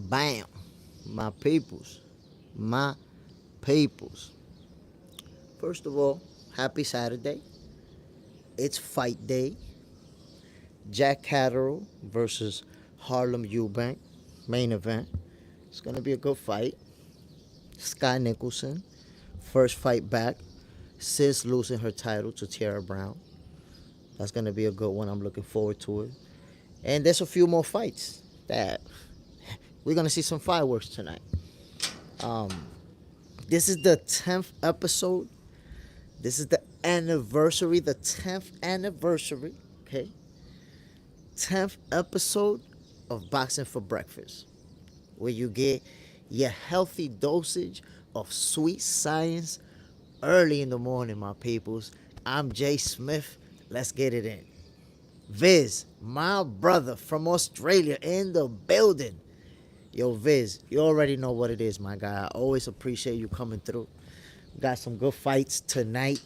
Bam. My peoples. My peoples. First of all, happy Saturday. It's fight day. Jack Catterall versus Harlem Eubank. Main event. It's going to be a good fight. Skye Nicholson. First fight back since losing her title to Tara Brown. That's going to be a good one. I'm looking forward to it. And there's a few more fights that we're going to see some fireworks tonight. This is the 10th episode. This is the anniversary, the 10th anniversary, okay? 10th episode of Boxing for Breakfast, where you get your healthy dosage of sweet science early in the morning, my peoples. I'm Jay Smith. Let's get it in. Viz, my brother from Australia in the building. Yo, Viz, you already know what it is, my guy. I always appreciate you coming through. Got some good fights tonight.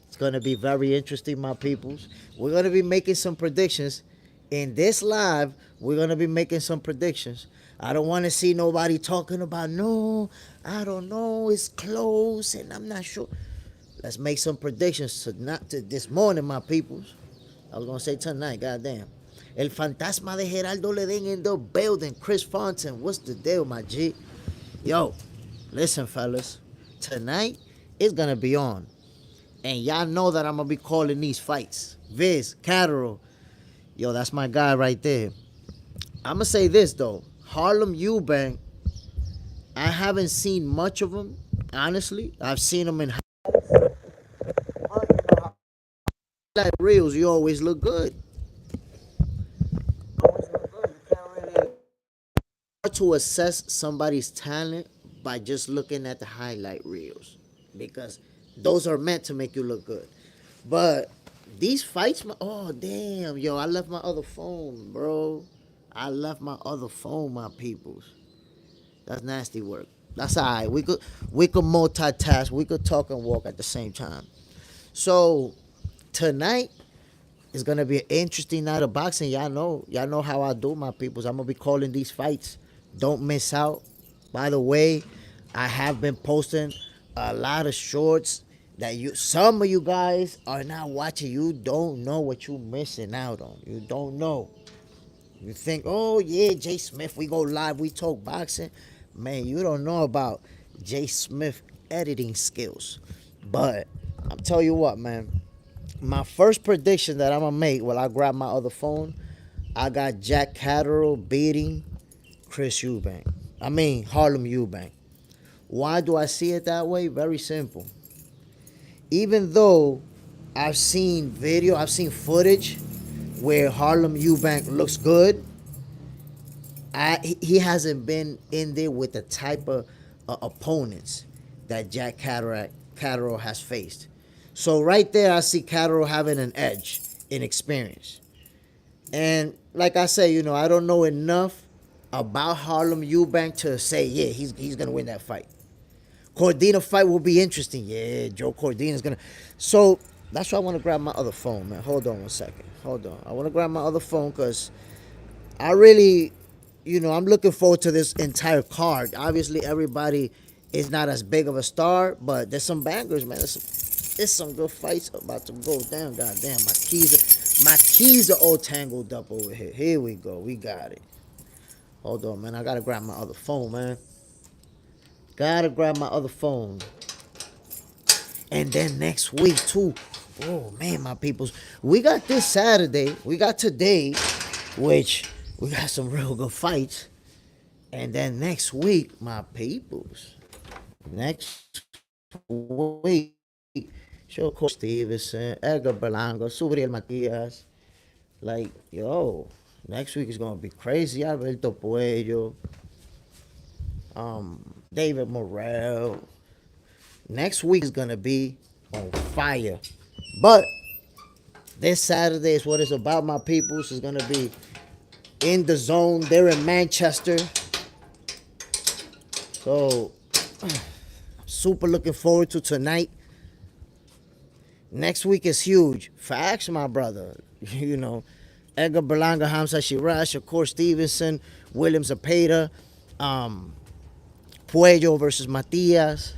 It's going to be very interesting, my peoples. We're going to be making some predictions. In this live, we're going to be making some predictions. I don't want to see nobody talking about, no, I don't know, it's close, and I'm not sure. Let's make some predictions to this morning, my peoples. I was going to say tonight, goddamn. El fantasma de Geraldo Ledin in the building. Chris Fontaine, what's the deal, my G? Yo, listen, fellas. Tonight is going to be on. And y'all know that I'm going to be calling these fights. Viz, Catterall. Yo, that's my guy right there. I'm going to say this, though. Harlem Eubank, I haven't seen much of him, honestly. I've seen him in highlight reels. You always look good. Hard to assess somebody's talent by just looking at the highlight reels, because those are meant to make you look good. But these fights, oh damn, yo, I left my other phone, bro. I left my other phone, my peoples. That's nasty work. That's all right. We could multitask. We could talk and walk at the same time. So tonight is gonna be an interesting night of boxing. Y'all know how I do, my peoples. I'm gonna be calling these fights. Don't miss out. By the way, I have been posting a lot of shorts that some of you guys are not watching. You don't know what you're missing out on. You don't know. You think, oh yeah, Jay Smith, we go live, we talk boxing. Man, you don't know about Jay Smith editing skills. But I'm telling you what, man. My first prediction that I'm gonna make while I grab my other phone, I got Jack Catterall beating Harlem Eubank. Why do I see it that way? Very simple. Even though I've seen footage where Harlem Eubank looks good, he hasn't been in there with the type of opponents that Jack Catterall has faced. So right there, I see Catterall having an edge in experience. And like I say, I don't know enough about Harlem Eubank to say, yeah, he's going to win that fight. Cordina fight will be interesting. Yeah, Joe Cordina's going to. So that's why I want to grab my other phone, man. Hold on one second. Hold on. I want to grab my other phone because I really, I'm looking forward to this entire card. Obviously, everybody is not as big of a star, but there's some bangers, man. There's some good fights about to go down. Goddamn, my keys are all tangled up over here. Here we go. We got it. Hold on, man. I gotta grab my other phone, man. Gotta grab my other phone. And then next week, too. Oh, man, my peoples. We got this Saturday. We got today, which we got some real good fights. And then next week, my peoples. Next week, Shakur Stevenson, Edgar Berlanga, Subriel Matias. Like, yo, next week is going to be crazy. Alberto Puello, David Morrell. Next week is going to be on fire. But this Saturday is what it's about, my peoples. It's going to be in the zone. They're in Manchester. So, super looking forward to tonight. Next week is huge. Facts, my brother. Edgar Berlanga, Hamza Shiraz, Shakur Stevenson, William Zapata. um, Puello versus Matias,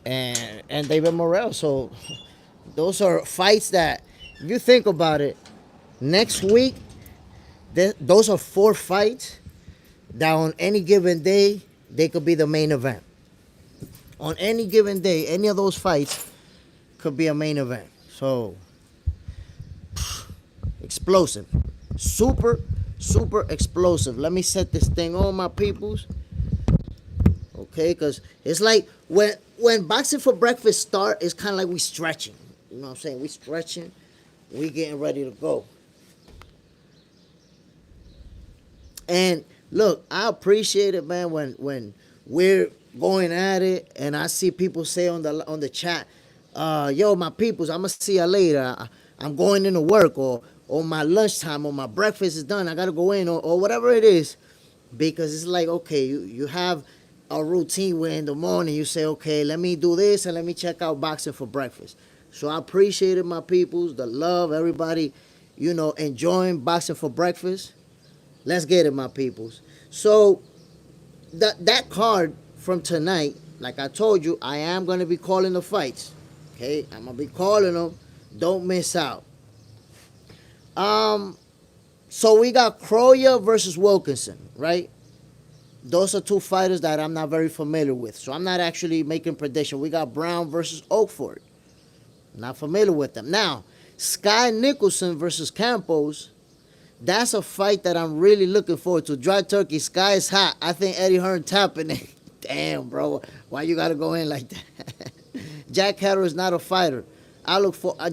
and David Morrell. So those are fights that, if you think about it, next week, those are 4 fights that on any given day, they could be the main event. On any given day, any of those fights could be a main event. So, explosive. Super, super explosive. Let me set this thing on, my peoples. Okay, because it's like when boxing for breakfast start, it's kind of like we stretching. You know what I'm saying? We stretching. We getting ready to go. And look, I appreciate it, man, when we're going at it and I see people say on the chat, yo, my peoples, I'm gonna see you later. I'm going into work, or my lunchtime, or my breakfast is done. I gotta go in, or whatever it is. Because it's like, okay, you have a routine where in the morning you say, okay, let me do this and let me check out boxing for breakfast. So I appreciate it, my peoples, the love, everybody, enjoying boxing for breakfast. Let's get it, my peoples. So that card from tonight, like I told you, I am going to be calling the fights. Okay, I'm going to be calling them. Don't miss out. So we got Croya versus Wilkinson, right? Those are 2 fighters that I'm not very familiar with. So I'm not actually making prediction. We got Brown versus Oakford. Not familiar with them. Now, Skye Nicholson versus Campos. That's a fight that I'm really looking forward to. Dry turkey, Skye is hot. I think Eddie Hearn tapping it. Damn, bro. Why you got to go in like that? Jack Catterall is not a fighter.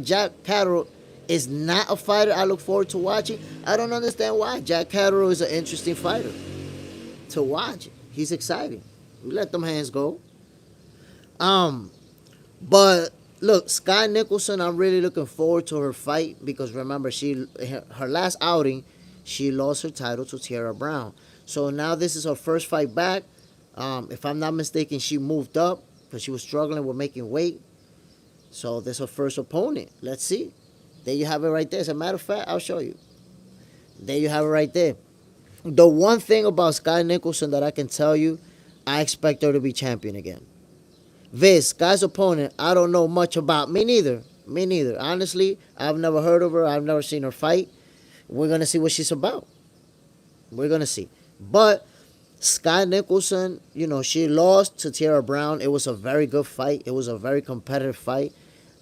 Jack Catterall is not a fighter I look forward to watching. I don't understand why. Jack Catterall is an interesting fighter to watch. He's exciting. We let them hands go. But look, Skye Nicholson, I'm really looking forward to her fight because remember, her last outing, she lost her title to Tierra Brown. So now this is her first fight back. If I'm not mistaken, she moved up because she was struggling with making weight. So this is her first opponent. Let's see. There you have it right there. As a matter of fact, I'll show you. There you have it right there. The one thing about Skye Nicholson that I can tell you, I expect her to be champion again. Viz, Skye's opponent, I don't know much about. Me neither. Honestly, I've never heard of her. I've never seen her fight. We're going to see what she's about. We're going to see. But Skye Nicholson, she lost to Tierra Brown. It was a very good fight. It was a very competitive fight.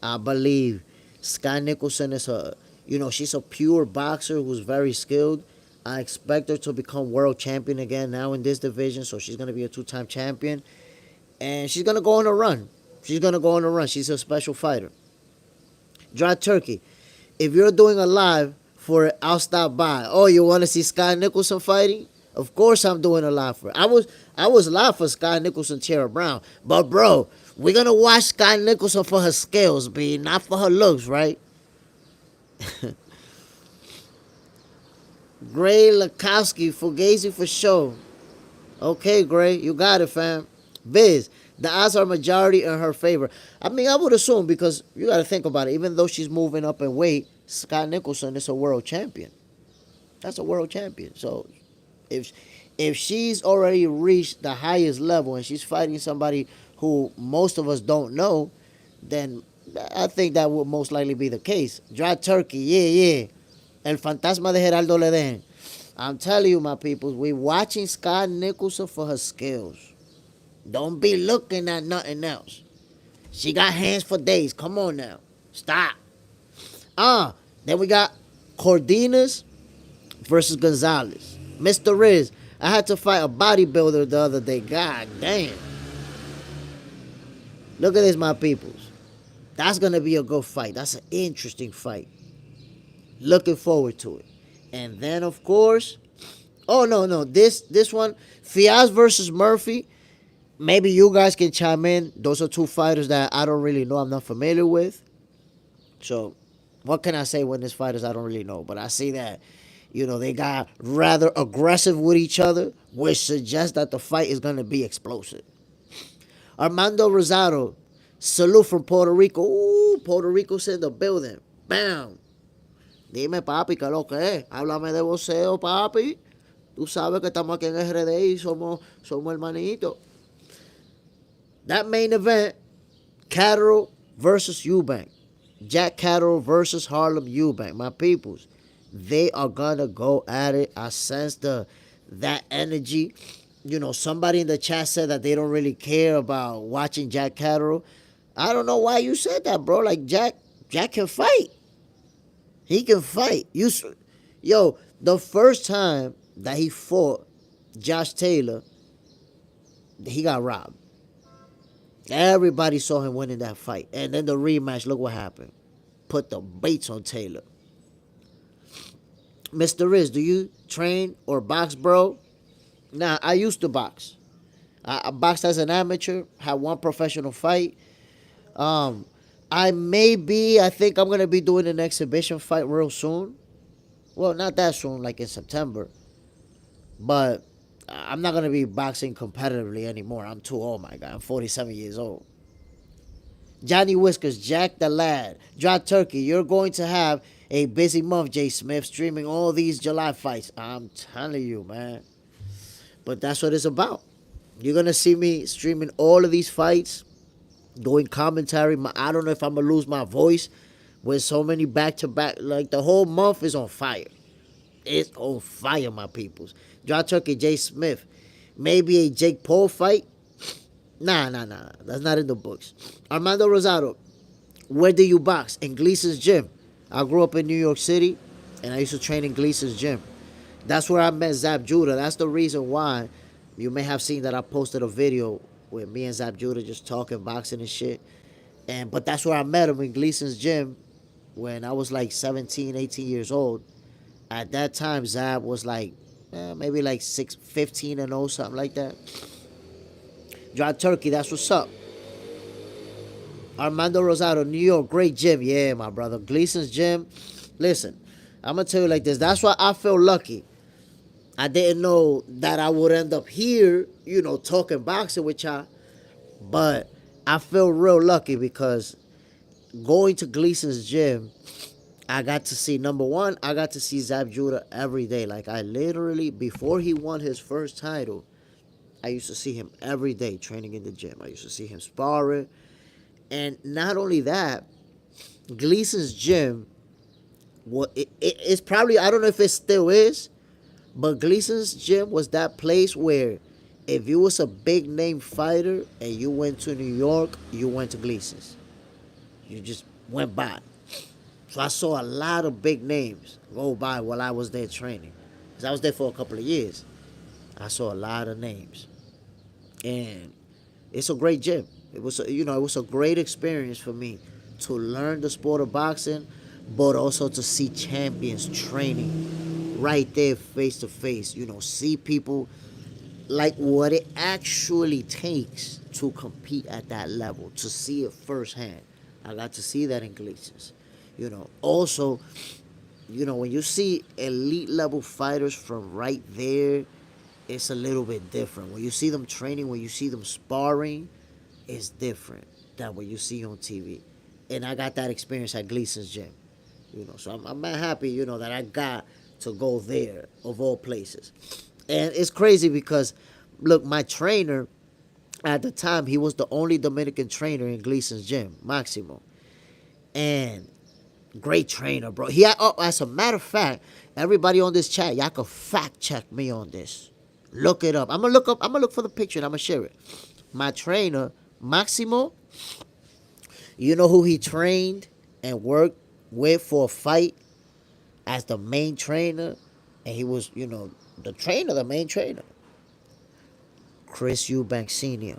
I believe Skye Nicholson is she's a pure boxer who's very skilled. I expect her to become world champion again now in this division. So she's going to be a 2-time champion. And she's going to go on a run. She's a special fighter. Dry turkey. If you're doing a live for it, I'll stop by. Oh, you want to see Skye Nicholson fighting? Of course I'm doing a live for it. I was live for Skye Nicholson, Tierra Brown. But, bro, we're going to watch Skye Nicholson for her skills, B. Not for her looks, right? Gray Lakowski, Fugazi for sure. Okay, Gray, you got it, fam. Viz, the odds are majority in her favor. I mean, I would assume because you got to think about it. Even though she's moving up in weight, Skye Nicholson is a world champion. That's a world champion. So if she's already reached the highest level and she's fighting somebody who most of us don't know, then I think that would most likely be the case. Dry turkey, yeah. El fantasma de Geraldo Ledén. I'm telling you, my people, we watching Skye Nicholson for her skills. Don't be looking at nothing else. She got hands for days. Come on now. Stop. Then we got Cordinas versus Gonzalez. Mr. Riz, I had to fight a bodybuilder the other day. God damn. Look at this, my peoples. That's going to be a good fight. That's an interesting fight. Looking forward to it. And then, of course, no. This one, Fiaz versus Murphy. Maybe you guys can chime in. Those are 2 fighters that I don't really know. I'm not familiar with. So, what can I say when there's fighters I don't really know? But I see that, they got rather aggressive with each other, which suggests that the fight is going to be explosive. Armando Rosado, salute from Puerto Rico. Ooh, Puerto Rico's in the building. Bam. Dime, papi, ¿qué es lo que es? Háblame de boxeo, papi. Tú sabes que estamos aquí en RDI, somos hermanitos. That main event, Catterall versus Eubank. Jack Catterall versus Harlem Eubank. My peoples, they are gonna go at it. I sense that energy. You know, somebody in the chat said that they don't really care about watching Jack Catterall. I don't know why you said that, bro. Like Jack can fight. He can fight. Yo, the first time that he fought Josh Taylor, he got robbed. Everybody saw him winning that fight. And then the rematch, look what happened. Put the baits on Taylor. Mr. Riz, do you train or box, bro? Nah, I used to box. I boxed as an amateur, had one professional fight. I think I'm going to be doing an exhibition fight real soon. Well, not that soon, like in September. But I'm not going to be boxing competitively anymore. I'm too old, my guy. I'm 47 years old. Johnny Whiskers, Jack the Lad, Dry Turkey, you're going to have a busy month, Jay Smith, streaming all these July fights. I'm telling you, man. But that's what it's about. You're going to see me streaming all of these fights, doing commentary. I don't know if I'm going to lose my voice with so many back-to-back. Like, the whole month is on fire. It's on fire, my peoples. Dry Turkey, Jay Smith. Maybe a Jake Paul fight? Nah. That's not in the books. Armando Rosado, where do you box? In Gleason's gym. I grew up in New York City, and I used to train in Gleason's gym. That's where I met Zab Judah. That's the reason why you may have seen that I posted a video with me and Zab Judah just talking boxing and shit. But that's where I met him, in Gleason's gym, when I was like 17, 18 years old. At that time, Zab was like, maybe like 15 and 0, something like that. Dry Turkey, that's what's up. Armando Rosado, New York, great gym. Yeah, my brother. Gleason's gym. Listen, I'm going to tell you like this. That's why I feel lucky. I didn't know that I would end up here, talking boxing with y'all. But I feel real lucky because going to Gleason's gym, I got to see, number one, I got to see Zab Judah every day. Like, I literally, before he won his first title, I used to see him every day training in the gym. I used to see him sparring. And not only that, Gleason's gym, it's probably, I don't know if it still is, but Gleason's gym was that place where if you was a big name fighter and you went to New York, you went to Gleason's. You just went by. So I saw a lot of big names go by while I was there training. Because I was there for a couple of years. I saw a lot of names. And it's a great gym. It was a great experience for me to learn the sport of boxing, but also to see champions training right there face to face. See people, like what it actually takes to compete at that level, to see it firsthand. I got to see that in Gleason's. Also, when you see elite level fighters from right there, it's a little bit different. When you see them training, when you see them sparring, it's different than what you see on TV. And I got that experience at Gleason's gym. So I'm happy, that I got to go there, of all places. And it's crazy because, look, my trainer at the time, he was the only Dominican trainer in Gleason's gym, Maximo. And great trainer, bro. As a matter of fact, everybody on this chat, y'all can fact check me on this. Look it up. I'm gonna look for the picture and I'm gonna share it. My trainer, Maximo, you know who he trained and worked with for a fight as the main trainer? And he was, the main trainer. Chris Eubank Sr.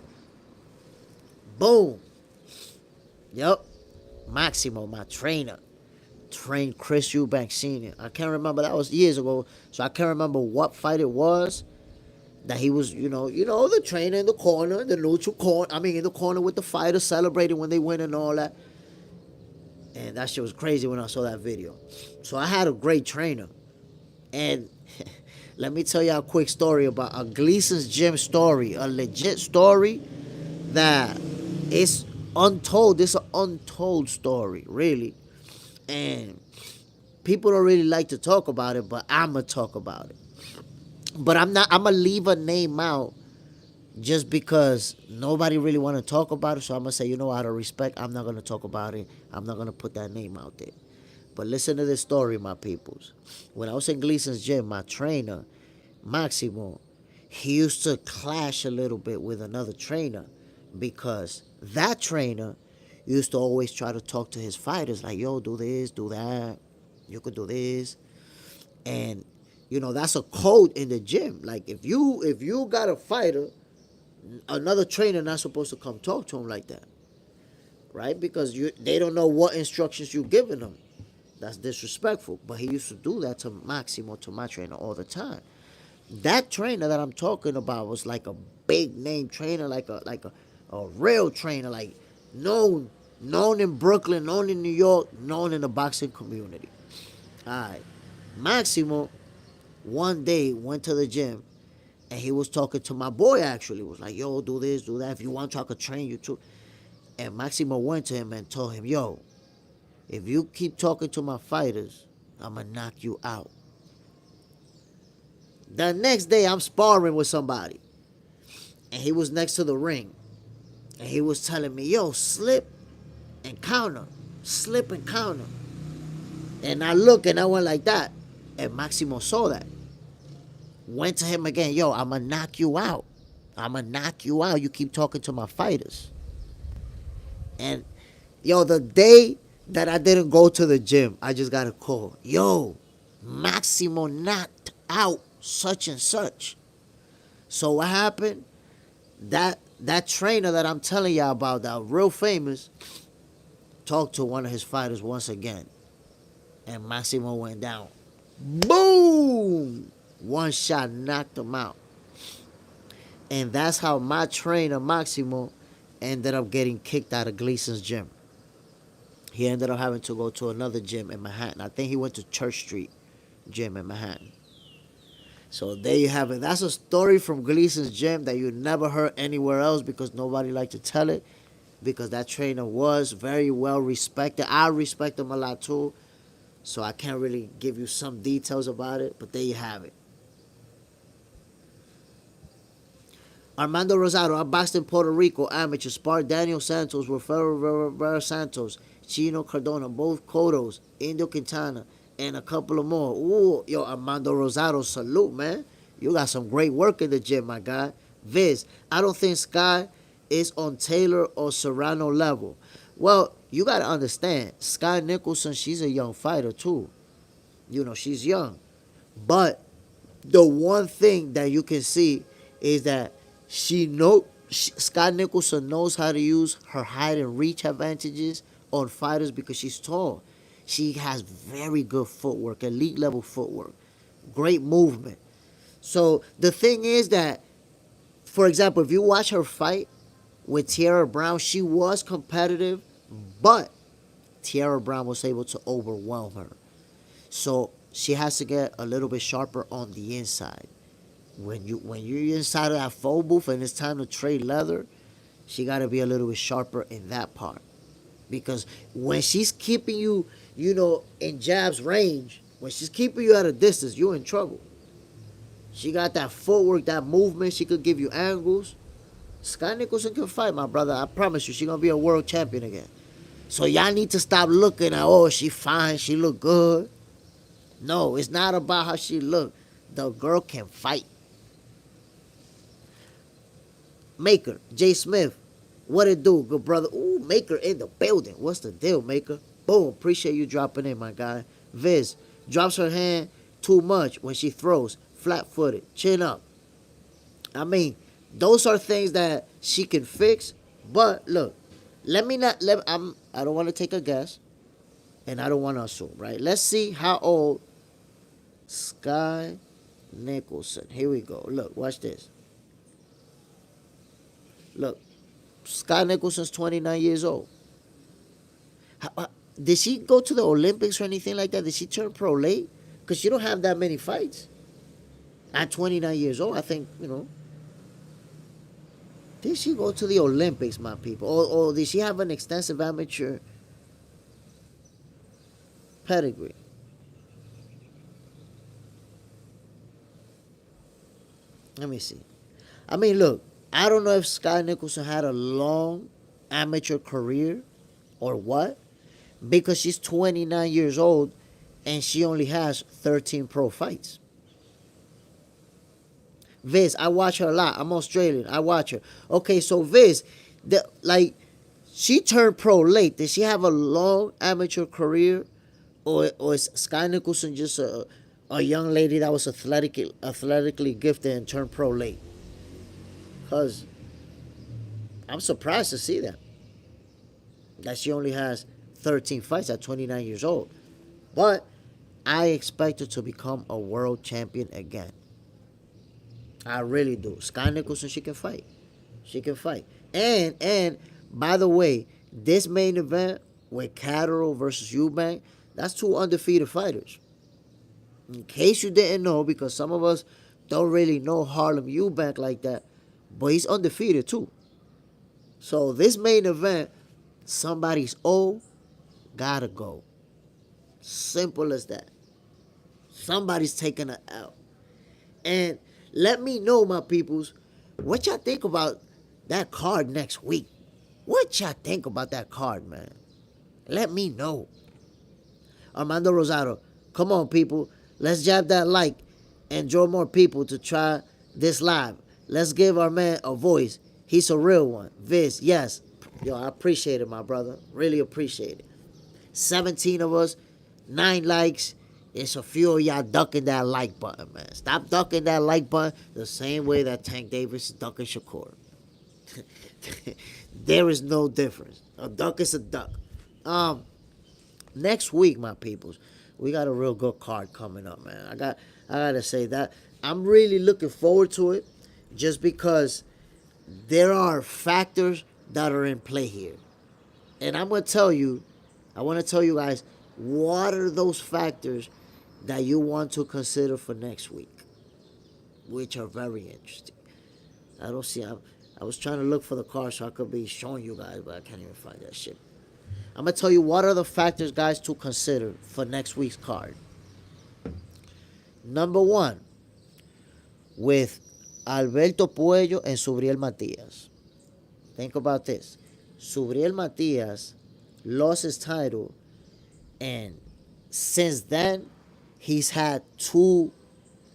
Boom. Yup. Maximo, my trainer, trained Chris Eubank Sr. I can't remember. That was years ago. So I can't remember what fight it was that he was, the trainer in the corner, the neutral corner. In the corner with the fighters celebrating when they win and all that. And that shit was crazy when I saw that video. So I had a great trainer. And let me tell y'all a quick story about a Gleason's gym story, a legit story that is untold. It's an untold story, really. And people don't really like to talk about it, but I'm going to talk about it. But I'm gonna leave a name out just because nobody really want to talk about it. So I'm gonna say, out of respect, I'm not gonna talk about it. I'm not gonna put that name out there. But listen to this story, my peoples. When I was in Gleason's gym, my trainer, Maximo, he used to clash a little bit with another trainer because that trainer used to always try to talk to his fighters like, yo, do this, do that. You could do this. And that's a code in the gym. Like if you got a fighter, another trainer not supposed to come talk to him like that, right? Because they don't know what instructions you giving them. That's disrespectful. But he used to do that to Maximo, to my trainer, all the time. That trainer that I'm talking about was like a big name trainer, like a real trainer, like known in Brooklyn, known in New York, known in the boxing community. All right, Maximo one day went to the gym and he was talking to my boy. Actually, was like, "Yo, do this, do that. If you want to, I could train you too." And Maximo went to him and told him, "Yo, if you keep talking to my fighters, I'ma knock you out." The next day, I'm sparring with somebody, and he was next to the ring, and he was telling me, "Yo, slip and counter, slip and counter." And I look and I went like that, and Maximo saw that. Went to him again, "Yo, I'ma knock you out. I'ma knock you out. You keep talking to my fighters." And yo, the day that I didn't go to the gym, I just got a call. "Yo, Maximo knocked out such and such." So what happened? That trainer that I'm telling y'all about, that real famous, talked to one of his fighters once again. And Maximo went down. Boom! One shot knocked him out. And that's how my trainer, Maximo, ended up getting kicked out of Gleason's gym. He ended up having to go to another gym in Manhattan. I think he went to Church Street gym in Manhattan. So there you have it. That's a story from Gleason's gym that you never heard anywhere else because nobody liked to tell it. Because that trainer was very well respected. I respect him a lot too. So I can't really give you some details about it. But there you have it. Armando Rosado, I boxed in Puerto Rico, amateur, sparred Daniel Santos, Rafael Rivera Santos, Chino Cardona, both Cottos, Indio Quintana, and a couple of more. Ooh, yo, Armando Rosado, salute, man. You got some great work in the gym, my guy. Viz, I don't think Skye is on Taylor or Serrano level. Well, you got to understand, Skye Nicholson, she's a young fighter, too. She's young. But the one thing that you can see is that Skye Nicholson knows how to use her height and reach advantages on fighters because she's tall. She has very good footwork, elite level footwork, great movement. So the thing is that, for example, if you watch her fight with Tiara Brown, she was competitive, but Tiara Brown was able to overwhelm her. So she has to get a little bit sharper on the inside. When you're inside of that phone booth and it's time to trade leather, she got to be a little bit sharper in that part. Because when she's keeping you, in jabs range, when she's keeping you at a distance, you're in trouble. She got that footwork, that movement. She could give you angles. Skye Nicholson can fight, my brother. I promise you, she's going to be a world champion again. So y'all need to stop looking at, oh, she fine, she look good. No, it's not about how she look. The girl can fight. Maker, Jay Smith, what it do, good brother? Ooh, Maker in the building. What's the deal, Maker? Boom, appreciate you dropping in, my guy. Viz, drops her hand too much when she throws. Flat-footed, chin up. I mean, those are things that she can fix. But look, I don't want to take a guess, and I don't want to assume, right? Let's see how old Skye Nicholson. Here we go. Look, watch this. Look, Skye Nicholson's 29 years old. Did she go to the Olympics or anything like that? Did she turn pro late? Because she don't have that many fights. At 29 years old, I think, Did she go to the Olympics, my people? Or did she have an extensive amateur pedigree? Let me see. I mean, look, I don't know if Skye Nicholson had a long amateur career or what, because she's 29 years old and she only has 13 pro fights. Viz, I watch her a lot. I'm Australian. I watch her. Okay, so Viz, she turned pro late. Did she have a long amateur career, or is Skye Nicholson just a young lady that was athletically gifted and turned pro late? Cause I'm surprised to see that she only has 13 fights at 29 years old. But I expect her to become a world champion again. I really do. Skye Nicholson, she can fight. She can fight. And by the way, this main event with Catterall versus Eubank, that's two undefeated fighters. In case you didn't know, because some of us don't really know Harlem Eubank like that, but he's undefeated too. So this main event, somebody's old, gotta go. Simple as that. Somebody's taking an L. And let me know, my peoples, what y'all think about that card next week. What y'all think about that card, man? Let me know. Armando Rosado, come on, people. Let's jab that like and draw more people to try this live. Let's give our man a voice. He's a real one. Viz, yes. Yo, I appreciate it, my brother. Really appreciate it. 17 of us, 9 likes. It's a few of y'all ducking that like button, man. Stop ducking that like button the same way that Tank Davis is ducking Shakur. There is no difference. A duck is a duck. Next week, my peoples, we got a real good card coming up, man. I gotta say that I'm really looking forward to it, just because there are factors that are in play here, and I want to tell you guys what are those factors that you want to consider for next week, which are very interesting. I was trying to look for the card so I could be showing you guys, but I can't even find that shit. I'm going to tell you what are the factors, guys, to consider for next week's card. Number 1, with Alberto Puello and Subriel Matias. Think about this. Subriel Matias lost his title, and since then, he's had 2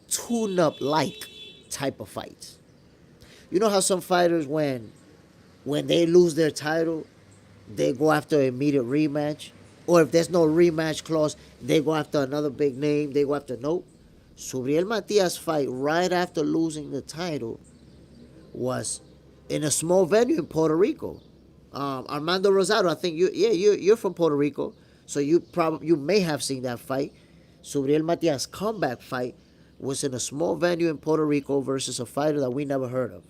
tune-up-like type of fights. You know how some fighters, when they lose their title, they go after an immediate rematch? Or if there's no rematch clause, they go after another big name. They go after, nope. Subriel Matias' fight right after losing the title was in a small venue in Puerto Rico. Armando Rosado, I think you're from Puerto Rico, so you may have seen that fight. Subriel Matias' comeback fight was in a small venue in Puerto Rico versus a fighter that we never heard of.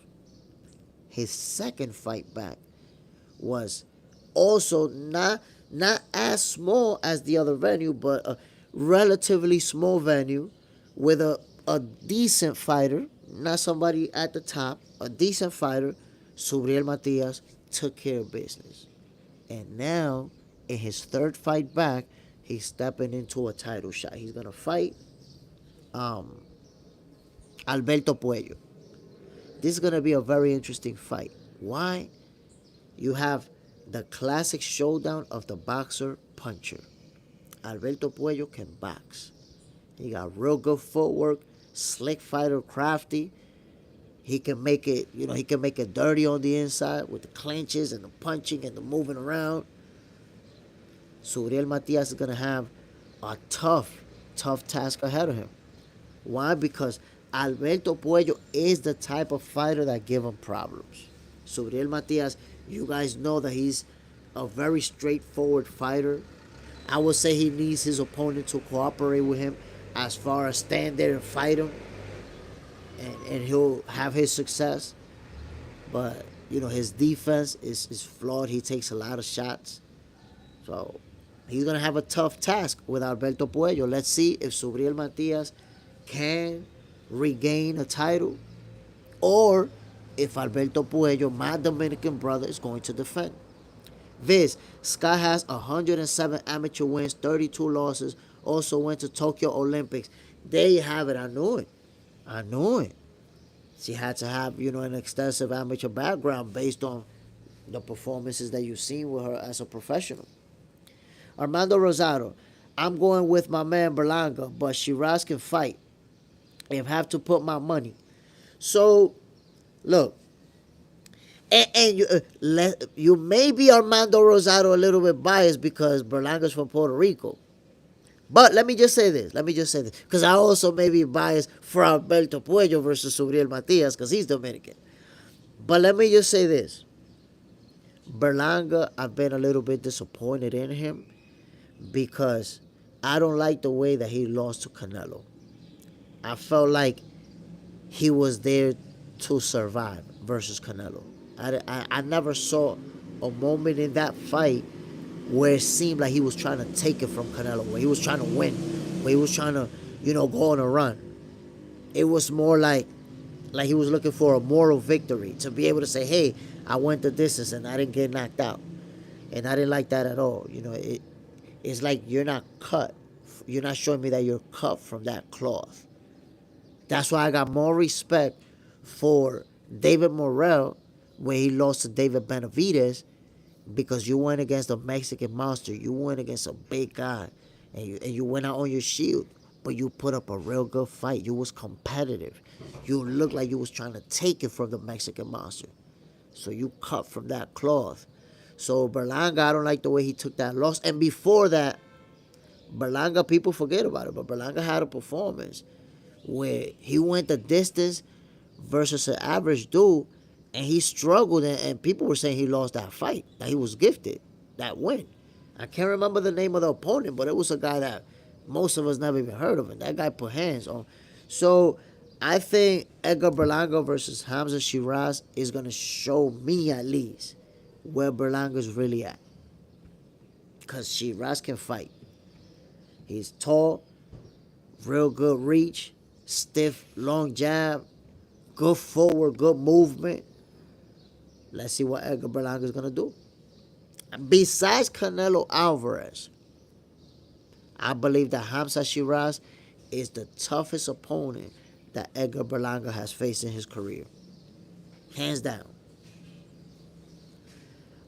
His second fight back was also not as small as the other venue, but a relatively small venue with a decent fighter, not somebody at the top, a decent fighter. Subriel Matias took care of business. And now, in his third fight back, he's stepping into a title shot. He's going to fight Alberto Puello. This is going to be a very interesting fight. Why? You have the classic showdown of the boxer puncher. Alberto Puello can box. He got real good footwork, slick fighter, crafty. He can make it, he can make it dirty on the inside with the clinches and the punching and the moving around. Subriel Matias is going to have a tough task ahead of him. Why? Because Alberto Puello is the type of fighter that give him problems. Subriel Matias, you guys know that he's a very straightforward fighter. I would say he needs his opponent to cooperate with him as far as stand there and fight him, and he'll have his success. But, his defense is flawed. He takes a lot of shots. So he's going to have a tough task with Alberto Puello. Let's see if Subriel Matias can regain a title, or if Alberto Puello, my Dominican brother, is going to defend. Viz, Skye has 107 amateur wins, 32 losses, also went to Tokyo Olympics. There you have it. I knew it. She had to have, an extensive amateur background based on the performances that you've seen with her as a professional. Armando Rosado, I'm going with my man Berlanga, but Shiraz can fight. If have to put my money. So, look, and you may be Armando Rosado a little bit biased because Berlanga's from Puerto Rico. But let me just say this. Because I also may be biased for Alberto Puello versus Subriel Matias because he's Dominican. But let me just say this. Berlanga, I've been a little bit disappointed in him because I don't like the way that he lost to Canelo. I felt like he was there to survive versus Canelo. I never saw a moment in that fight where it seemed like he was trying to take it from Canelo, where he was trying to win, where he was trying to, go on a run. It was more like he was looking for a moral victory, to be able to say, hey, I went the distance and I didn't get knocked out. And I didn't like that at all. It's like you're not cut. You're not showing me that you're cut from that cloth. That's why I got more respect for David Morrell when he lost to David Benavidez, because you went against a Mexican monster. You went against a big guy, and you went out on your shield, but you put up a real good fight. You was competitive. You looked like you was trying to take it from the Mexican monster. So you cut from that cloth. So Berlanga, I don't like the way he took that loss. And before that, Berlanga, people forget about it, but Berlanga had a performance where he went the distance versus an average dude, and he struggled, and people were saying he lost that fight, that he was gifted that win. I can't remember the name of the opponent, but it was a guy that most of us never even heard of, and that guy put hands on. So I think Edgar Berlanga versus Hamza Shiraz is going to show me, at least, where Berlanga's really at. Because Shiraz can fight. He's tall, real good reach, stiff, long jab, good forward, good movement. Let's see what Edgar Berlanga is going to do. Besides Canelo Alvarez, I believe that Hamza Shiraz is the toughest opponent that Edgar Berlanga has faced in his career. Hands down.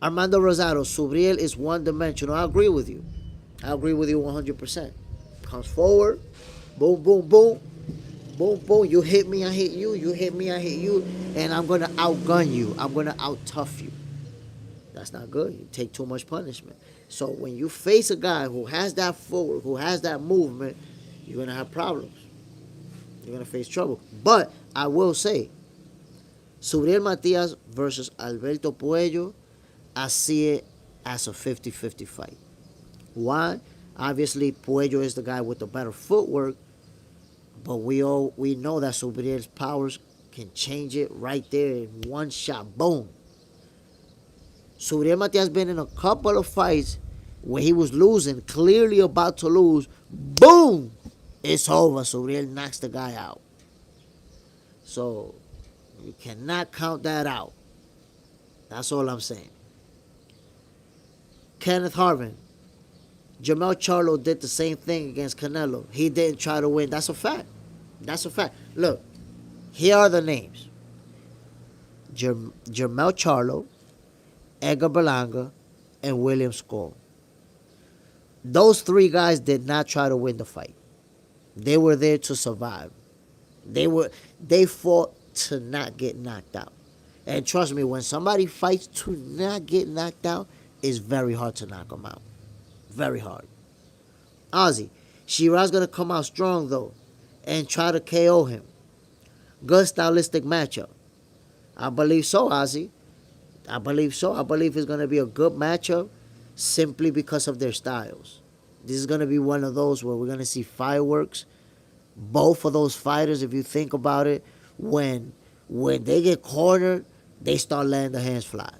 Armando Rosado, Subriel is one-dimensional. I agree with you. 100%. Comes forward, boom, boom, boom. Boom, boom, you hit me, I hit you. You hit me, I hit you. And I'm going to outgun you. I'm going to out-tough you. That's not good. You take too much punishment. So when you face a guy who has that forward, who has that movement, you're going to have problems. You're going to face trouble. But I will say, Subriel Matias versus Alberto Puello, I see it as a 50-50 fight. Why? Obviously, Puello is the guy with the better footwork, but we know that Subriel's powers can change it right there in one shot. Boom. Subriel Matias been in a couple of fights where he was losing, clearly about to lose. Boom! It's over. Subriel knocks the guy out. So, you cannot count that out. That's all I'm saying. Kenneth Harvin. Jermell Charlo did the same thing against Canelo. He didn't try to win. That's a fact. Look, here are the names. Jermell Charlo, Edgar Berlanga, and William Skull. Those three guys did not try to win the fight. They were there to survive. They fought to not get knocked out. And trust me, when somebody fights to not get knocked out, it's very hard to knock them out. Very hard. Ozzy, Shiraz going to come out strong, though, and try to KO him. Good stylistic matchup. I believe so, Ozzy. I believe so. I believe it's going to be a good matchup simply because of their styles. This is going to be one of those where we're going to see fireworks. Both of those fighters, if you think about it, when they get cornered, they start letting the hands fly.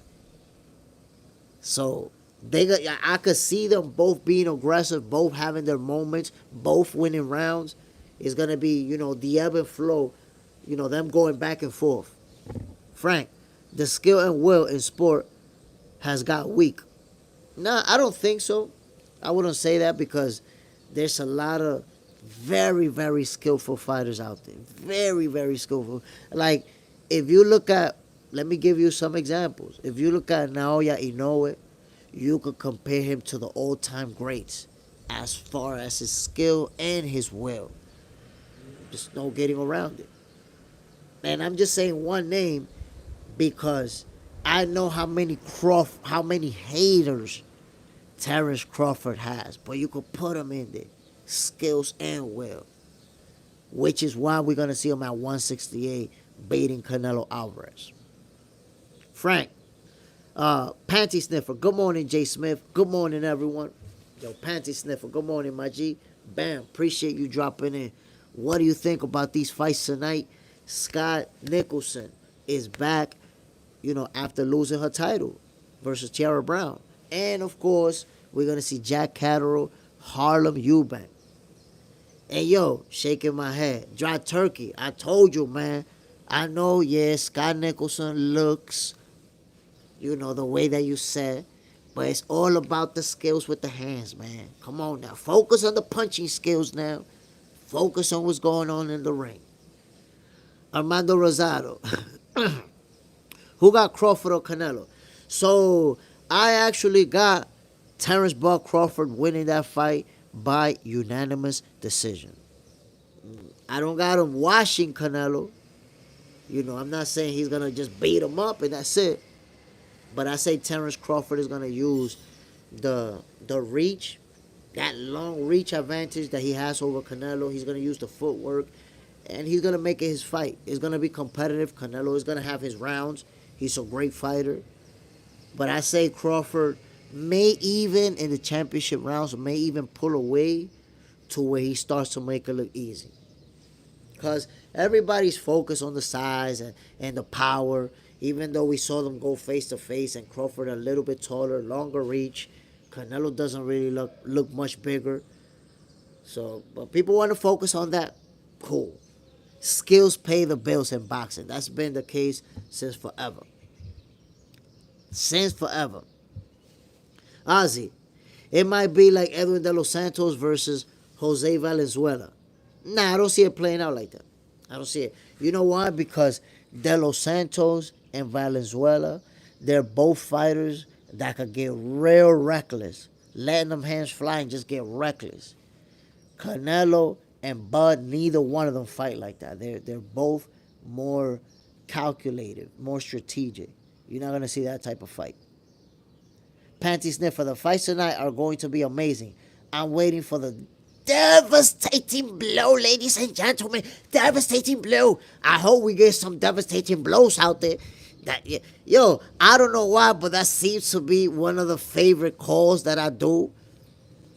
So I could see them both being aggressive, both having their moments, both winning rounds. It's going to be, the ebb and flow, them going back and forth. Frank, the skill and will in sport has got weak. No, I don't think so. I wouldn't say that because there's a lot of very, very skillful fighters out there. Very, very skillful. Like, if you look at, let me give you some examples. If you look at Naoya Inoue, you could compare him to the all-time greats as far as his skill and his will. Just no getting around it. And I'm just saying one name because I know how many haters Terrence Crawford has, but you could put him in there, skills and will, which is why we're gonna see him at 168 beating Canelo Alvarez. Frank, Panty Sniffer. Good morning, Jay Smith. Good morning, everyone. Yo, Panty Sniffer. Good morning, my G. Bam. Appreciate you dropping in. What do you think about these fights tonight? Skye Nicholson is back, after losing her title versus Tiara Brown. And, of course, we're going to see Jack Catterall, Harlem Eubank. And, yo, shaking my head. Dry turkey. I told you, man. I know, yeah, Skye Nicholson looks, the way that you said. But it's all about the skills with the hands, man. Come on now. Focus on the punching skills now. Focus on what's going on in the ring. Armando Rosado. Who got Crawford or Canelo? So, I actually got Terrence Bud Crawford winning that fight by unanimous decision. I don't got him washing Canelo. I'm not saying he's going to just beat him up and that's it. But I say Terrence Crawford is going to use the reach, that long reach advantage that he has over Canelo. He's going to use the footwork, and he's going to make it his fight. It's going to be competitive. Canelo is going to have his rounds. He's a great fighter. But I say Crawford may even, in the championship rounds, may even pull away to where he starts to make it look easy. Because everybody's focused on the size and the power. Even though we saw them go face-to-face and Crawford a little bit taller, longer reach, Canelo doesn't really look much bigger. So, but people want to focus on that. Cool. Skills pay the bills in boxing. That's been the case since forever. Since forever. Ozzy, it might be like Edwin De Los Santos versus Jose Valenzuela. Nah, I don't see it playing out like that. I don't see it. You know why? Because De Los Santos and Valenzuela, they're both fighters that could get real reckless. Letting them hands fly and just get reckless. Canelo and Bud, neither one of them fight like that. They're both more calculated, more strategic. You're not going to see that type of fight. Panty Sniffer, the fights tonight are going to be amazing. I'm waiting for the devastating blow, ladies and gentlemen. Devastating blow. I hope we get some devastating blows out there. Yo, I don't know why, but that seems to be one of the favorite calls that I do.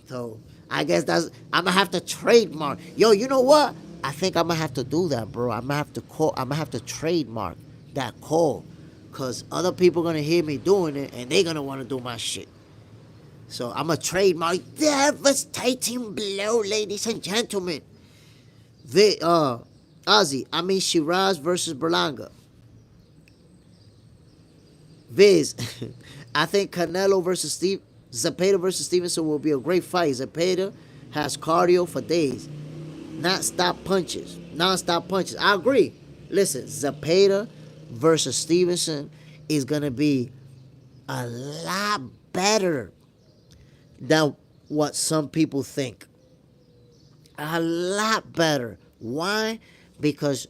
So I guess I'm gonna have to trademark. Yo, you know what? I think I'm gonna have to do that, bro. I'm gonna have to trademark that call, cause other people gonna hear me doing it and they gonna want to do my shit. So I'm a trademark devastating blow, ladies and gentlemen. Shiraz versus Berlanga. Viz, I think Canelo versus Zepeda versus Stevenson will be a great fight. Zepeda has cardio for days. Non-stop punches. I agree. Listen, Zepeda versus Stevenson is going to be a lot better than what some people think. A lot better. Why? Because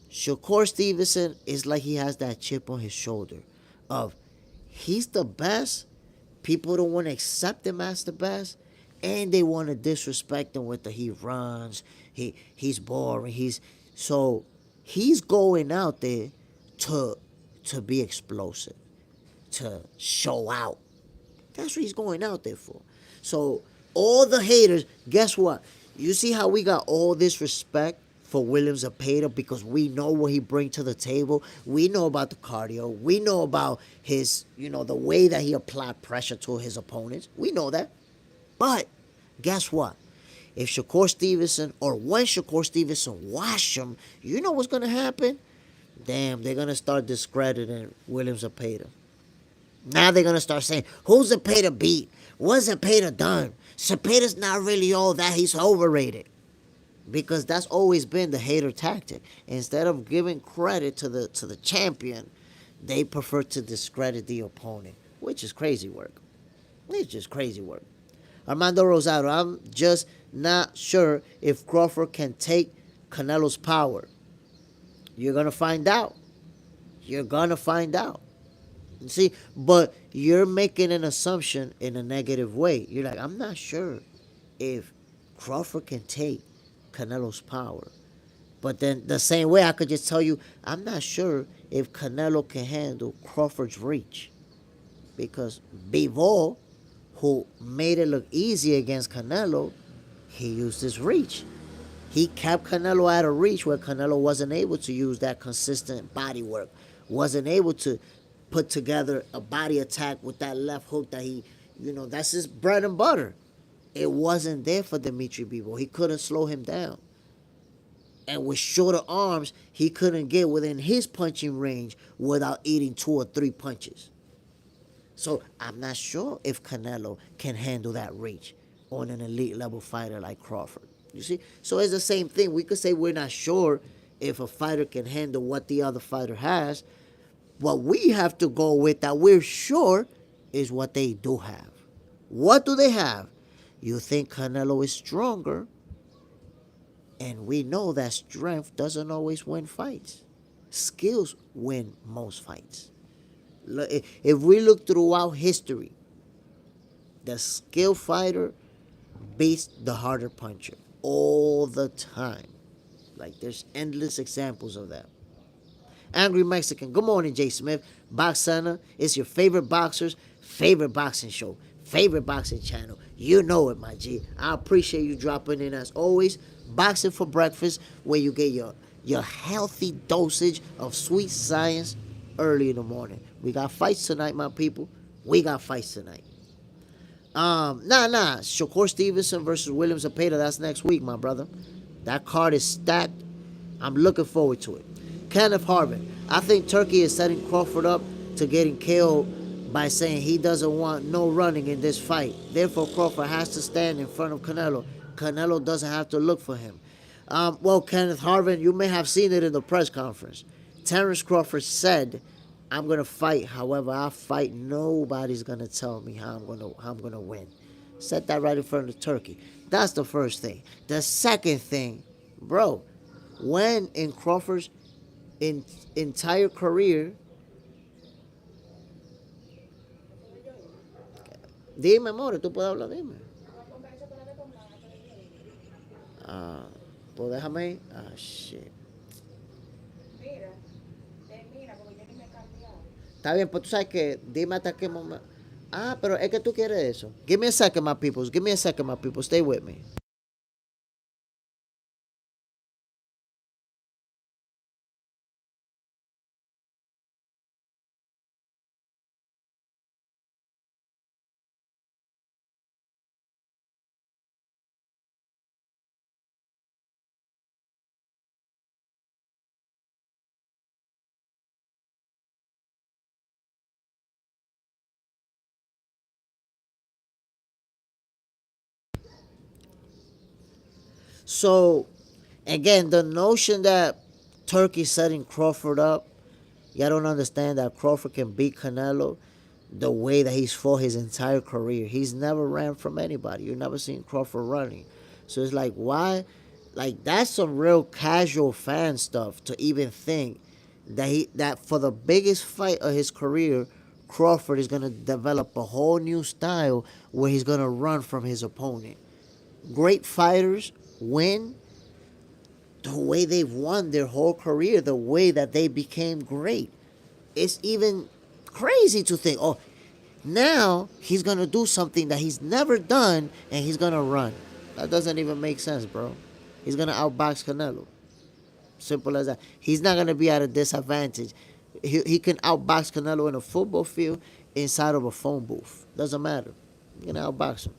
Shakur Stevenson is like he has that chip on his shoulder of he's the best. People don't want to accept him as the best, and they want to disrespect him with the he runs, he's boring, he's going out there to be explosive, to show out. That's what he's going out there for. So all the haters, guess what? You see how we got all this respect for William Zepeda because we know what he brings to the table. We know about the cardio. We know about his, the way that he applied pressure to his opponents. We know that. But guess what? If Shakur Stevenson, or when Shakur Stevenson wash him, you know what's going to happen? Damn, they're going to start discrediting William Zepeda. Now they're going to start saying, who's Zepeda beat? What's Zepeda done? Zepeda's not really all that. He's overrated. because that's always been the hater tactic. Instead of giving credit to the champion, they prefer to discredit the opponent, which is crazy work. It's just crazy work. Armando Rosado, I'm just not sure if Crawford can take Canelo's power. You're gonna find out. You're gonna find out. See, but you're making an assumption in a negative way. You're like, I'm not sure if Crawford can take Canelo's power. But then the same way I could just tell you, I'm not sure if Canelo can handle Crawford's reach. Because Bivol, who made it look easy against Canelo, he used his reach. He kept Canelo at a reach where Canelo wasn't able to use that consistent body work, wasn't able to put together a body attack with that left hook that he, that's his bread and butter. It wasn't there for Dimitri Bivol. He couldn't slow him down. And with shorter arms, he couldn't get within his punching range without eating 2 or 3 punches. So I'm not sure if Canelo can handle that reach on an elite level fighter like Crawford. You see? So it's the same thing. We could say we're not sure if a fighter can handle what the other fighter has. What we have to go with that we're sure is what they do have. What do they have? You think Canelo is stronger, and we know that strength doesn't always win fights. Skills win most fights. If we look throughout history, the skilled fighter beats the harder puncher all the time. Like, there's endless examples of that. Angry Mexican, good morning, Jay Smith. Box Center, it's your favorite boxer's favorite boxing show, favorite boxing channel. You know it, my G. I appreciate you dropping in as always. Boxing for breakfast, where you get your healthy dosage of sweet science early in the morning. We got fights tonight, my people. We got fights tonight. Shakur Stevenson versus William Zepeda. That's next week, my brother. That card is stacked. I'm looking forward to it. Kenneth Harvin. I think Turkey is setting Crawford up to getting KO'd by saying he doesn't want no running in this fight. Therefore, Crawford has to stand in front of Canelo. Canelo doesn't have to look for him. Well, Kenneth Harvin, you may have seen it in the press conference. Terence Crawford said, I'm going to fight. However I fight, nobody's going to tell me how I'm going to win. Said that right in front of Turkey. That's the first thing. The second thing, bro, when in Crawford's entire career, dime, amor, tú puedes hablar, dime. Pues déjame ahí. Shit. Está bien, pues tú sabes que dime hasta qué momento. Pero es que tú quieres eso. Give me a second, my peoples. Give me a second, my people. Stay with me. So, again, the notion that Turkey's setting Crawford up, y'all don't understand that Crawford can beat Canelo the way that he's fought his entire career. He's never ran from anybody. You've never seen Crawford running. So it's like, why? Like, that's some real casual fan stuff to even think that for the biggest fight of his career, Crawford is going to develop a whole new style where he's going to run from his opponent. Great fighters win the way they've won their whole career, the way that they became great. It's even crazy to think, oh, now he's going to do something that he's never done and he's going to run. That doesn't even make sense, bro. He's going to outbox Canelo. Simple as that. He's not going to be at a disadvantage. He can outbox Canelo in a football field, inside of a phone booth. Doesn't matter. You're going to outbox him.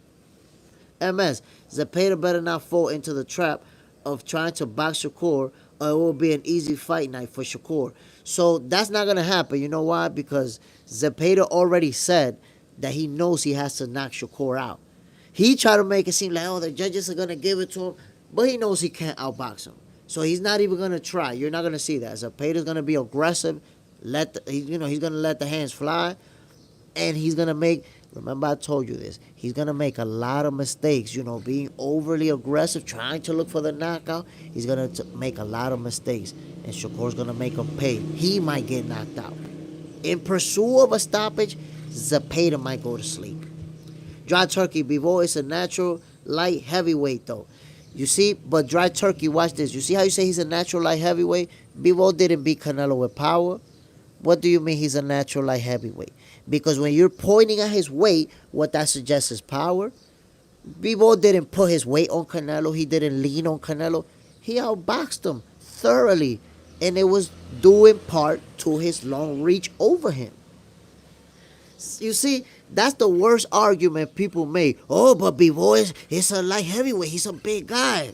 MS, Zepeda better not fall into the trap of trying to box Shakur, or it will be an easy fight night for Shakur. So that's not going to happen. You know why? Because Zepeda already said that he knows he has to knock Shakur out. He tried to make it seem like, oh, the judges are going to give it to him. but he knows he can't outbox him. So he's not even gonna try. You're not gonna see that. Zepeda's gonna be aggressive. He's gonna let the hands fly, and he's gonna make. Remember, I told you this. He's gonna make a lot of mistakes. Being overly aggressive, trying to look for the knockout. He's gonna make a lot of mistakes, and Shakur's gonna make him pay. He might get knocked out. In pursuit of a stoppage, Zepeda might go to sleep. Dry Turkey, Bivol is a natural light heavyweight, though. You see, but Dry Turkey, watch this. You see how you say he's a natural light heavyweight? Bivol didn't beat Canelo with power. What do you mean he's a natural light heavyweight? Because when you're pointing at his weight, what that suggests is power. Bivol didn't put his weight on Canelo. He didn't lean on Canelo. He outboxed him thoroughly. And it was due in part to his long reach over him. You see, that's the worst argument people make. Oh, but Bivol is a light heavyweight. He's a big guy.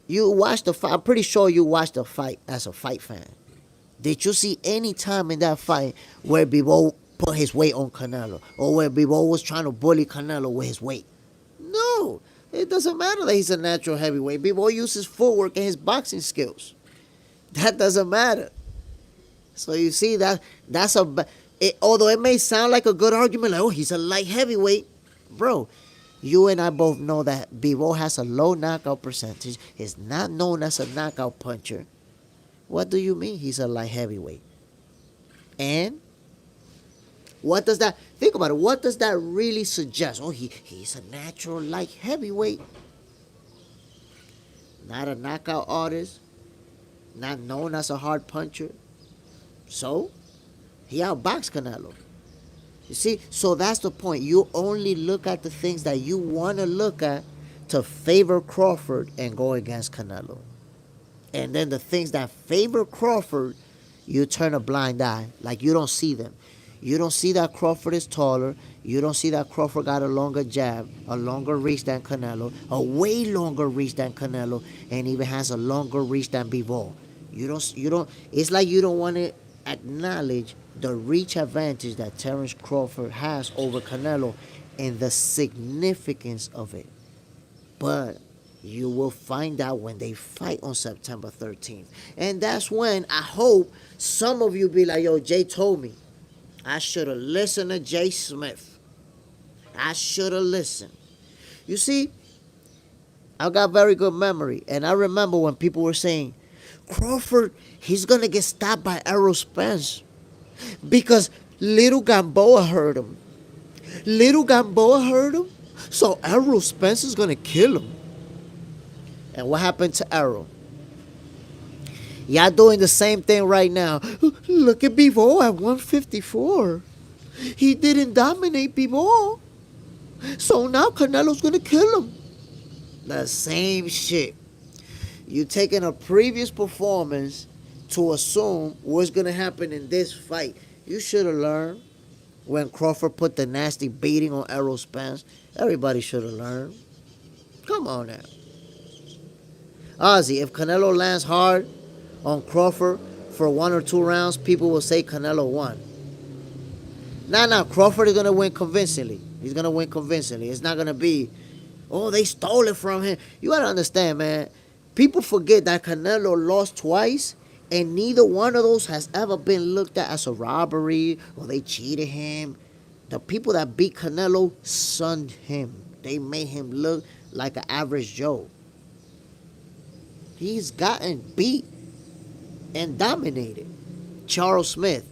You watched the fight. I'm pretty sure you watched the fight as a fight fan. Did you see any time in that fight where Bivol put his weight on Canelo? Or where Bivol was trying to bully Canelo with his weight? No. It doesn't matter that he's a natural heavyweight. Bivol uses footwork and his boxing skills. That doesn't matter. So you see that's although it may sound like a good argument, like, oh, he's a light heavyweight. Bro, you and I both know that Bivol has a low knockout percentage. He's not known as a knockout puncher. What do you mean he's a light heavyweight? And what does that, think about it, what does that really suggest? Oh, he's a natural light heavyweight. Not a knockout artist. Not known as a hard puncher. So, he outboxed Canelo. You see, so that's the point. You only look at the things that you want to look at to favor Crawford and go against Canelo. And then the things that favor Crawford, you turn a blind eye. Like you don't see them. You don't see that Crawford is taller. You don't see that Crawford got a longer jab, a longer reach than Canelo, a way longer reach than Canelo, and even has a longer reach than Bivol. You don't, it's like you don't want to acknowledge the reach advantage that Terence Crawford has over Canelo and the significance of it. But you will find out when they fight on September 13th. And that's when I hope some of you be like, yo, Jay told me. I should have listened to Jay Smith. I should have listened. You see, I got very good memory. And I remember when people were saying, Crawford, he's going to get stopped by Errol Spence because Little Gamboa hurt him. Little Gamboa hurt him, so Errol Spence is going to kill him. And what happened to Errol? Y'all doing the same thing right now. Look at Bivol at 154. He didn't dominate Bivol, so now Canelo's going to kill him. The same shit. You taking a previous performance to assume what's going to happen in this fight. You should have learned when Crawford put the nasty beating on Errol Spence. Everybody should have learned. Come on now. Ozzy, if Canelo lands hard on Crawford for 1 or 2 rounds, people will say Canelo won. Nah, Crawford is going to win convincingly. He's going to win convincingly. It's not going to be, oh, they stole it from him. You got to understand, man. People forget that Canelo lost twice, and neither one of those has ever been looked at as a robbery or they cheated him. The people that beat Canelo sunned him. They made him look like an average Joe. He's gotten beat and dominated. Charles Smith,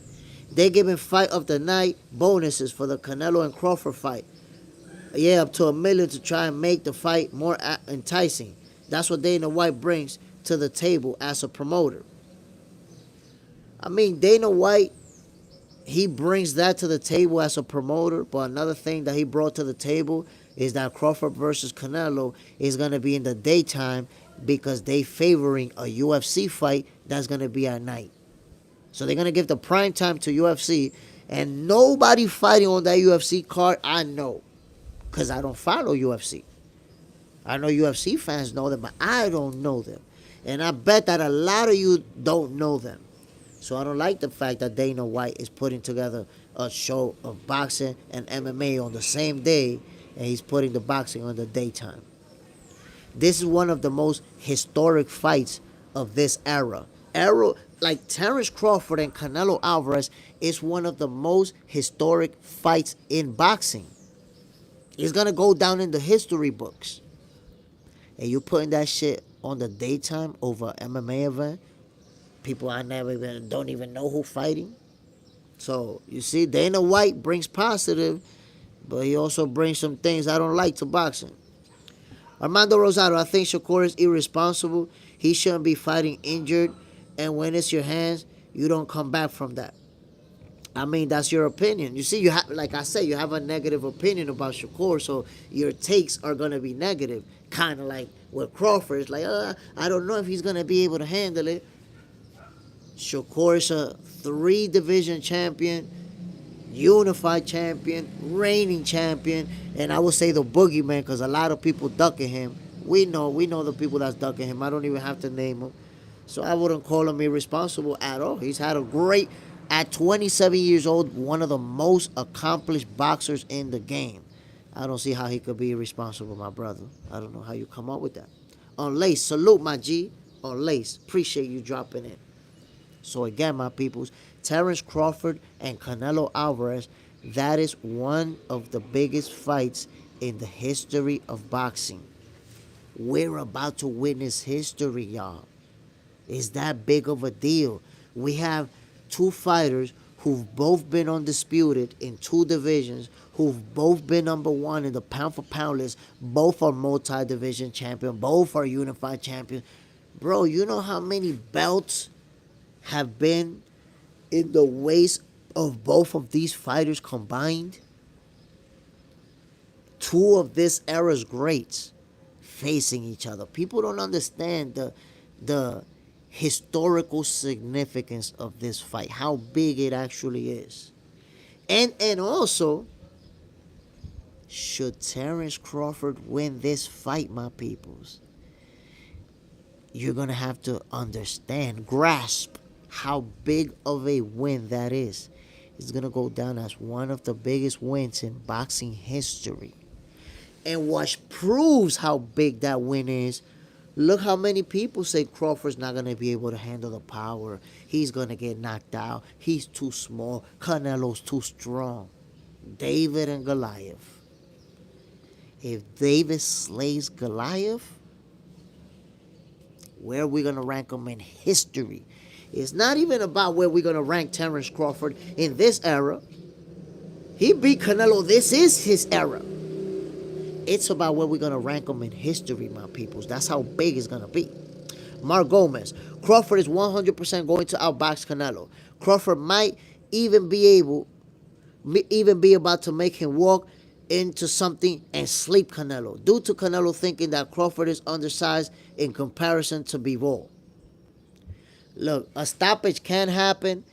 they giving fight of the night bonuses for the Canelo and Crawford fight. Yeah, up to $1 million to try and make the fight more enticing. That's what Dana White brings to the table as a promoter. I mean, Dana White, he brings that to the table as a promoter, but another thing that he brought to the table is that Crawford versus Canelo is going to be in the daytime because they favoring a UFC fight that's going to be at night. So they're going to give the prime time to UFC, and nobody fighting on that UFC card I know, because I don't follow UFC. I know UFC fans know them, but I don't know them. And I bet that a lot of you don't know them. So I don't like the fact that Dana White is putting together a show of boxing and MMA on the same day, and he's putting the boxing on the daytime. This is one of the most historic fights of this era. Like Terence Crawford and Canelo Alvarez is one of the most historic fights in boxing. It's gonna go down in the history books. And you putting that shit on the daytime over MMA event, people I never even don't even know who fighting. So you see, Dana White brings positive, but he also brings some things I don't like to boxing. Armando Rosado, I think Shakur is irresponsible. He shouldn't be fighting injured, and when it's your hands, you don't come back from that. I mean, that's your opinion. You see, you have, like I said, you have a negative opinion about Shakur, so your takes are gonna be negative. Kind of like with Crawford, it's like, I don't know if he's gonna be able to handle it. Shakur is a 3-division champion, unified champion, reigning champion, and I would say the boogeyman because a lot of people ducking him. We know the people that's ducking him. I don't even have to name them. So I wouldn't call him irresponsible at all. He's had a great, at 27 years old, one of the most accomplished boxers in the game. I don't see how he could be irresponsible, my brother. I don't know how you come up with that. On Lace, salute my G. On Lace, appreciate you dropping in. So again, my peoples, Terence Crawford and Canelo Alvarez, that is one of the biggest fights in the history of boxing. We're about to witness history, y'all. It's that big of a deal. We have two fighters who've both been undisputed in 2 divisions, who've both been number 1 in the pound for pound list. Both are multi-division champion. Both are unified champions. Bro, you know how many belts have been in the waist of both of these fighters combined? 2 of this era's greats facing each other. People don't understand the historical significance of this fight, how big it actually is. And also, should Terence Crawford win this fight, my peoples, you're going to have to understand, grasp how big of a win that is. It's going to go down as one of the biggest wins in boxing history. And what proves how big that win is, look how many people say Crawford's not going to be able to handle the power. He's going to get knocked out. He's too small. Canelo's too strong. David and Goliath. If David slays Goliath, where are we going to rank him in history? It's not even about where we're going to rank Terence Crawford in this era. He beat Canelo. This is his era. It's about where we're going to rank him in history, my peoples. That's how big it's going to be. Mark Gomez. Crawford is 100% going to outbox Canelo. Crawford might even be about to make him walk into something and sleep Canelo, due to Canelo thinking that Crawford is undersized in comparison to Bivol. Look, a stoppage can happen.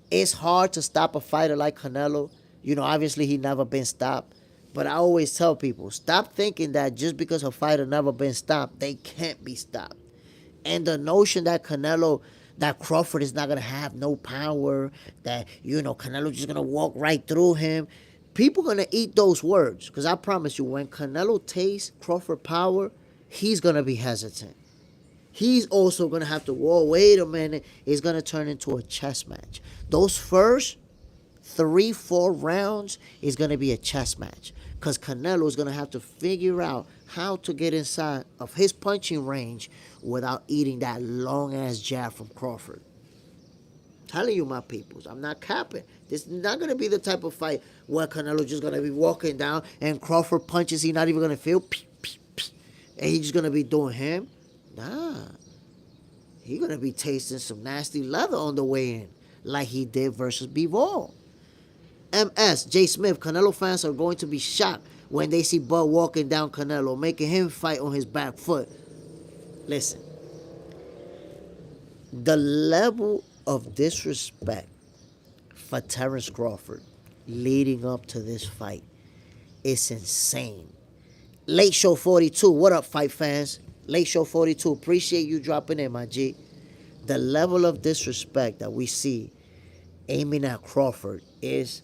It's hard to stop a fighter like Canelo. You know, obviously he never been stopped. But I always tell people, stop thinking that just because a fighter never been stopped, they can't be stopped. And the notion that Crawford is not going to have no power, that, Canelo just going to walk right through him. People going to eat those words. Because I promise you, when Canelo tastes Crawford power, he's going to be hesitant. He's also going to have to, whoa, wait a minute. It's going to turn into a chess match. Those first 3-4 rounds is going to be a chess match. Because Canelo is going to have to figure out how to get inside of his punching range without eating that long-ass jab from Crawford. Telling you, my peoples, I'm not capping. This is not going to be the type of fight where Canelo just going to be walking down and Crawford punches he's not even going to feel, and he's just going to be doing him. Nah. He's going to be tasting some nasty leather on the way in, like he did versus Bivol. MS, J. Smith, Canelo fans are going to be shocked when they see Bud walking down Canelo, making him fight on his back foot. Listen, the level of disrespect for Terence Crawford leading up to this fight is insane. Late Show 42, what up, fight fans? Late Show 42, appreciate you dropping in, my G. The level of disrespect that we see aiming at Crawford is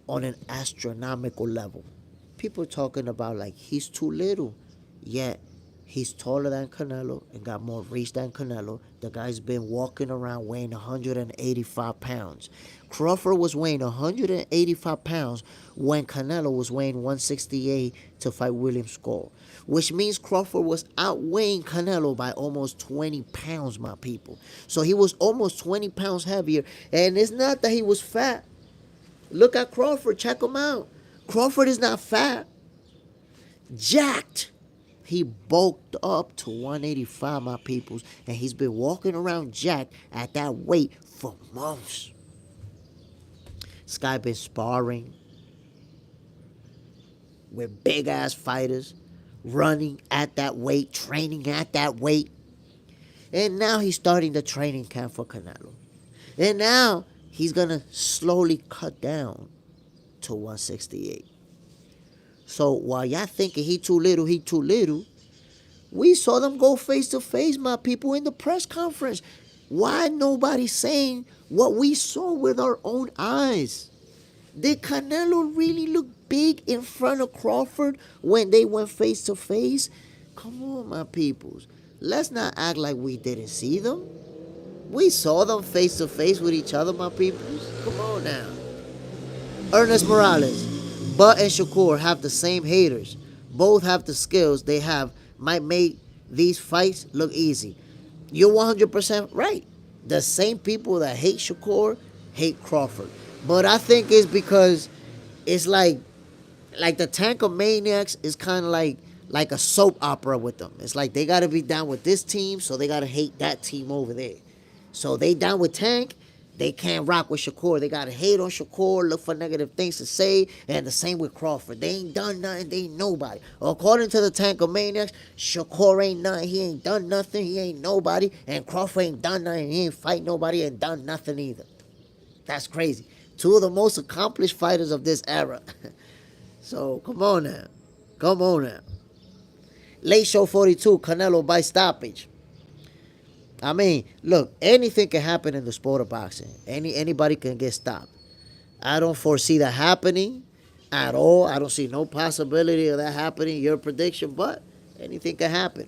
on an astronomical level. People talking about like he's too little, yet He's taller than Canelo and got more reach than Canelo. The guy's been walking around weighing 185 pounds. Crawford was weighing 185 pounds when Canelo was weighing 168 to fight William Skull, which means Crawford was outweighing Canelo by almost 20 pounds, my people. So he was almost 20 pounds heavier. And it's not that he was fat. Look at Crawford. Check him out. Crawford is not fat. Jacked. He bulked up to 185, my peoples, and he's been walking around jacked at that weight for months. Skye been sparring with big ass fighters, running at that weight, training at that weight, and now he's starting the training camp for Canelo, and now he's gonna slowly cut down to 168. So while y'all thinking he too little, we saw them go face to face, my people, in the press conference. Why nobody saying what we saw with our own eyes? Did Canelo really look big in front of Crawford when they went face to face? Come on, my peoples. Let's not act like we didn't see them. We saw them face to face with each other, my peoples. Come on now. Ernest Morales. Butt and Shakur have the same haters. Both have the skills they have might make these fights look easy. You're 100% right. The same people that hate Shakur hate Crawford. But I think it's because it's like the Tank of Maniacs is kind of like a soap opera with them. It's like they got to be down with this team, so they got to hate that team over there. So they down with Tank, they can't rock with Shakur. They got to hate on Shakur, look for negative things to say, and the same with Crawford. They ain't done nothing. They ain't nobody. According to the Tank of Maniacs, Shakur ain't nothing. He ain't done nothing. He ain't nobody. And Crawford ain't done nothing. He ain't fight nobody and done nothing either. That's crazy. Two of the most accomplished fighters of this era. So, come on now. Come on now. Late show 42, Canelo by stoppage. I mean, look, anything can happen in the sport of boxing. Anybody can get stopped. I don't foresee that happening at all. I don't see no possibility of that happening, your prediction, but anything can happen.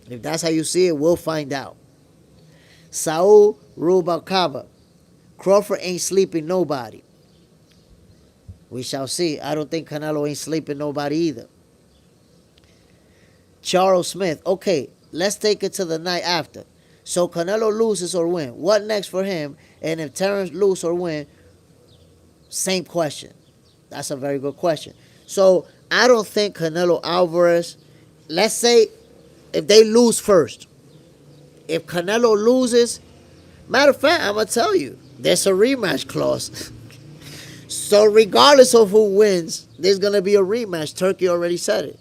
If that's how you see it, we'll find out. Saul Rubalcaba. Crawford ain't sleeping nobody. We shall see. I don't think Canelo ain't sleeping nobody either. Charles Smith. Okay, let's take it to the night after. So Canelo loses or win. What next for him? And if Terrence loses or win, same question. That's a very good question. So I don't think Canelo Alvarez, let's say if they lose first. If Canelo loses, matter of fact, I'm going to tell you, there's a rematch clause. So regardless of who wins, there's going to be a rematch. Turkey already said it.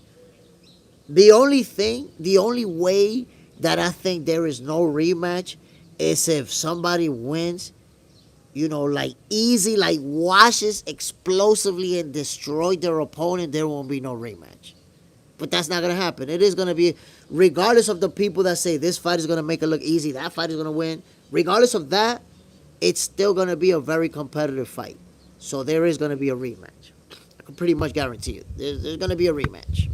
The only way that I think there is no rematch is if somebody wins, like easy, like washes explosively and destroy their opponent, there won't be no rematch. But that's not going to happen. It is going to be, regardless of the people that say this fight is going to make it look easy, that fight is going to win, regardless of that, it's still going to be a very competitive fight. So there is going to be a rematch. I can pretty much guarantee you. There's going to be a rematch.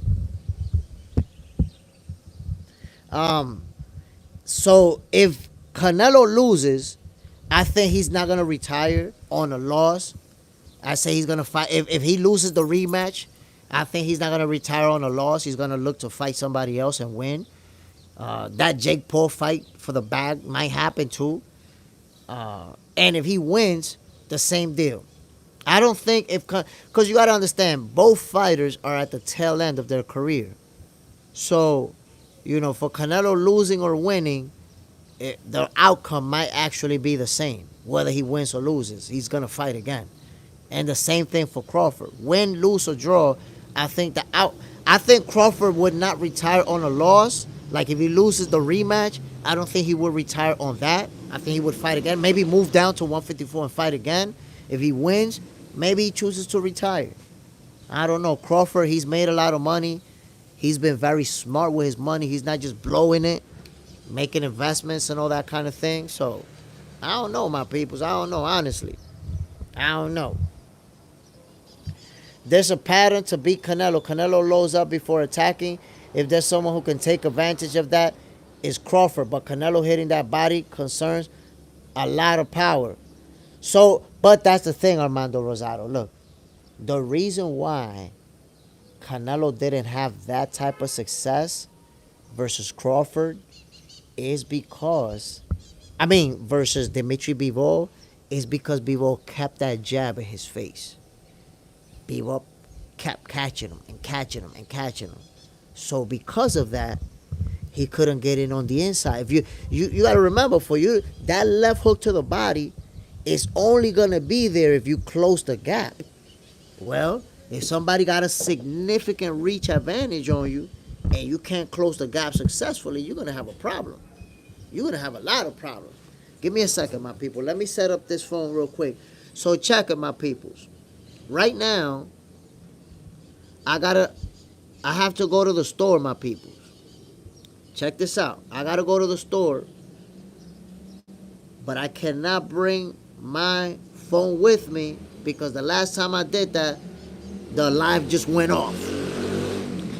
So if Canelo loses, I think he's not going to retire on a loss. I say he's going to fight. If he loses the rematch, I think he's not going to retire on a loss. He's going to look to fight somebody else and win. That Jake Paul fight for the bag might happen too. And if he wins, the same deal. I don't think because you got to understand, both fighters are at the tail end of their career. So, for Canelo losing or winning, the outcome might actually be the same. Whether he wins or loses, he's going to fight again. And the same thing for Crawford. Win, lose, or draw, I think Crawford would not retire on a loss. Like if he loses the rematch, I don't think he would retire on that. I think he would fight again. Maybe move down to 154 and fight again. If he wins, maybe he chooses to retire. I don't know. Crawford, he's made a lot of money. He's been very smart with his money. He's not just blowing it, making investments and all that kind of thing. So, I don't know, my peoples. I don't know, honestly. I don't know. There's a pattern to beat Canelo. Canelo loads up before attacking. if there's someone who can take advantage of that, it's Crawford. But Canelo hitting that body concerns a lot of power. So, but that's the thing, Armando Rosado. Look, the reason why Canelo didn't have that type of success versus Crawford is because, versus Dimitri Bivol, is because Bivol kept that jab in his face. Bivol kept catching him and catching him and catching him. So because of that, he couldn't get in on the inside. If you got to remember, for you, that left hook to the body is only going to be there if you close the gap. Well, if somebody got a significant reach advantage on you and you can't close the gap successfully, you're going to have a problem. You're going to have a lot of problems. Give me a second, my people. Let me set up this phone real quick. So check it, my peoples. Right now, I have to go to the store, my peoples. Check this out. I got to go to the store, but I cannot bring my phone with me because the last time I did that, the live just went off.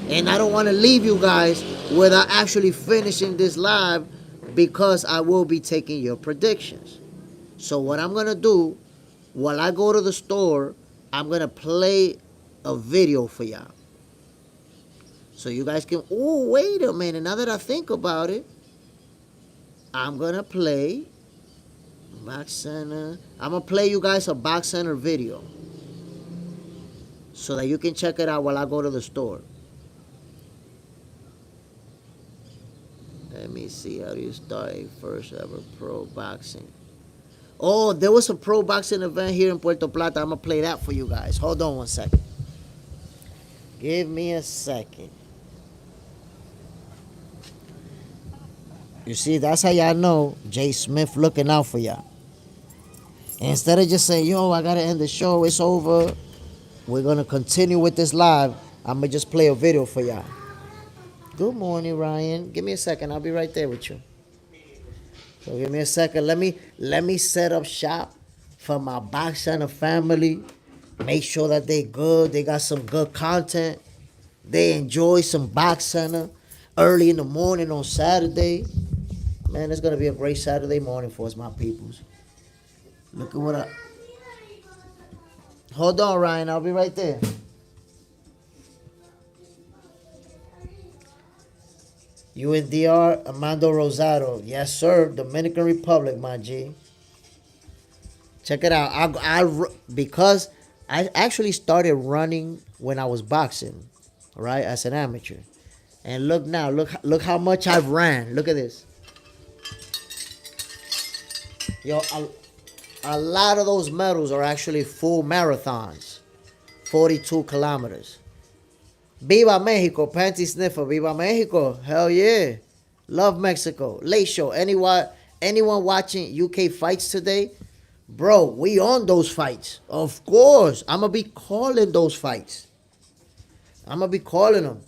And I don't want to leave you guys without actually finishing this live because I will be taking your predictions. So what I'm going to do, while I go to the store, I'm going to play a video for y'all. So you guys can, oh, wait a minute. Now that I think about it, I'm going to play Box Center. I'm going to play you guys a Box Center video so that you can check it out while I go to the store. Let me see, how do you start a first ever pro boxing? Oh, there was a pro boxing event here in Puerto Plata. I'm going to play that for you guys. Hold on one second. Give me a second. You see, that's how y'all know Jay Smith looking out for y'all. Instead of just saying, yo, I got to end the show, it's over, we're going to continue with this live. I'm going to just play a video for y'all. Good morning, Ryan. Give me a second. I'll be right there with you. So give me a second. Let me set up shop for my Box Center family. Make sure that they good. They got some good content. They enjoy some Box Center early in the morning on Saturday. Man, it's going to be a great Saturday morning for us, my peoples. Look at what I... Hold on, Ryan. I'll be right there. UNDR, Armando Rosado. Yes, sir. Dominican Republic, my G. Check it out. Because I actually started running when I was boxing, right, as an amateur. And look now. Look how much I've ran. Look at this. Yo, a lot of those medals are actually full marathons. 42 kilometers. Viva Mexico, Panty Sniffer. Viva Mexico. Hell yeah. Love Mexico. Late show. Anyone watching UK fights today? Bro, we on those fights. Of course. I'm going to be calling those fights. I'm going to be calling them.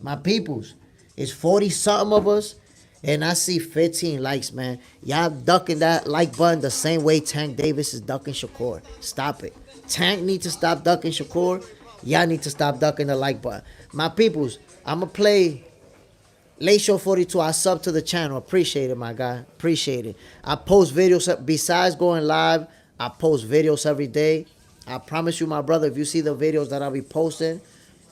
My peoples. It's 40-something of us. And I see 15 likes, man. Y'all ducking that like button the same way Tank Davis is ducking Shakur. Stop it. Tank needs to stop ducking Shakur. Y'all need to stop ducking the like button. My peoples, I'm going to play Late Show 42. I sub to the channel. Appreciate it, my guy. Appreciate it. I post videos. Besides going live, I post videos every day. I promise you, my brother, if you see the videos that I'll be posting,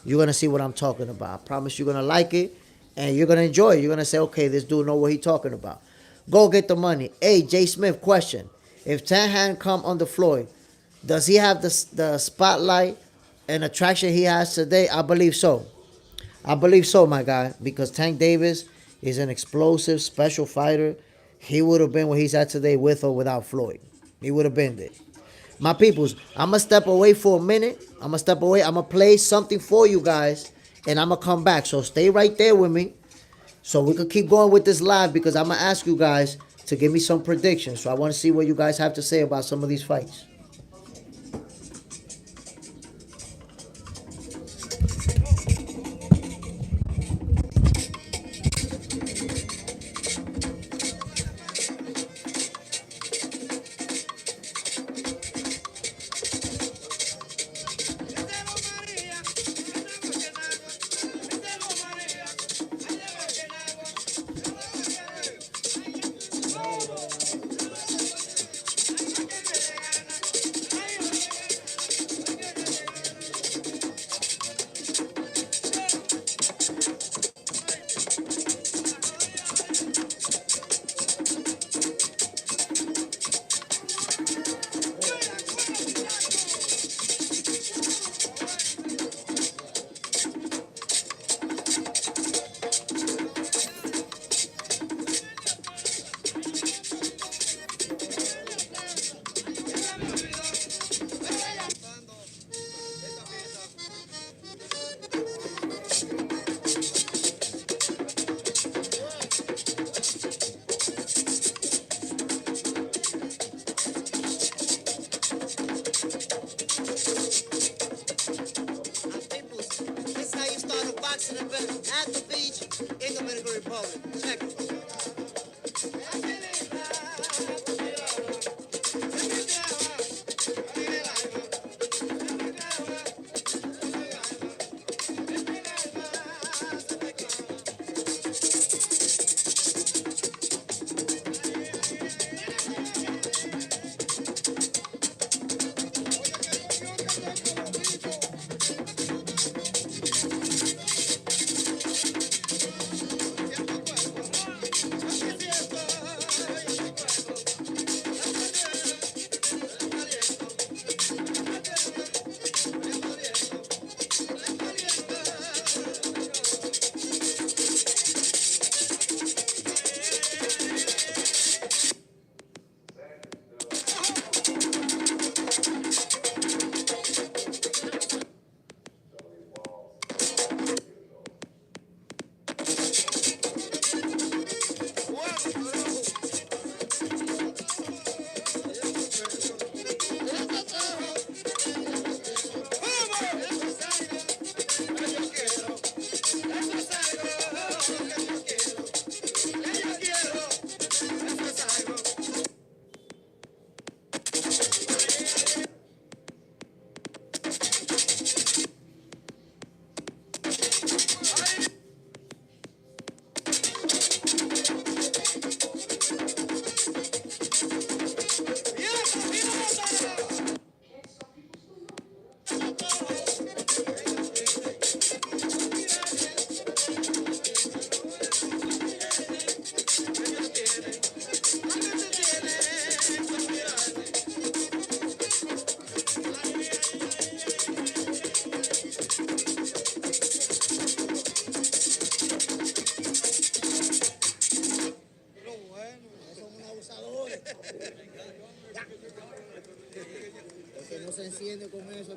you're going to see what I'm talking about. I promise you're going to like it. And you're going to enjoy it. You're going to say, okay, this dude know what he's talking about. Go get the money. Hey, Jay Smith, question. If Tank hadn't come on the Floyd, does he have the spotlight and attraction he has today? I believe so. I believe so, my guy. Because Tank Davis is an explosive, special fighter. He would have been where he's at today with or without Floyd. He would have been there. My peoples, I'm going to step away for a minute. I'm going to step away. I'm going to play something for you guys. And I'm going to come back. So stay right there with me. So we can keep going with this live because I'm going to ask you guys to give me some predictions. So I want to see what you guys have to say about some of these fights. boxing event at the beach in Dominican Republic. Check it. Que no se enciende con eso.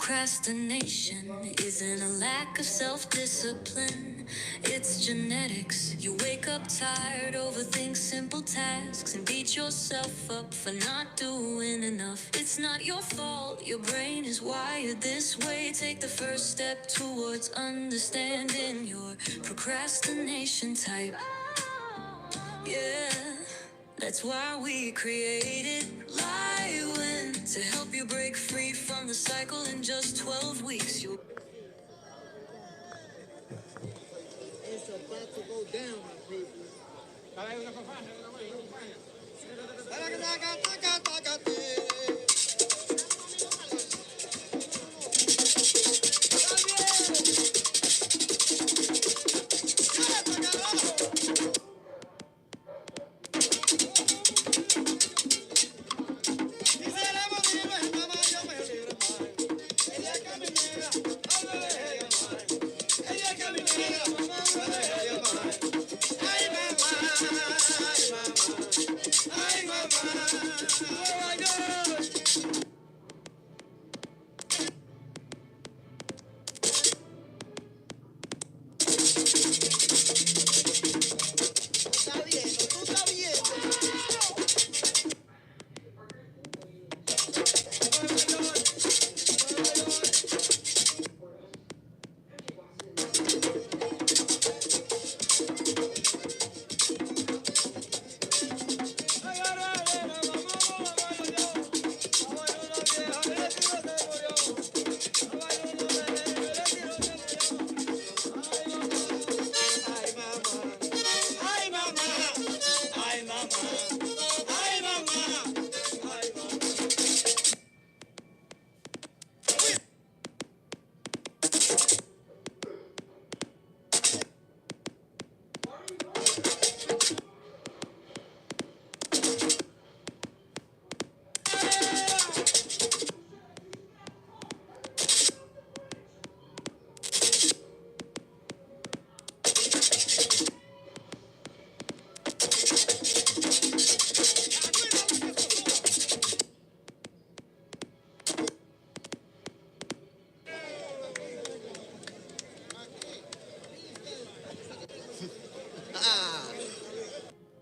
Procrastination isn't a lack of self-discipline. It's genetics. You wake up tired, overthink simple tasks, and beat yourself up for not doing enough. It's not your fault. Your brain is wired this way. Take the first step towards understanding your procrastination type. Yeah. That's why we created Lywin to help you break free from the cycle in just 12 weeks. You It's about to go down, my people.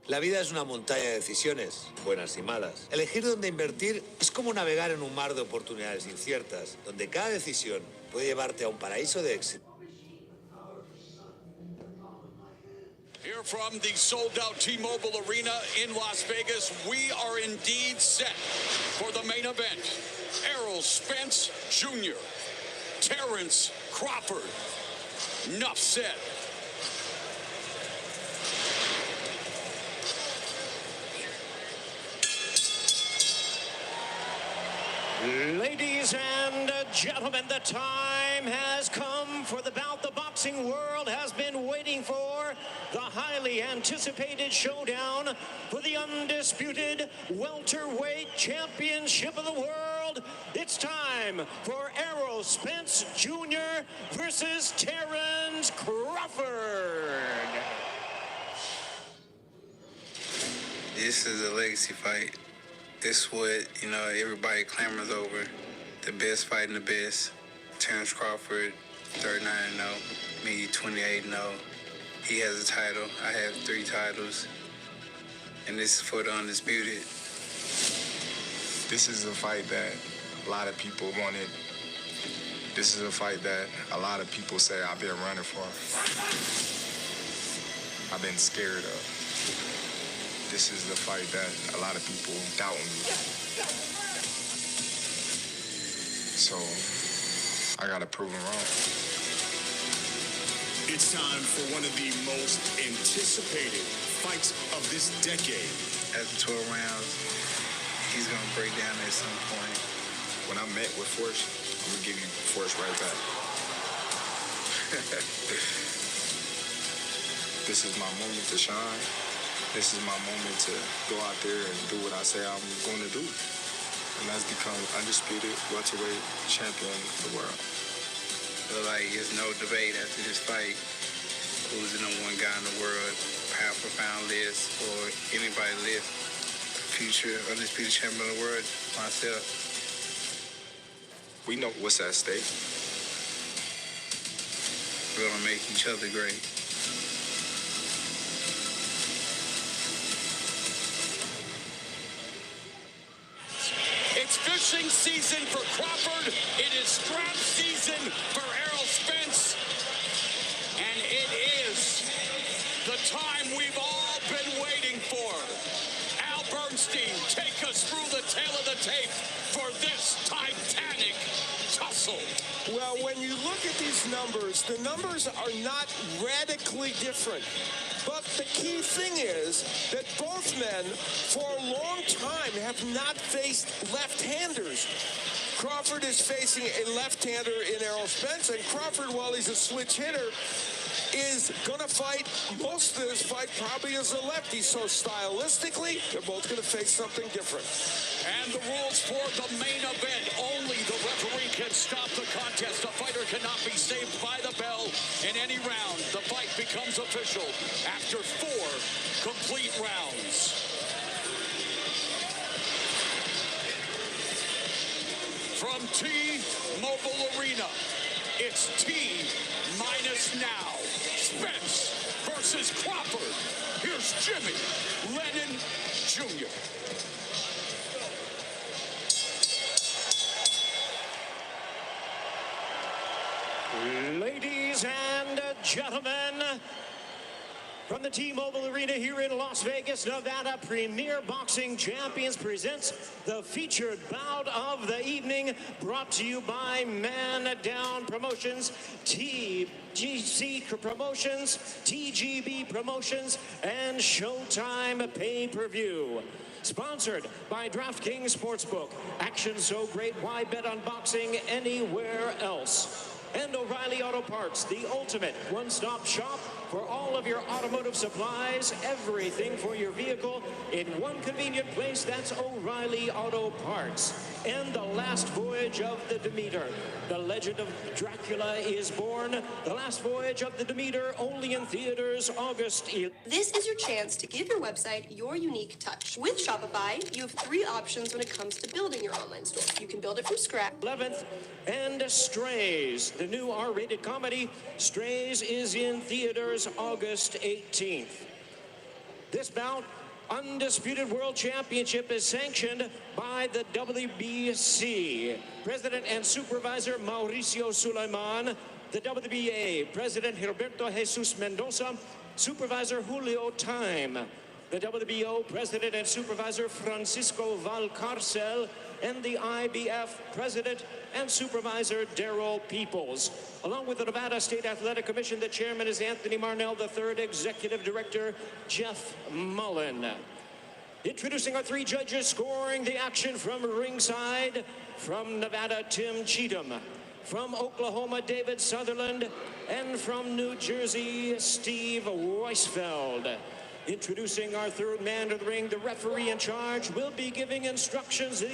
La vida es una montaña de decisiones, buenas y malas. Elegir dónde invertir es como navegar en un mar de oportunidades inciertas, donde cada decisión puede llevarte a un paraíso de éxito. Here from the sold-out T-Mobile Arena in Las Vegas, we are indeed set for the main event. Errol Spence Jr., Terrence Crawford. Enough said. Ladies and gentlemen, the time has come for the bout the boxing world has been waiting for. The highly anticipated showdown for the undisputed welterweight championship of the world. It's time for Errol Spence Jr. versus Terrence Crawford. This is a legacy fight. It's what, everybody clamors over. The best fighting the best. Terrence Crawford, 39-0. Me, 28-0. He has a title. I have 3 titles. And this is for the undisputed. This is a fight that a lot of people wanted. This is a fight that a lot of people say I've been running for. I've been scared of. This is the fight that a lot of people doubt me. So I gotta prove them wrong. It's time for one of the most anticipated fights of this decade. After 12 rounds, he's gonna break down at some point. When I'm met with force, I'm gonna give you force right back. This is my moment to shine. This is my moment to go out there and do what I say I'm going to do. And that's become undisputed welterweight champion of the world. But there's no debate after this fight who's the #1 guy in the world, pound for pound list, or anybody list. Future undisputed champion of the world, myself. we know what's at stake. We're gonna make each other great. It's fishing season for Crawford. It is strap season for Errol Spence. And it is the time we've all been waiting for. Al Bernstein, take us through the tail of the tape for this titanic tussle. Well, when you look at these numbers, the numbers are not radically different. But the key thing is that both men, for a long time, have not faced left-handers. Crawford is facing a left-hander in Errol Spence, and Crawford, while he's a switch hitter, is going to fight most of this fight probably as a lefty. So stylistically, they're both going to face something different. And the rules for the main event: only the referee can stop the contest. A fighter cannot be saved by the bell in any round. The fight becomes official after 4 complete rounds. From T-Mobile Arena, it's T-minus now. Spence versus Crawford. Here's Jimmy Lennon Jr. Ladies and gentlemen, from the T-Mobile Arena here in Las Vegas, Nevada, Premier Boxing Champions presents the featured bout of the evening, brought to you by Man Down Promotions, TGC Promotions, TGB Promotions, and Showtime Pay-Per-View. Sponsored by DraftKings Sportsbook. Action so great, why bet on boxing anywhere else? And O'Reilly Auto Parts, the ultimate one-stop shop for all of your automotive supplies, everything for your vehicle in one convenient place. That's O'Reilly Auto Parts. And The Last Voyage of the Demeter. The Legend of Dracula is born. The Last Voyage of the Demeter, only in theaters August 11th. This is your chance to give your website your unique touch. With Shopify, you have 3 options when it comes to building your online store. You can build it from scratch. 11th, and Strays, the new R-rated comedy. Strays is in theaters August 18th. This bout, Undisputed World Championship, is sanctioned by the WBC. President and Supervisor Mauricio Sulaiman, the WBA President Gilberto Jesus Mendoza, Supervisor Julio Time, the WBO President and Supervisor Francisco Valcarcel, and the IBF President and Supervisor Darrell Peoples. Along with the Nevada State Athletic Commission, the chairman is Anthony Marnell, the third executive director, Jeff Mullen. Introducing our 3 judges scoring the action from ringside. From Nevada, Tim Cheatham. From Oklahoma, David Sutherland. And from New Jersey, Steve Weisfeld. Introducing our 3rd man to the ring, the referee in charge will be giving instructions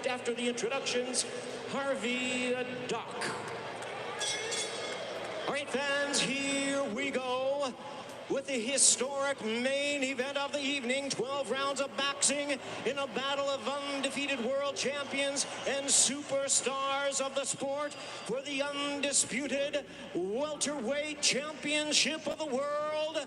after the introductions, Harvey Duck. All right, fans, here we go with the historic main event of the evening. 12 rounds of boxing in a battle of undefeated world champions and superstars of the sport for the undisputed welterweight championship of the world.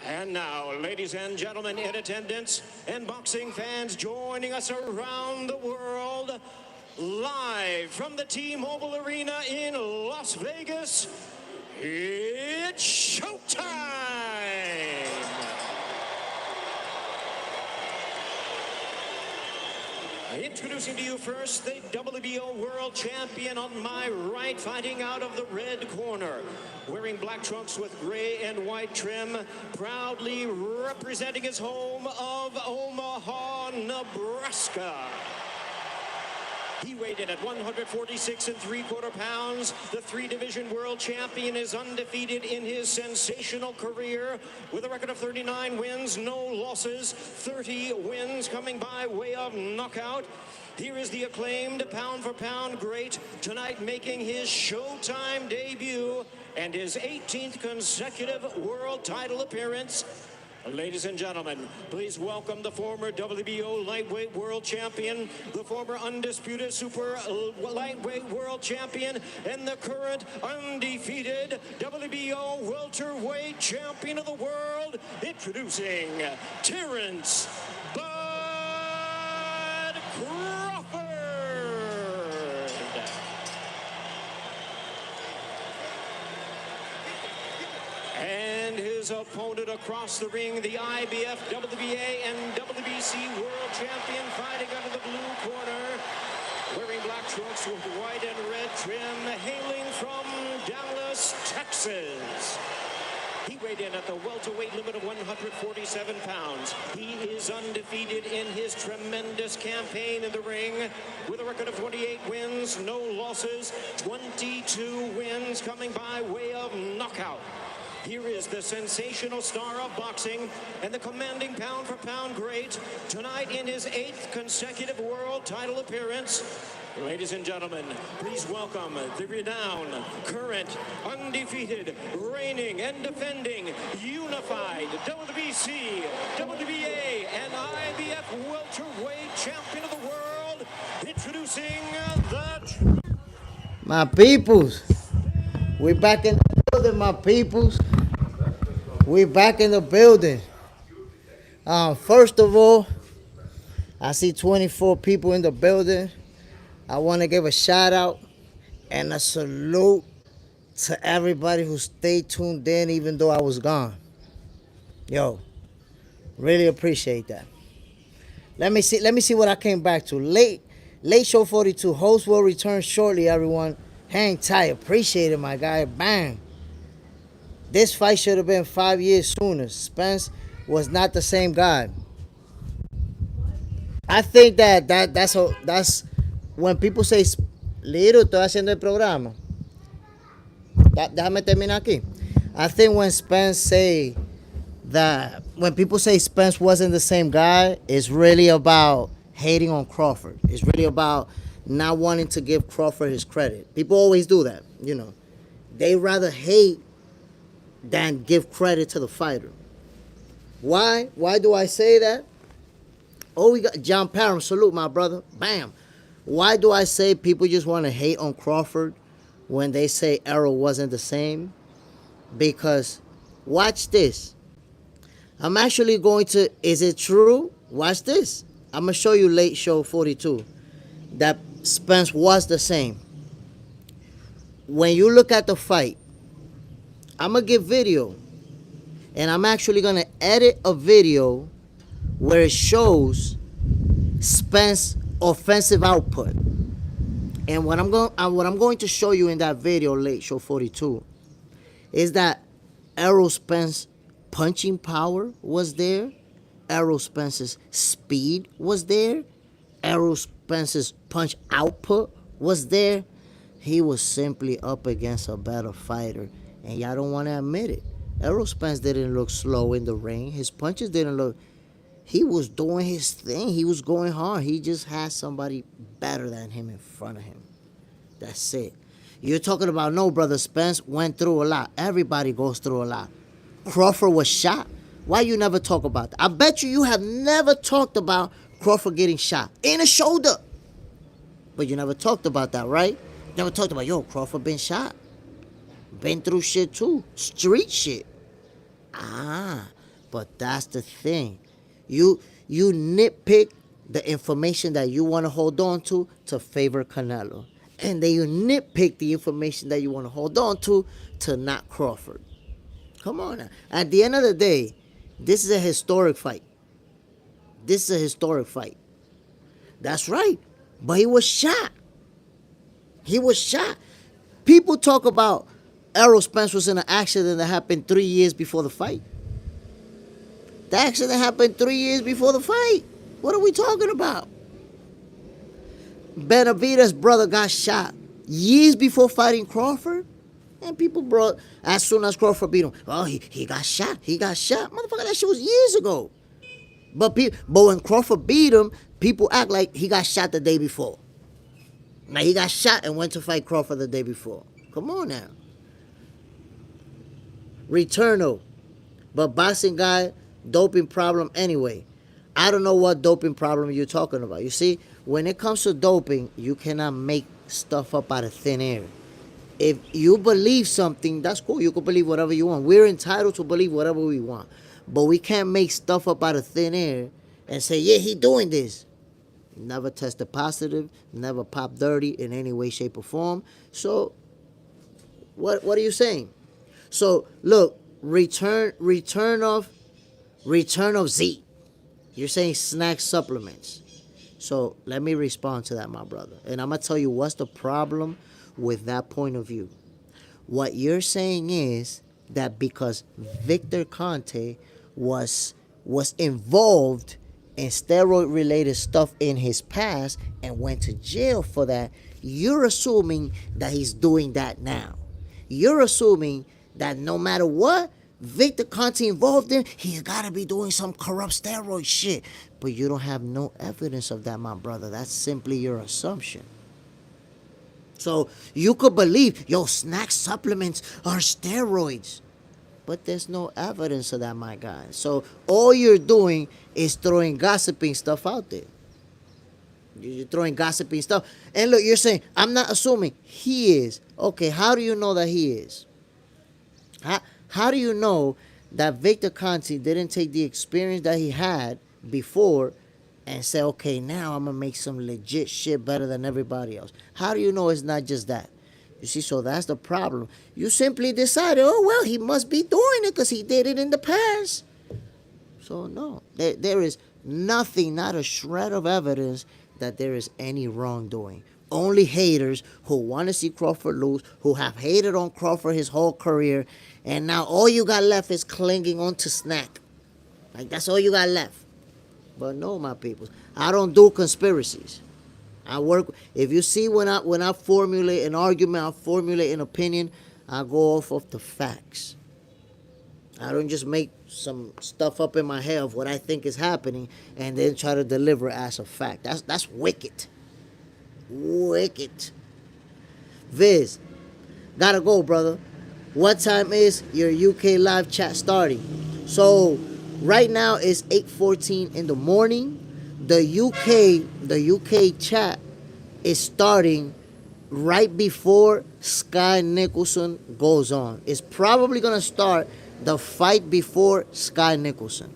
And now, ladies and gentlemen in attendance and boxing fans joining us around the world, live from the T-Mobile Arena in Las Vegas, it's showtime! Introducing to you first the WBO World Champion on my right, fighting out of the red corner, wearing black trunks with gray and white trim, proudly representing his home of Omaha, Nebraska. He weighed in at 146 3/4 pounds. The 3-division world champion is undefeated in his sensational career with a record of 39 wins, no losses, 30 wins coming by way of knockout. Here is the acclaimed pound-for-pound great, tonight making his Showtime debut and his 18th consecutive world title appearance. Ladies and gentlemen, please welcome the former WBO lightweight world champion, the former undisputed super lightweight world champion, and the current undefeated WBO welterweight champion of the world, introducing Terrence Bud Crawford. And his opponent across the ring, the IBF, WBA, and WBC world champion, fighting under the blue corner, wearing black trunks with white and red trim, hailing from Dallas, Texas. He weighed in at the welterweight limit of 147 pounds. He is undefeated in his tremendous campaign in the ring with a record of 28 wins, no losses, 22 wins coming by way of knockout. Here is the sensational star of boxing and the commanding pound-for-pound great tonight in his 8th consecutive world title appearance. Ladies and gentlemen, please welcome the renowned, current, undefeated, reigning and defending, unified WBC, WBA, and IBF welterweight champion of the world, introducing the... My peoples, we're back in the building, my peoples. We're back in the building. First of all, I see 24 people in the building. I want to give a shout out and a salute to everybody who stayed tuned in even though I was gone. Yo, really appreciate that. Let me see what I came back to. Late show 42. Host will return shortly, everyone. Hang tight. Appreciate it, my guy. Bang. This fight should have been 5 years sooner. Spence was not the same guy. I think that's when people say, Liro, estoy haciendo el programa. Déjame terminar aquí. I think when people say Spence wasn't the same guy, it's really about hating on Crawford. It's really about not wanting to give Crawford his credit. People always do that, you know. They rather hate than give credit to the fighter. Why? Why do I say that? Oh, we got John Parham. Salute, my brother. Bam. Why do I say people just want to hate on Crawford when they say Errol wasn't the same? Because, watch this. I'm actually going to, is it true? Watch this. I'm going to show you late show 42 that Spence was the same. When you look at the fight, I'm going to give video. And I'm actually going to edit a video where it shows Spence offensive output. And what I'm going to show you in that video, late show 42, is that Errol Spence punching power was there. Errol Spence's speed was there. Errol Spence's punch output was there. He was simply up against a better fighter. And y'all don't want to admit it. Errol Spence didn't look slow in the ring. His punches didn't look... He was doing his thing. He was going hard. He just had somebody better than him in front of him. That's it. You're talking about, no, brother, Spence went through a lot. Everybody goes through a lot. Crawford was shot. Why you never talk about that? I bet you have never talked about Crawford getting shot in the shoulder. But you never talked about that, right? Never talked about, yo, Crawford been shot. Been through shit too. Street shit. But that's the thing. You nitpick the information that you want to hold on to favor Canelo. And then you nitpick the information that you want to hold on to not Crawford. Come on now. At the end of the day, this is a historic fight. This is a historic fight. That's right. But he was shot. He was shot. People talk about Errol Spence was in an accident that happened 3 years before the fight. The accident happened 3 years before the fight. What are we talking about? Benavidez's brother got shot years before fighting Crawford. And people brought, as soon as Crawford beat him, oh, he got shot. He got shot. Motherfucker, that shit was years ago. But when Crawford beat him, people act like he got shot the day before. Now, he got shot and went to fight Crawford the day before. Come on now. Returno. But boxing guy doping problem anyway. I don't know what doping problem you're talking about. You see, when it comes to doping, you cannot make stuff up out of thin air. If you believe something, that's cool. You can believe whatever you want. We're entitled to believe whatever we want. But we can't make stuff up out of thin air and say, yeah, he doing this. Never tested positive, never popped dirty in any way, shape, or form. So, what are you saying? So, look, return of Z. You're saying snack supplements. So, let me respond to that, my brother. And I'm going to tell you what's the problem with that point of view. What you're saying is that because Victor Conte was involved in steroid related stuff in his past and went to jail for that, you're assuming that he's doing that now. You're assuming that no matter what Victor Conte involved in, he's got to be doing some corrupt steroid shit. But you don't have no evidence of that, my brother. That's simply your assumption. So you could believe, snack supplements are steroids. But there's no evidence of that, my guy. So all you're doing is throwing gossiping stuff out there. You're throwing gossiping stuff. And look, you're saying, I'm not assuming. He is. Okay, how do you know that he is? How do you know that Victor Conte didn't take the experience that he had before and say, okay, now I'm going to make some legit shit better than everybody else? How do you know it's not just that? You see, so that's the problem. You simply decided, oh, well, he must be doing it because he did it in the past. So, no, there is nothing, not a shred of evidence that there is any wrongdoing. Only haters who want to see Crawford lose, who have hated on Crawford his whole career, and now all you got left is clinging on to snack. Like, that's all you got left. But no, my people, I don't do conspiracies. I work. If you see when I formulate an argument, I formulate an opinion, I go off of the facts. I don't just make some stuff up in my head of what I think is happening and then try to deliver it as a fact. That's wicked. Wicked. Viz, gotta go, brother. What time is your UK live chat starting? So right now it's 8:14 in the morning. The UK chat is starting right before Skye Nicholson goes on. It's probably gonna start the fight before Skye Nicholson.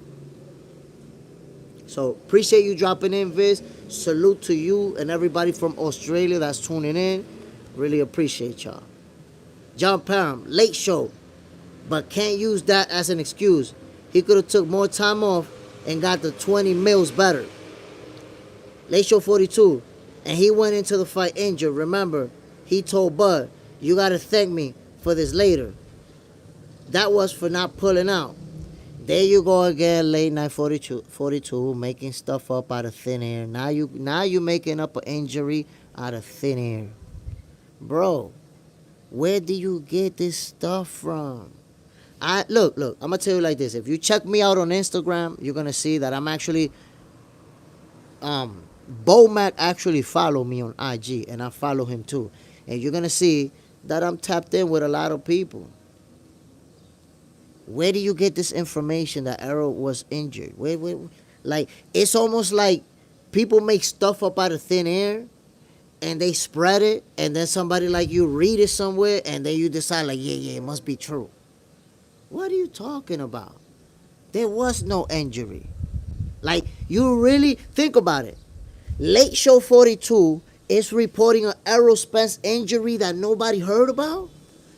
So appreciate you dropping in, Viz. Salute to you and everybody from Australia that's tuning in. Really appreciate y'all. John Parham, late show, but can't use that as an excuse. He could have took more time off and got the 20 mils better. Late show 42, and he went into the fight injured. Remember, he told Bud, you got to thank me for this later. That was for not pulling out. There you go again, late night 42, making stuff up out of thin air. Now you making up an injury out of thin air. Bro, where do you get this stuff from? Look, I'm going to tell you like this. If you check me out on Instagram, you're going to see that I'm actually... Bomac actually follow me on IG, and I follow him too. And you're going to see that I'm tapped in with a lot of people. Where do you get this information that Errol was injured? Where, like, it's almost like people make stuff up out of thin air, and they spread it, and then somebody like you read it somewhere, and then you decide, like, yeah, it must be true. What are you talking about? There was no injury. Like, you really think about it. Late Show 42 is reporting an Errol Spence injury that nobody heard about,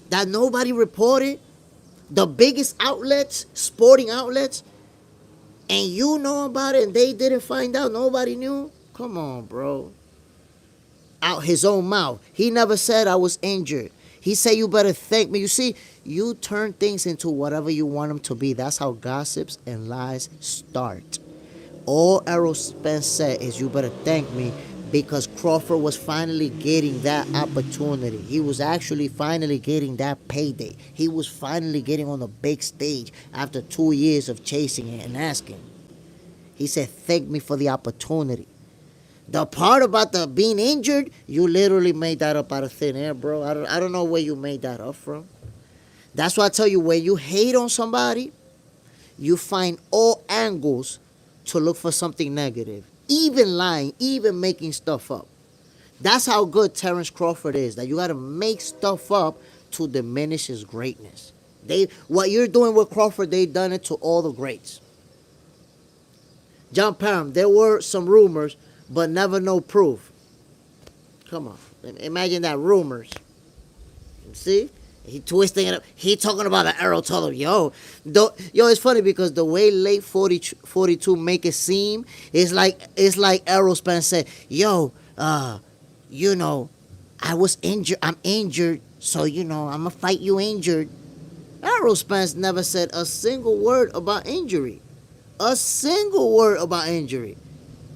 that nobody reported. The biggest outlets, sporting outlets, and you know about it and they didn't find out, nobody knew? Come on, bro. Out his own mouth. He never said I was injured. He said you better thank me. You see, you turn things into whatever you want them to be. That's how gossips and lies start. All Errol Spence said is you better thank me because Crawford was finally getting that opportunity. He was actually finally getting that payday. He was finally getting on the big stage after 2 years of chasing it and asking. He said, thank me for the opportunity. The part about the being injured, you literally made that up out of thin air, bro. I don't know where you made that up from. That's why I tell you, when you hate on somebody, you find all angles to look for something negative. Even lying, even making stuff up. That's how good Terrence Crawford is. That you got to make stuff up to diminish his greatness. What you're doing with Crawford, they've done it to all the greats. John Parham, there were some rumors, but never no proof. Come on. Imagine that, rumors. See? He twisting it up. He talking about an arrow told him, yo, it's funny because the way late 42 make it seem, it's like Errol Spence said, yo, you know, I was injured. I'm injured, so, you know, I'm going to fight you injured. Errol Spence never said a single word about injury. A single word about injury.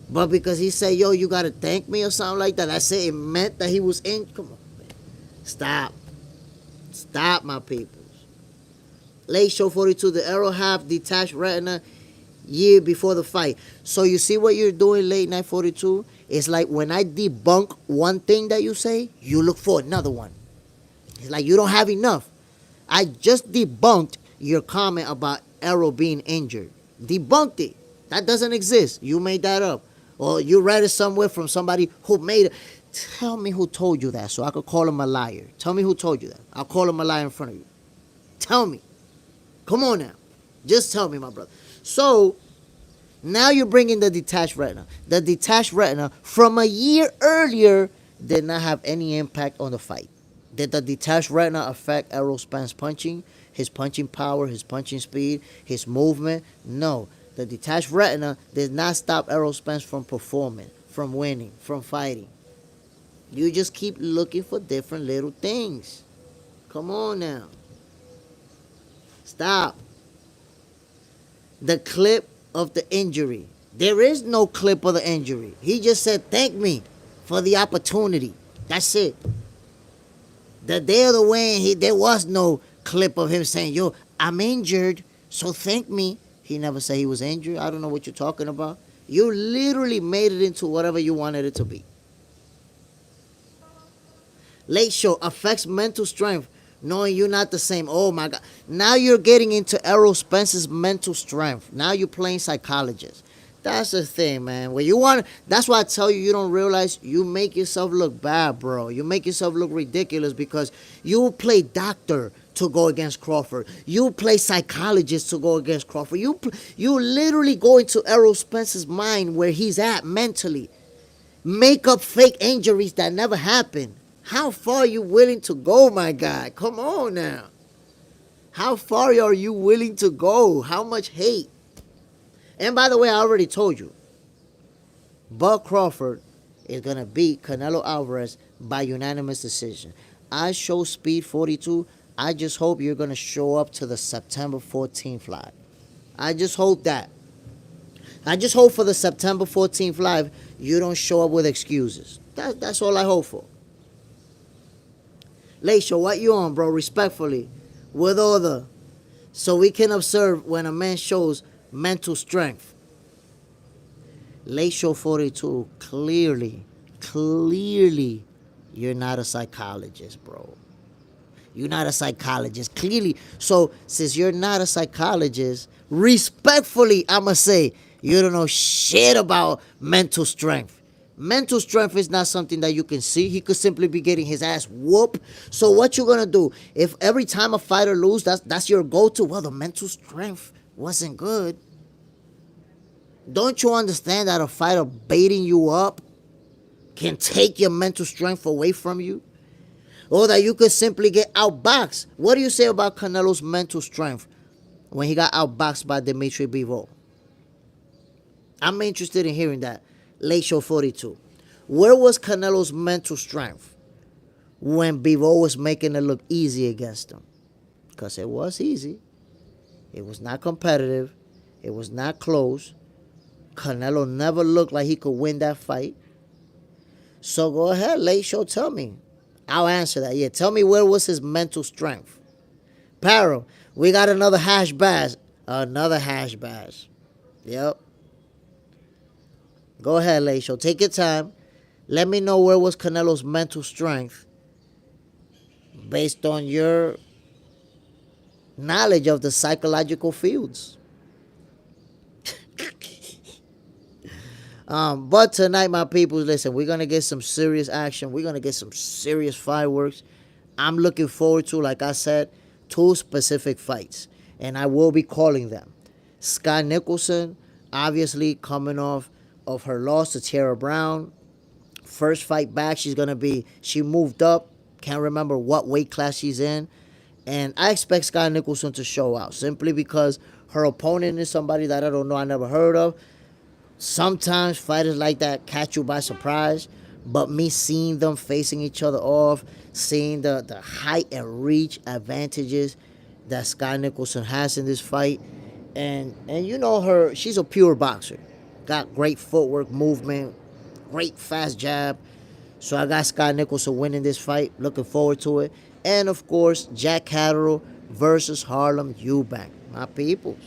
But because he said, yo, you got to thank me or something like that, that's it. It meant that he was in. Come on, man. Stop. Stop, my peoples. Late show 42, the arrow half detached retina year before the fight. So you see what you're doing, late night 42? It's like when I debunk one thing that you say, you look for another one. It's like you don't have enough. I just debunked your comment about Arrow being injured. Debunked it. That doesn't exist. You made that up. Or you read it somewhere from somebody who made it. Tell me who told you that so I could call him a liar. Tell me who told you that. I'll call him a liar in front of you. Tell me. Come on now. Just tell me, my brother. So, now you're bringing the detached retina. The detached retina from a year earlier did not have any impact on the fight. Did the detached retina affect Errol Spence's punching, his punching power, his punching speed, his movement? No. The detached retina did not stop Errol Spence from performing, from winning, from fighting. You just keep looking for different little things. Come on now. Stop. The clip of the injury. There is no clip of the injury. He just said, thank me for the opportunity. That's it. The day of the weigh-in, there was no clip of him saying, yo, I'm injured, so thank me. He never said he was injured. I don't know what you're talking about. You literally made it into whatever you wanted it to be. Late show affects mental strength, knowing you're not the same. Oh my God. Now you're getting into Errol Spence's mental strength. Now you're playing psychologist. That's the thing, man. That's why I tell you, you don't realize you make yourself look bad, bro. You make yourself look ridiculous because you play doctor to go against Crawford. You play psychologist to go against Crawford. You literally go into Errol Spence's mind where he's at mentally. Make up fake injuries that never happened. How far are you willing to go, my guy? Come on now. How far are you willing to go? How much hate? And by the way, I already told you, Bud Crawford is going to beat Canelo Alvarez by unanimous decision. I show Speed 42. I just hope you're going to show up to the September 14th live. I just hope that. I just hope for the September 14th live, you don't show up with excuses. That's all I hope for. Late show, what you on, bro? Respectfully. With order. So we can observe when a man shows mental strength. Late show 42, clearly, you're not a psychologist, bro. You're not a psychologist, clearly. So, since you're not a psychologist, respectfully, I'ma say, you don't know shit about mental strength. Mental strength is not something that you can see. He could simply be getting his ass whooped. So what you gonna do? If every time a fighter loses, that's your go-to, well, the mental strength wasn't good. Don't you understand that a fighter baiting you up can take your mental strength away from you? Or that you could simply get outboxed. What do you say about Canelo's mental strength when he got outboxed by Dimitri Bivol? I'm interested in hearing that. Late show 42. Where was Canelo's mental strength when Bivol was making it look easy against him? Because it was easy. It was not competitive. It was not close. Canelo never looked like he could win that fight. So go ahead, late show, tell me. I'll answer that. Yeah, tell me where was his mental strength. Paro, we got another hash bash. Another hash bash. Yep. Go ahead, late show. Take your time. Let me know where was Canelo's mental strength based on your knowledge of the psychological fields. But tonight, my people, listen, we're gonna get some serious action. We're gonna get some serious fireworks. I'm looking forward to, like I said, two specific fights, and I will be calling them. Skye Nicholson, obviously coming off of her loss to Tara Brown. First fight back, she moved up. Can't remember what weight class she's in. And I expect Skye Nicholson to show out simply because her opponent is somebody that I don't know, I never heard of. Sometimes fighters like that catch you by surprise, but me seeing them facing each other off, seeing the height and reach advantages that Skye Nicholson has in this fight, and you know her, she's a pure boxer. Got great footwork, movement, great fast jab. So I got Skye Nicholson winning this fight. Looking forward to it. And of course, Jack Catterall versus Harlem Eubank. My peoples.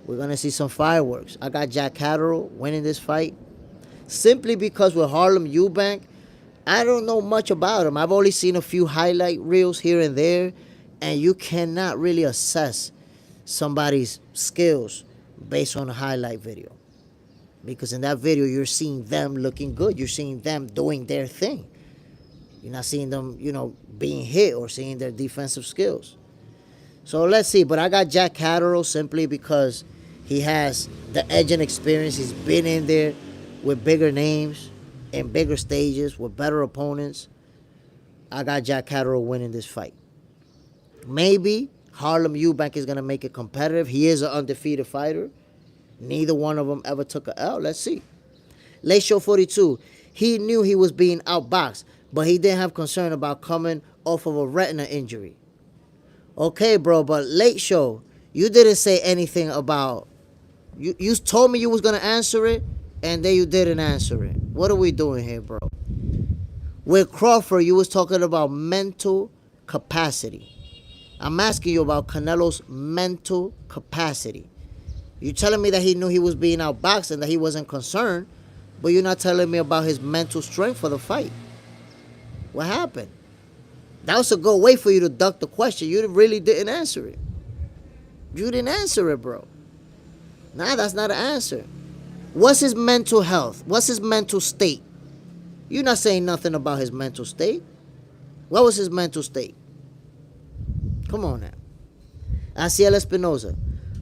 We're going to see some fireworks. I got Jack Catterall winning this fight. Simply because with Harlem Eubank, I don't know much about him. I've only seen a few highlight reels here and there. And you cannot really assess somebody's skills based on a highlight video. Because in that video, you're seeing them looking good. You're seeing them doing their thing. You're not seeing them, being hit or seeing their defensive skills. So let's see. But I got Jack Catterall simply because he has the edge and experience. He's been in there with bigger names and bigger stages with better opponents. I got Jack Catterall winning this fight. Maybe Harlem Eubank is going to make it competitive. He is an undefeated fighter. Neither one of them ever took a L. Let's see. Late Show 42. He knew he was being outboxed, but he didn't have concern about coming off of a retina injury. Okay, bro, but Late Show, you didn't say anything about... You told me you was going to answer it, and then you didn't answer it. What are we doing here, bro? With Crawford, you was talking about mental capacity. I'm asking you about Canelo's mental capacity. You're telling me that he knew he was being outboxed and that he wasn't concerned, but you're not telling me about his mental strength for the fight. What happened? That was a good way for you to duck the question. You really didn't answer it. You didn't answer it, bro. Nah, that's not an answer. What's his mental health? What's his mental state? You're not saying nothing about his mental state. What was his mental state? Come on now. Aciel Espinosa.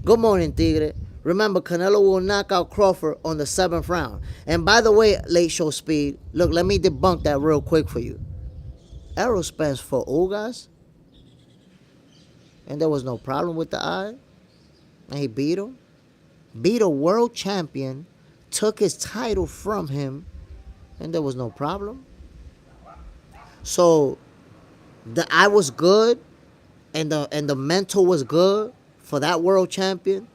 Good morning, Tigre. Remember, Canelo will knock out Crawford on the 7th round. And by the way, Late Show Speed, look, let me debunk that real quick for you. Errol Spence for Ugas, and there was no problem with the eye, and he beat him. Beat a world champion, took his title from him, and there was no problem. So the eye was good, and the mental was good for that world champion,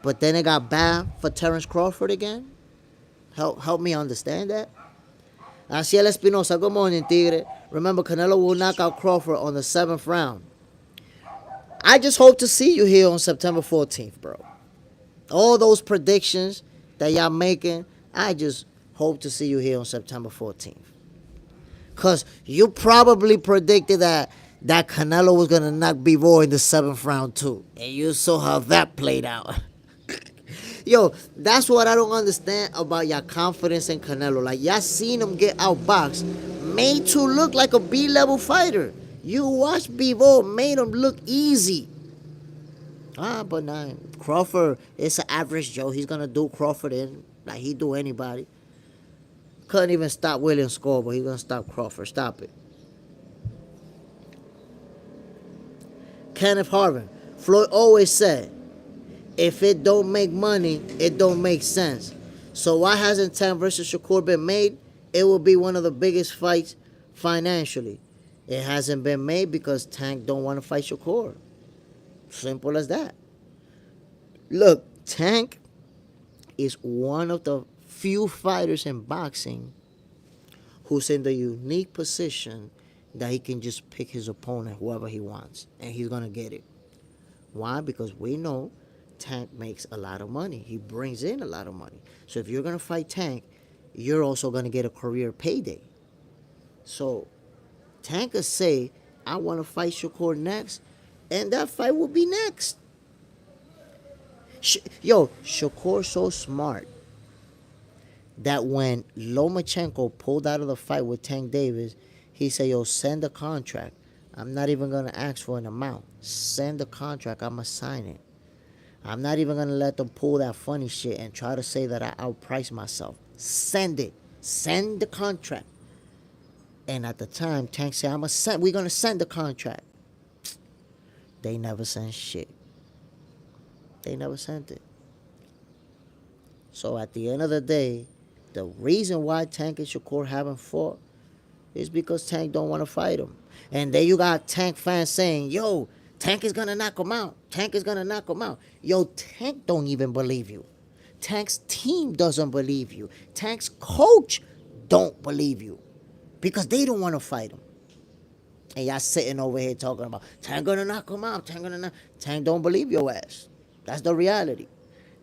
but then it got bad for Terence Crawford again. Help me understand that. Aciel Espinosa, good morning, Tigre. Remember, Canelo will knock out Crawford on the 7th round. I just hope to see you here on September 14th, bro. All those predictions that y'all making, I just hope to see you here on September 14th. Because you probably predicted that Canelo was going to knock Bivol in the 7th round too. And you saw how that played out. Yo, that's what I don't understand about y'all confidence in Canelo. Like, y'all seen him get outboxed, made to look like a B-level fighter. You watch Bivol, made him look easy. But nah, Crawford, it's an average Joe. He's going to do Crawford in like he do anybody. Couldn't even stop William Score, but he's going to stop Crawford. Stop it. Kenneth Harvin. Floyd always said, if it don't make money, it don't make sense. So why hasn't Tank versus Shakur been made? It will be one of the biggest fights financially. It hasn't been made because Tank don't want to fight Shakur. Simple as that. Look, Tank is one of the few fighters in boxing who's in the unique position that he can just pick his opponent, whoever he wants, and he's going to get it. Why? Because we know Tank makes a lot of money. He brings in a lot of money. So if you're going to fight Tank, you're also going to get a career payday. So Tank could say, I want to fight Shakur next, and that fight will be next. Shakur's so smart that when Lomachenko pulled out of the fight with Tank Davis, he said, yo, send the contract. I'm not even going to ask for an amount. Send the contract. I'm going to sign it. I'm not even going to let them pull that funny shit and try to say that I outpriced myself. Send it. Send the contract. And at the time, Tank said, we're going to send the contract. They never sent shit. They never sent it. So at the end of the day, the reason why Tank and Shakur haven't fought is because Tank don't want to fight him. And then you got Tank fans saying, yo, Tank is going to knock him out. Tank is going to knock him out. Yo, Tank don't even believe you. Tank's team doesn't believe you. Tank's coach don't believe you. Because they don't want to fight him. And y'all sitting over here talking about, Tank going to knock him out. Tank don't believe your ass. That's the reality.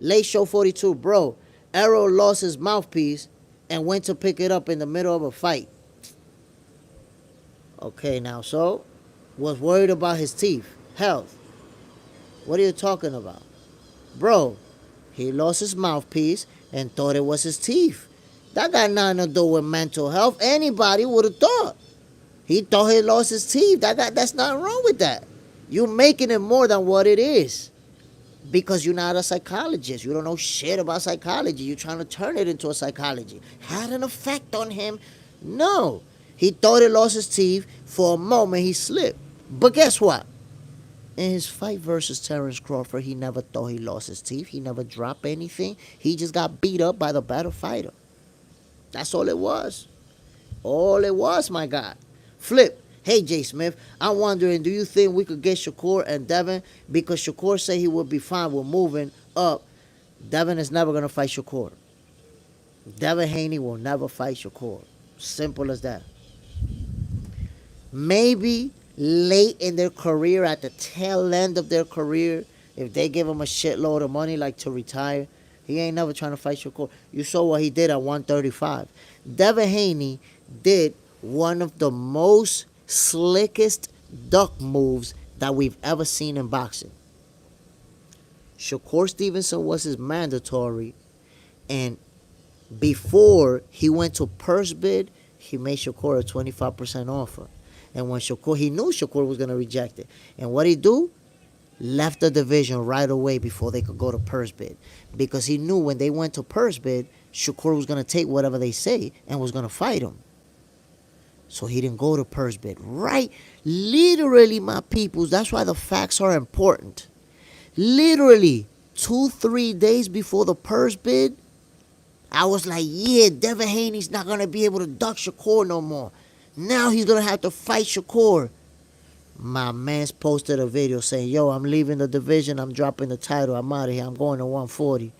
Late Show 42, bro. Errol lost his mouthpiece and went to pick it up in the middle of a fight. Okay, now, so was worried about his teeth, health. What are you talking about? Bro, he lost his mouthpiece and thought it was his teeth. That got nothing to do with mental health. Anybody would have thought. He thought he lost his teeth. That's nothing wrong with that. You're making it more than what it is. Because you're not a psychologist. You don't know shit about psychology. You're trying to turn it into a psychology. Had an effect on him? No. He thought he lost his teeth. For a moment, he slipped. But guess what? In his fight versus Terrence Crawford, he never thought he lost his teeth. He never dropped anything. He just got beat up by the better fighter. That's all it was. All it was, my God. Flip. Hey, Jay Smith, I'm wondering, do you think we could get Shakur and Devin? Because Shakur said he would be fine with moving up. Devin is never going to fight Shakur. Devin Haney will never fight Shakur. Simple as that. Maybe late in their career, at the tail end of their career, if they give him a shitload of money, like to retire, he ain't never trying to fight Shakur. You saw what he did at 135. Devin Haney did one of the most slickest duck moves that we've ever seen in boxing. Shakur Stevenson was his mandatory, and before he went to purse bid, he made Shakur a 25% offer. And when he knew Shakur was going to reject it. And what he do? Left the division right away before they could go to purse bid. Because he knew when they went to purse bid, Shakur was going to take whatever they say and was going to fight him. So he didn't go to purse bid. Right? Literally, my peoples, that's why the facts are important. Literally, 2-3 days before the purse bid, I was like, yeah, Devin Haney's not going to be able to duck Shakur no more. Now he's going to have to fight Shakur. My man's posted a video saying, yo, I'm leaving the division. I'm dropping the title. I'm out of here. I'm going to 140.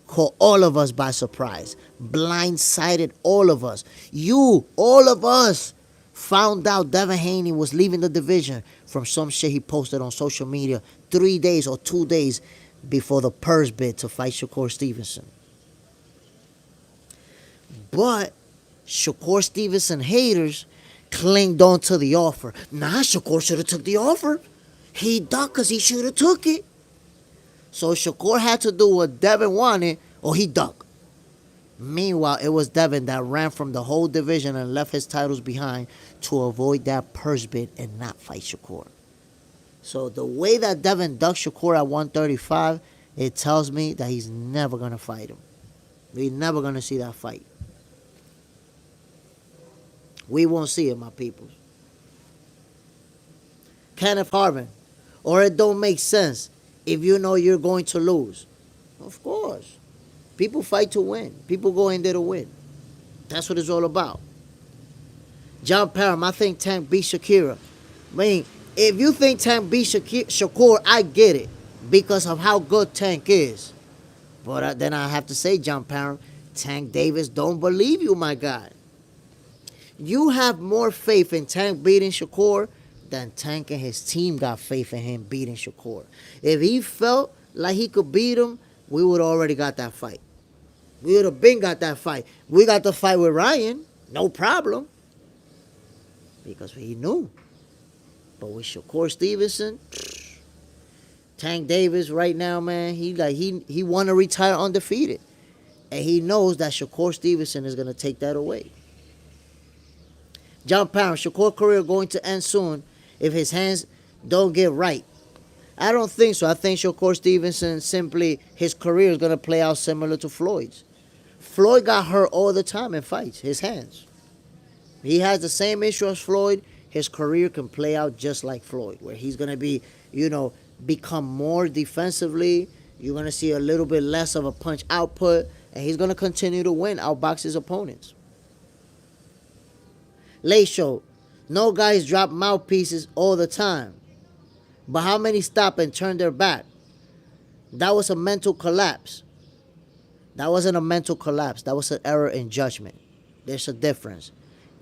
Caught all of us by surprise. Blindsided all of us. You, all of us, found out Devin Haney was leaving the division from some shit he posted on social media 3 days or 2 days before the purse bid to fight Shakur Stevenson. But Shakur Stevenson haters clinged on to the offer. Nah, Shakur should have took the offer. He ducked because he should have took it. So Shakur had to do what Devin wanted, or he ducked. Meanwhile, it was Devin that ran from the whole division and left his titles behind to avoid that purse bid and not fight Shakur. So the way that Devin ducked Shakur at 135, it tells me that he's never going to fight him. We're never going to see that fight. We won't see it, my people. Kenneth Harvin, or it don't make sense if you know you're going to lose. Of course. People fight to win. People go in there to win. That's what it's all about. John Parham, I think Tank beat Shakira. I mean, if you think Tank beat Shakur, I get it. Because of how good Tank is. But then I have to say, John Parham, Tank Davis don't believe you, my guy. You have more faith in Tank beating Shakur than Tank and his team got faith in him beating Shakur. If he felt like he could beat him, we would have already got that fight. We would have been got that fight. We got the fight with Ryan, no problem. Because he knew. But with Shakur Stevenson, Tank Davis right now, man, he want to retire undefeated. And he knows that Shakur Stevenson is going to take that away. John Parham, Shakur's career going to end soon if his hands don't get right. I don't think so. I think Shakur Stevenson simply, his career is going to play out similar to Floyd's. Floyd got hurt all the time in fights, his hands. He has the same issue as Floyd. His career can play out just like Floyd, where he's going to be, become more defensively. You're going to see a little bit less of a punch output, and he's going to continue to win, outbox his opponents. Late Show, no guys drop mouthpieces all the time. But how many stop and turn their back? That was a mental collapse. That wasn't a mental collapse. That was an error in judgment. There's a difference.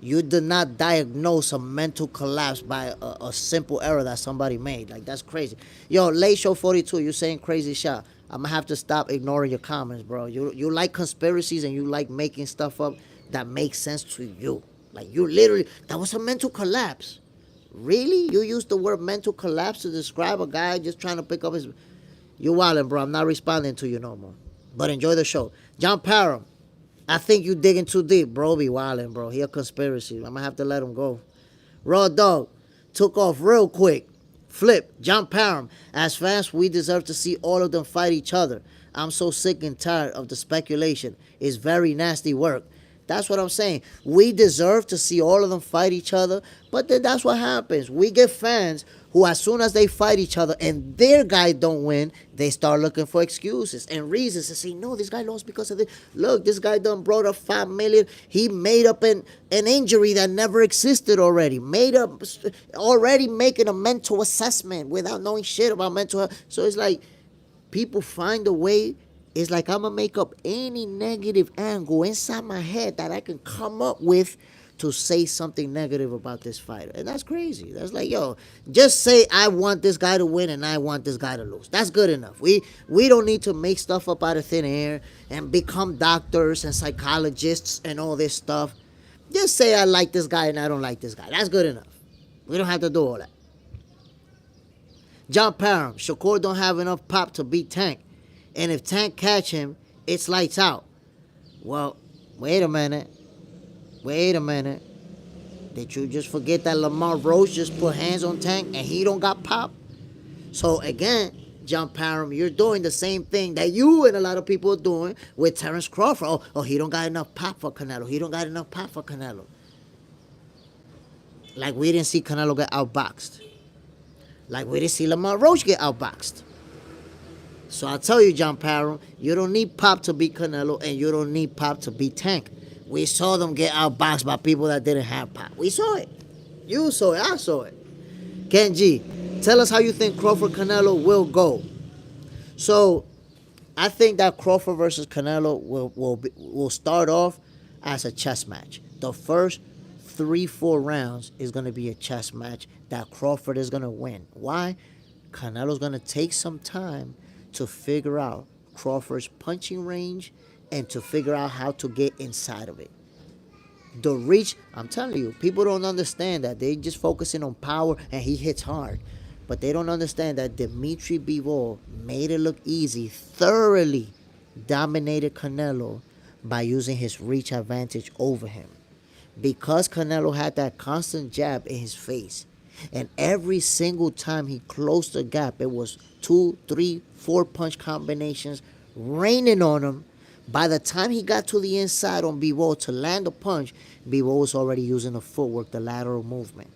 You did not diagnose a mental collapse by a simple error that somebody made. Like, that's crazy. Yo, Late Show 42, you saying crazy shot. I'm going to have to stop ignoring your comments, bro. You like conspiracies and you like making stuff up that makes sense to you. Like, you literally, that was a mental collapse. Really? You used the word mental collapse to describe a guy just trying to pick up his... You wildin', bro. I'm not responding to you no more. But enjoy the show. John Parham, I think you digging too deep. Bro, be wildin', bro. He a conspiracy. I'm going to have to let him go. Raw Dog took off real quick. Flip, John Parham. As fans, we deserve to see all of them fight each other. I'm so sick and tired of the speculation. It's very nasty work. That's what I'm saying. We deserve to see all of them fight each other, but then that's what happens. We get fans who, as soon as they fight each other and their guy don't win, they start looking for excuses and reasons and say, no, this guy lost because of this. Look, this guy done brought up $5 million. He made up an injury that never existed already. Already making a mental assessment without knowing shit about mental health. So it's like people find a way. It's like I'm going to make up any negative angle inside my head that I can come up with to say something negative about this fighter. And that's crazy. That's like, yo, just say I want this guy to win and I want this guy to lose. That's good enough. We don't need to make stuff up out of thin air and become doctors and psychologists and all this stuff. Just say I like this guy and I don't like this guy. That's good enough. We don't have to do all that. John Parham, Shakur don't have enough pop to beat Tank. And if Tank catch him, it's lights out. Well, wait a minute. Did you just forget that Lamar Rose just put hands on Tank and he don't got pop? So again, John Parham, you're doing the same thing that you and a lot of people are doing with Terrence Crawford. Oh, he don't got enough pop for Canelo. Like we didn't see Canelo get outboxed. Like we didn't see Lamar Rose get outboxed. So I tell you, John Parham, you don't need pop to beat Canelo, and you don't need pop to beat Tank. We saw them get outboxed by people that didn't have pop. We saw it. You saw it. I saw it. Ken G, tell us how you think Crawford Canelo will go. So I think that Crawford versus Canelo will start off as a chess match. The first 3-4 rounds is going to be a chess match that Crawford is going to win. Why? Canelo's going to take some time to figure out Crawford's punching range and to figure out how to get inside of it. The reach, I'm telling you, people don't understand that. They just focusing on power and he hits hard. But they don't understand that Dimitri Bivol made it look easy, thoroughly dominated Canelo by using his reach advantage over him. Because Canelo had that constant jab in his face. And every single time he closed the gap, it was 2, 3, 4 punch combinations raining on him. By the time he got to the inside on Bivol to land a punch, Bivol was already using the footwork, the lateral movement,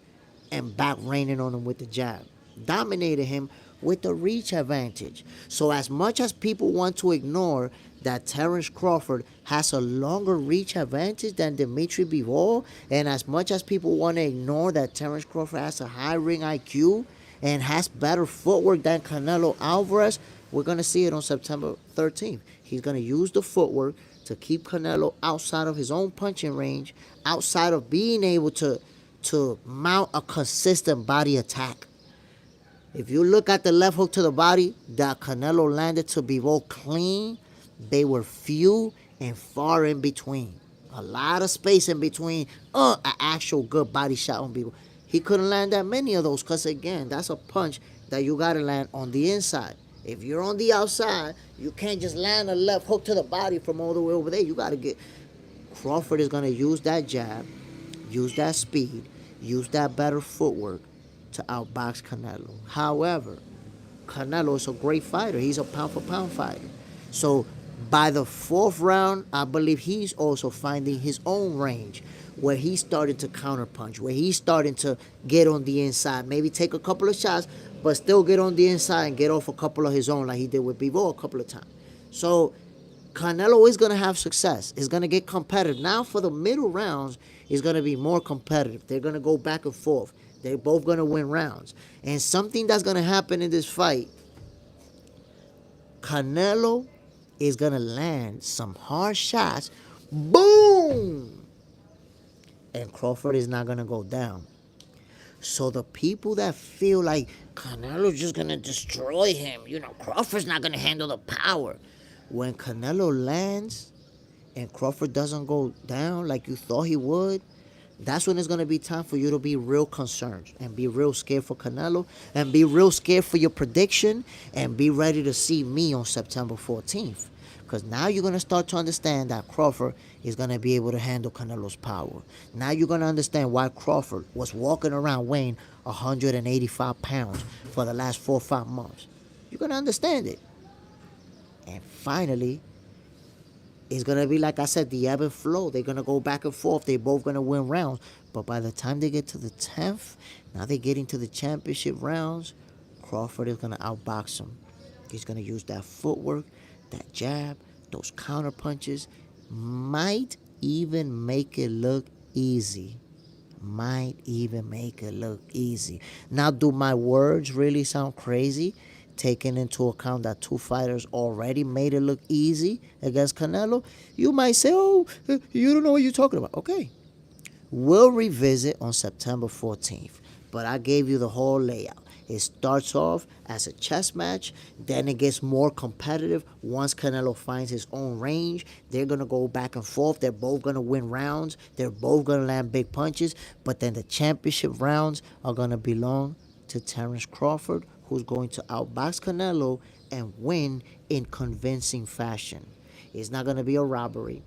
and back raining on him with the jab. Dominated him with the reach advantage. So as much as people want to ignore that Terrence Crawford has a longer reach advantage than Dimitri Bivol, and as much as people want to ignore that Terrence Crawford has a high ring IQ and has better footwork than Canelo Alvarez, we're going to see it on September 13th. He's going to use the footwork to keep Canelo outside of his own punching range, outside of being able to mount a consistent body attack. If you look at the left hook to the body that Canelo landed to Bivol clean, they were few and far in between. A lot of space in between an actual good body shot on Bivol. He couldn't land that many of those because, again, that's a punch that you got to land on the inside. If you're on the outside, you can't just land a left hook to the body from all the way over there. You got to get... Crawford is going to use that jab, use that speed, use that better footwork to outbox Canelo. However, Canelo is a great fighter. He's a pound-for-pound fighter. So by the fourth round, I believe he's also finding his own range where he's starting to counterpunch, where he's starting to get on the inside, maybe take a couple of shots, but still get on the inside and get off a couple of his own like he did with Bivol a couple of times. So Canelo is going to have success. It's going to get competitive. Now for the middle rounds, it's going to be more competitive. They're going to go back and forth. They're both going to win rounds. And something that's going to happen in this fight, Canelo is going to land some hard shots. Boom! And Crawford is not going to go down. So the people that feel like Canelo's just going to destroy him, Crawford's not going to handle the power. When Canelo lands and Crawford doesn't go down like you thought he would, that's when it's going to be time for you to be real concerned and be real scared for Canelo and be real scared for your prediction and be ready to see me on September 14th. Because now you're going to start to understand that Crawford is going to be able to handle Canelo's power. Now you're going to understand why Crawford was walking around weighing 185 pounds for the last 4 or 5 months. You're going to understand it. And finally, it's going to be, like I said, the ebb and flow. They're going to go back and forth. They're both going to win rounds. But by the time they get to the 10th, now they're getting to the championship rounds, Crawford is going to outbox him. He's going to use that footwork, that jab, those counter punches. Might even make it look easy. Might even make it look easy. Now, do my words really sound crazy? Taking into account that 2 fighters already made it look easy against Canelo, you might say, oh, you don't know what you're talking about. Okay. We'll revisit on September 14th. But I gave you the whole layout. It starts off as a chess match. Then it gets more competitive. Once Canelo finds his own range, they're going to go back and forth. They're both going to win rounds. They're both going to land big punches. But then the championship rounds are going to belong to Terence Crawford, who's going to outbox Canelo and win in convincing fashion. It's not going to be a robbery.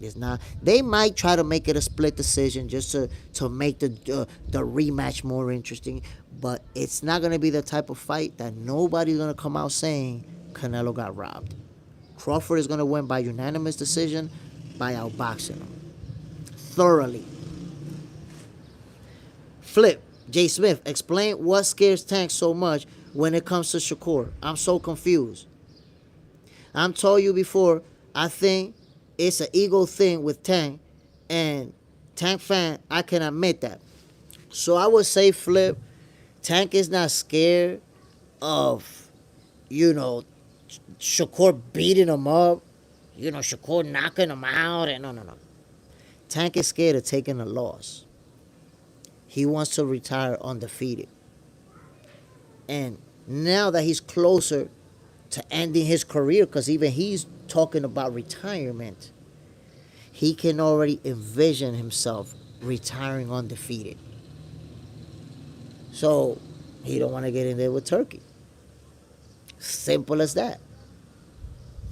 It's not. They might try to make it a split decision just to make the rematch more interesting, but it's not going to be the type of fight that nobody's going to come out saying Canelo got robbed. Crawford is going to win by unanimous decision by outboxing him thoroughly. Flip. Jay Smith, explain what scares Tank so much when it comes to Shakur. I'm so confused. I'm told you before, I think it's an ego thing with Tank, and Tank fan, I can admit that. So I would say, Flip, Tank is not scared of, Shakur beating him up, Shakur knocking him out, and no. Tank is scared of taking a loss. He wants to retire undefeated. And now that he's closer to ending his career, because even he's talking about retirement, he can already envision himself retiring undefeated. So he don't want to get in there with Turkey. Simple as that.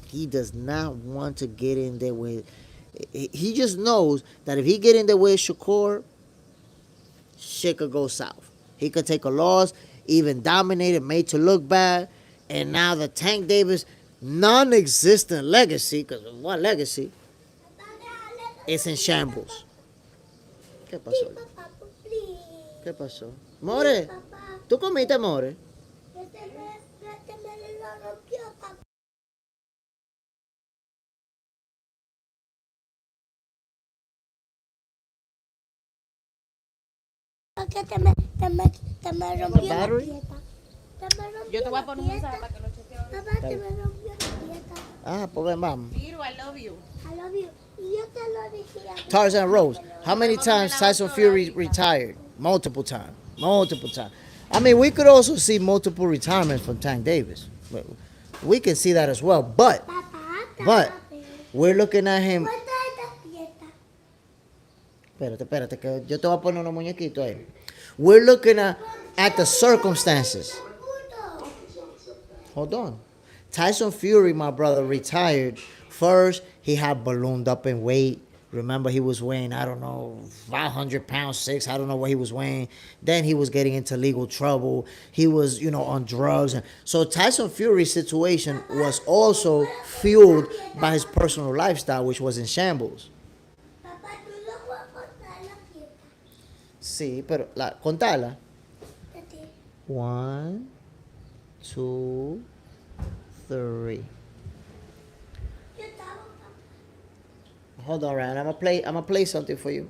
He does not want to get in there with... He just knows that if he get in there with Shakur, shit could go south. He could take a loss, even dominated, made to look bad, and now the Tank Davis non-existent legacy, because what legacy, is in shambles. ¿Qué pasó? ¿Qué pasó? More, ¿tú comiste, More? Que te me rompió la battery? dieta. Te me rompió Yo te voy a la poner un mensaje dieta. para que lo chequees. Papá, te me rompió la dieta. Ah, pues vamos. Kiro, I love you. I love you. Y yo te lo decía. Tarzan Rose, how many times Tyson Fury retired? Multiple times. I mean, we could also see multiple retirements from Tank Davis. We can see that as well. But we're looking at him. Espérate, que yo te voy a poner unos muñequitos ahí. We're looking at the circumstances. Hold on. Tyson Fury, my brother, retired. First, he had ballooned up in weight. Remember, he was weighing, I don't know, 500 pounds, I don't know what he was weighing. Then he was getting into legal trouble. He was, on drugs. So Tyson Fury's situation was also fueled by his personal lifestyle, which was in shambles. Papá, tú no puedes contar la fiesta. Sí, pero contala. Espérate. 1, 2, 3. Yo estaba, papá. Hold on, Ryan. I'm gonna play something for you.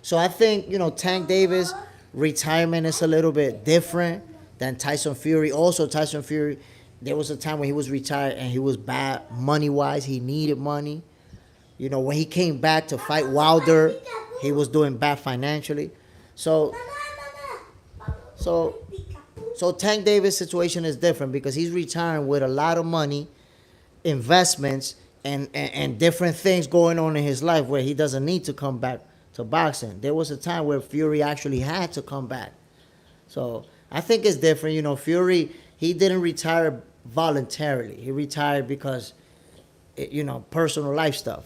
So I think, Tank Davis retirement is a little bit different than Tyson Fury. Also, Tyson Fury, there was a time when he was retired and he was bad money wise. He needed money. When he came back to fight Wilder, he was doing bad financially. So Tank Davis' situation is different because he's retiring with a lot of money, investments, and different things going on in his life where he doesn't need to come back to boxing. There was a time where Fury actually had to come back. So I think it's different. Fury, he didn't retire voluntarily. He retired because, personal life stuff.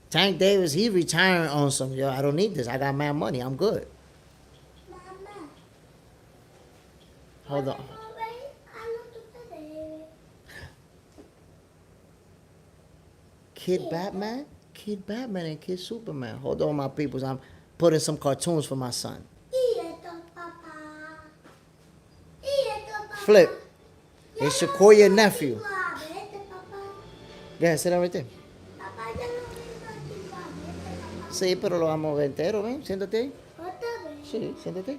Tank Davis, he retiring on some, I don't need this. I got mad money. I'm good. Mama. Hold on. I want to play. Kid Batman and Kid Superman. Hold on, my peoples. I'm putting some cartoons for my son. Flip. It's Shakur, your nephew. Yeah, sit down right there. Sí, pero lo vamos a ver entero, ven, siéntate ahí. Sí, siéntate.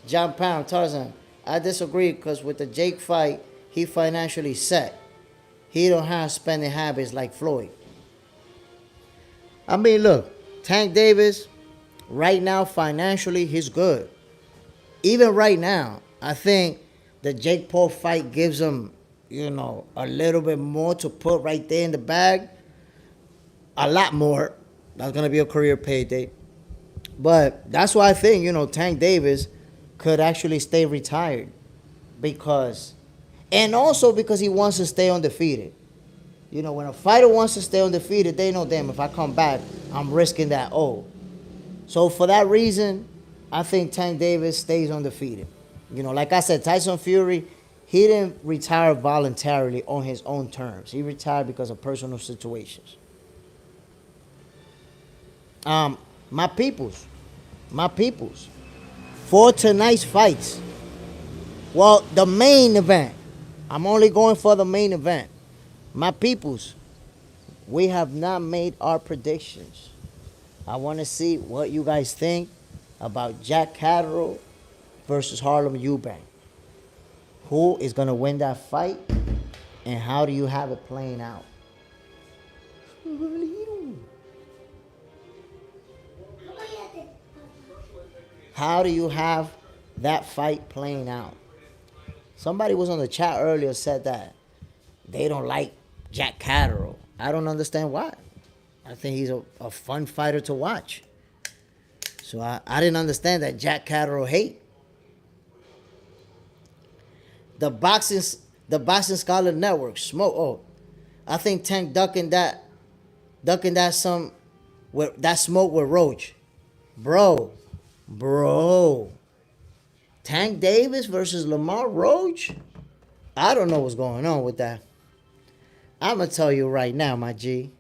John Pound, Tarzan. I disagree because with the Jake fight, he financially set. He don't have spending habits like Floyd. I mean, look, Tank Davis, right now financially, he's good. Even right now, I think the Jake Paul fight gives him, a little bit more to put right there in the bag. A lot more. That's going to be a career payday. But that's why I think, Tank Davis could actually stay retired. And also because he wants to stay undefeated. When a fighter wants to stay undefeated, they know, damn, if I come back, I'm risking that O. So for that reason, I think Tank Davis stays undefeated. Like I said, Tyson Fury, he didn't retire voluntarily on his own terms. He retired because of personal situations. My peoples. For tonight's fights. Well, the main event. I'm only going for the main event. My peoples, we have not made our predictions. I want to see what you guys think about Jack Catterall versus Harlem Eubank. Who is going to win that fight? And how do you have it playing out? How do you have that fight playing out? Somebody was on the chat earlier said that they don't like Jack Catterall. I don't understand why. I think he's a fun fighter to watch. So I didn't understand that Jack Catterall hate. The boxing scholar network smoke. Oh, I think Tank ducking that some with that smoke with Roach, bro. Tank Davis versus Lamar Roach. I don't know what's going on with that. I'm gonna tell you right now, my G.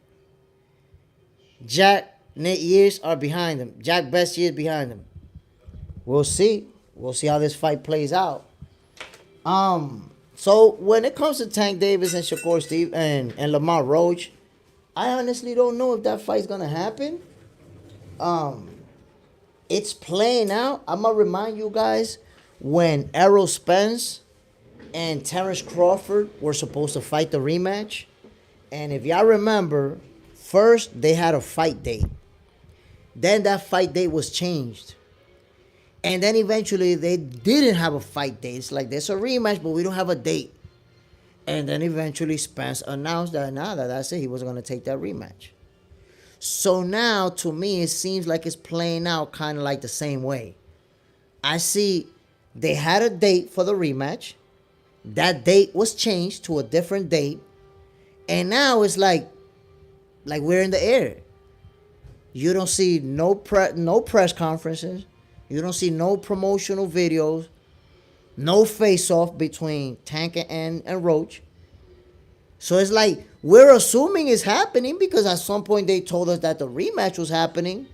Jack years are behind him. Jack best years behind him. We'll see. We'll see how this fight plays out. So when it comes to Tank Davis and Shakur Stevenson and Lamar Roach, I honestly don't know if that fight's gonna happen. It's playing out. I'm gonna remind you guys when Errol Spence and Terrence Crawford were supposed to fight the rematch. And if y'all remember, first they had a fight date. Then that fight date was changed. And then eventually they didn't have a fight date. It's like there's a rematch, but we don't have a date. And then eventually Spence announced that that's it. He wasn't going to take that rematch. So now, to me, it seems like it's playing out kind of like the same way. I see They had a date for the rematch. That date was changed to a different date. And now it's like we're in the air. You don't see no press conferences. You don't see no promotional videos. No face-off between Tank and Roach. So it's like we're assuming it's happening because at some point they told us that the rematch was happening.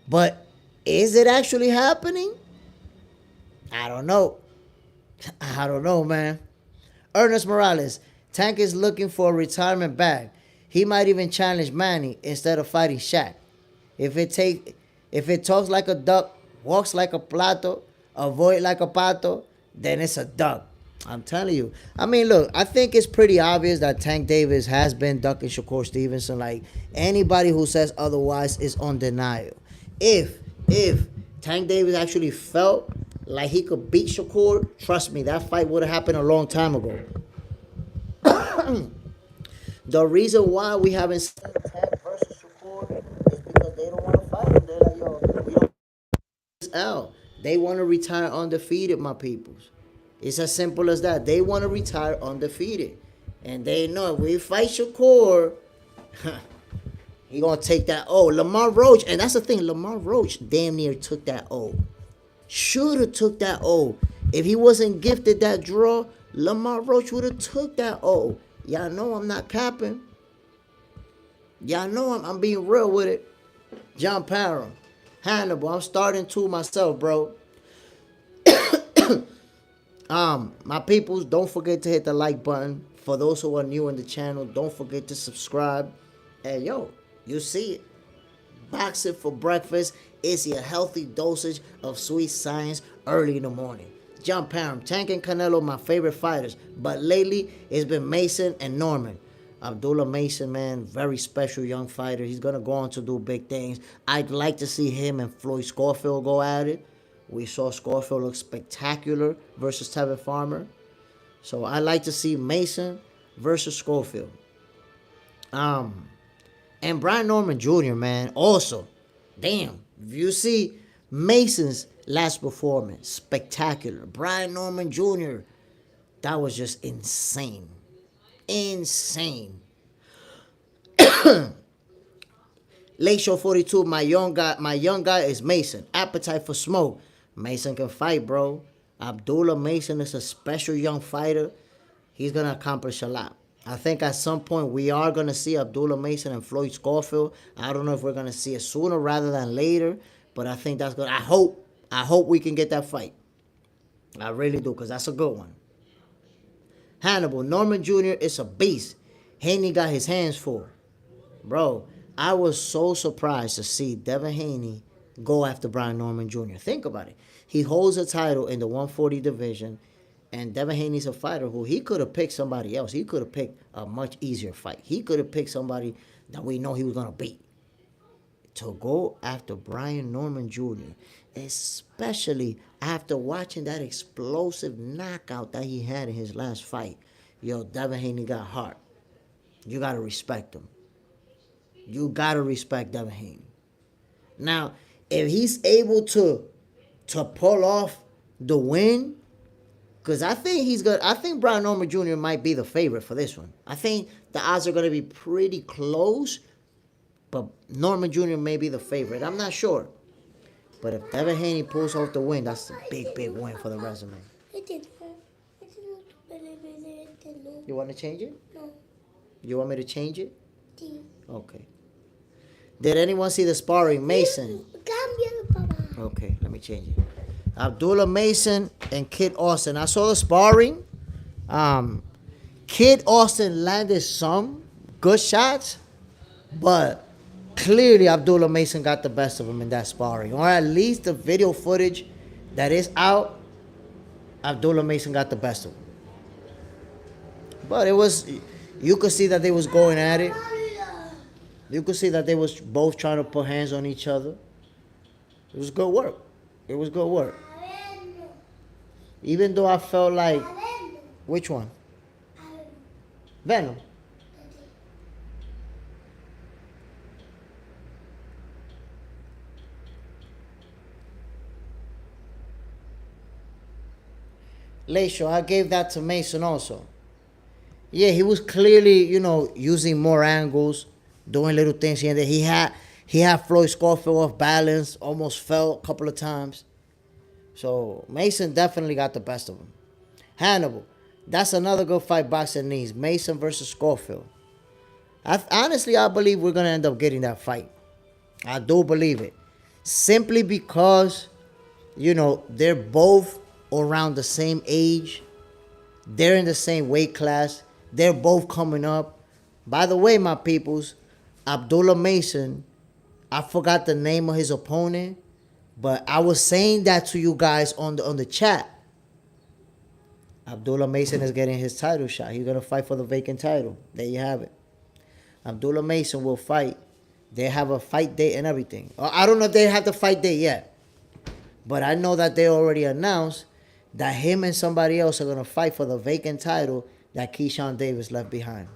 But is it actually happening? I don't know. I don't know, man. Ernest Morales. Tank is looking for a retirement bag. He might even challenge Manny instead of fighting Shaq. If it talks like a duck, walks like a plato, avoid like a pato, then it's a duck. I'm telling you. I mean, look, I think it's pretty obvious that Tank Davis has been ducking Shakur Stevenson. Like, anybody who says otherwise is on denial. If Tank Davis actually felt like he could beat Shakur, trust me, that fight would have happened a long time ago. The reason why we haven't seen Tank versus Shakur is because they don't want to fight him. They're like, yo, we don't this L. They want to retire undefeated, my peoples. It's as simple as that. They want to retire undefeated. And they know if we fight Shakur, he going to take that O. Lamar Roach, and that's the thing, Lamar Roach damn near took that O. Should have took that O. If he wasn't gifted that draw, Lamar Roach would have took that O. Y'all know I'm not capping. Y'all know I'm being real with it. John Parham. Hannibal. I'm starting to myself, bro. My peoples, don't forget to hit the like button. For those who are new in the channel, don't forget to subscribe. And yo, you see it. Boxing for breakfast is your healthy dosage of sweet science early in the morning. John Parham, Tank and Canelo, my favorite fighters. But lately, it's been Mason and Norman. Abdullah Mason, man, very special young fighter. He's going to go on to do big things. I'd like to see him and Floyd Schofield go at it. We saw Schofield look spectacular versus Tevin Farmer. So I'd like to see Mason versus Schofield. And Brian Norman Jr., man, also. Damn, if you see Mason's last performance, spectacular. Brian Norman Jr., that was just insane. Insane. Late Show 42, my young guy is Mason. Appetite for smoke. Mason can fight, bro. Abdullah Mason is a special young fighter. He's going to accomplish a lot. I think at some point we are going to see Abdullah Mason and Floyd Schofield. I don't know if we're going to see it sooner rather than later, but I think that's good. I hope we can get that fight. I really do, because that's a good one. Hannibal, Norman Jr. is a beast. Haney got his hands full. Bro, I was so surprised to see Devin Haney go after Brian Norman Jr. Think about it. He holds a title in the 140 division, and Devin Haney's a fighter who he could have picked somebody else. He could have picked a much easier fight. He could have picked somebody that we know he was going to beat. To go after Brian Norman Jr., especially after watching that explosive knockout that he had in his last fight. Yo, Devin Haney got heart. You got to respect him. You got to respect Devin Haney. Now, if he's able to pull off the win, because I think Brian Norman Jr. might be the favorite for this one. I think the odds are going to be pretty close, but Norman Jr. may be the favorite. I'm not sure. But if Devin Haney pulls off the win, that's a big, big win for the resume. You want to change it? No. You want me to change it? Okay. Did anyone see the sparring? Mason. Okay, let me change it. Abdullah Mason and Kid Austin. I saw the sparring. Kid Austin landed some good shots, but clearly Abdullah Mason got the best of him in that sparring. Or at least the video footage that is out, Abdullah Mason got the best of him. But it was, you could see that they was going at it. You could see that they was both trying to put hands on each other. It was good work. It was good work. Even though I felt like, which one? Venom. late show, I gave that to Mason also. Yeah, he was clearly, using more angles, doing little things here and there. He had Floyd Scofield off balance, almost fell a couple of times. So Mason definitely got the best of him. Hannibal, that's another good fight boxing needs. Mason versus Scofield. Honestly, I believe we're going to end up getting that fight. I do believe it. Simply because, they're both around the same age. They're in the same weight class. They're both coming up. By the way, my peoples, Abdullah Mason, I forgot the name of his opponent, but I was saying that to you guys on the chat. Abdullah Mason is getting his title shot. He's going to fight for the vacant title. There you have it. Abdullah Mason will fight. They have a fight date and everything. I don't know if they have the fight date yet, but I know that they already announced that him and somebody else are going to fight for the vacant title that Keyshawn Davis left behind.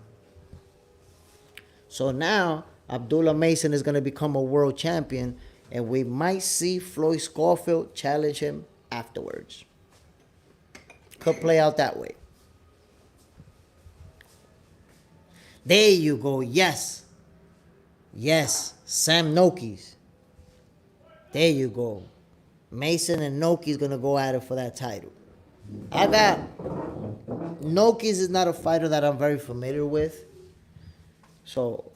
So now Abdullah Mason is going to become a world champion, and we might see Floyd Scofield challenge him afterwards. Could play out that way. There you go. Yes. Yes. Sam Noki's. There you go. Mason and Noki's going to go at it for that title. Noki's is not a fighter that I'm very familiar with. So,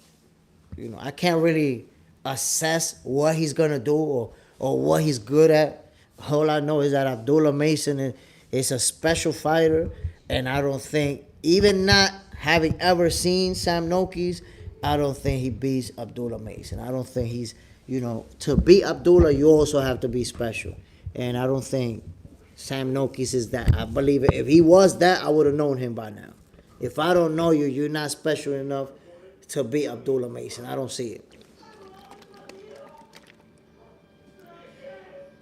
I can't really assess what he's going to do or what he's good at. All I know is that Abdullah Mason is a special fighter, and I don't think, even not having ever seen Sam Noki's, I don't think he beats Abdullah Mason. I don't think he's, to beat Abdullah, you also have to be special. And I don't think Sam Noki's is that. I believe if he was that, I would have known him by now. If I don't know you, you're not special enough to beat Abdullah Mason. I don't see it.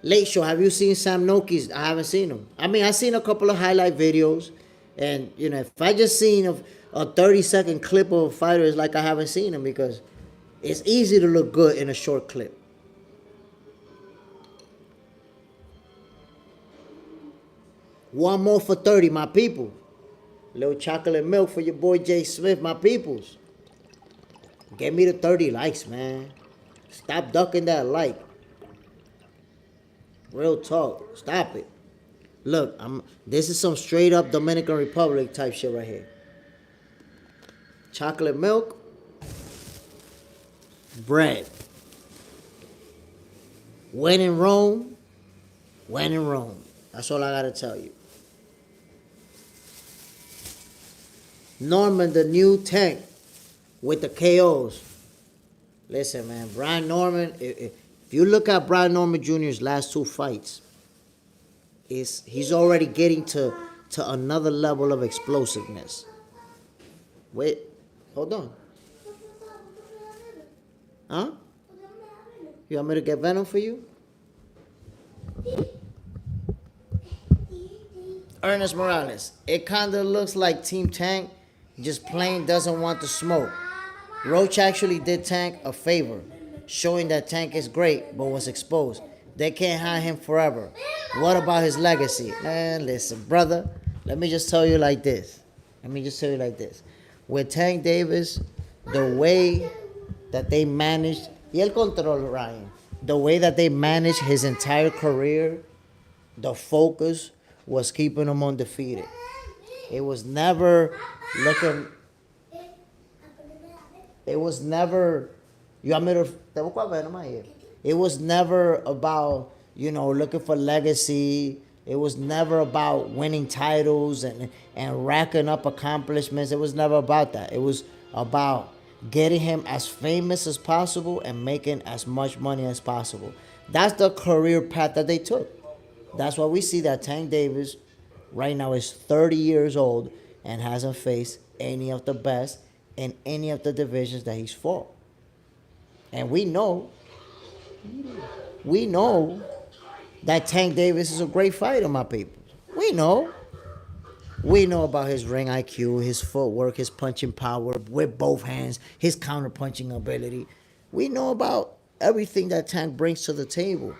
Late show, have you seen Sam Noki's? I haven't seen him. I mean, I've seen a couple of highlight videos. And, if I just seen a 30-second clip of a fighter, it's like I haven't seen him, because it's easy to look good in a short clip. One more for 30, my people. Little chocolate milk for your boy Jay Smith, my peoples. Get me the 30 likes, man. Stop ducking that like. Real talk. Stop it. Look, this is some straight up Dominican Republic type shit right here. Chocolate milk. Bread. When in Rome. When in Rome. That's all I gotta tell you. Norman, the new tank with the KOs. Listen, man, Brian Norman, if you look at Brian Norman Jr.'s last two fights, he's already getting to another level of explosiveness. Wait, hold on. Huh? You want me to get Venom for you? Ernest Morales. It kind of looks like Team Tank just plain doesn't want the smoke. Roach actually did Tank a favor, showing that Tank is great, but was exposed. They can't hide him forever. What about his legacy? Man, listen, brother, let me just tell you like this. With Tank Davis, the way that they managed, y el control, Ryan, the way that they managed his entire career, the focus was keeping him undefeated. It was never looking. It was never. You want me to? It was never about, looking for legacy. It was never about winning titles and racking up accomplishments. It was never about that. It was about getting him as famous as possible and making as much money as possible. That's the career path that they took. That's why we see that Tank Davis right now is 30 years old and hasn't faced any of the best in any of the divisions that he's fought. And we know that Tank Davis is a great fighter, my people. We know about his ring IQ, his footwork, his punching power with both hands, his counter-punching ability. We know about everything that Tank brings to the table.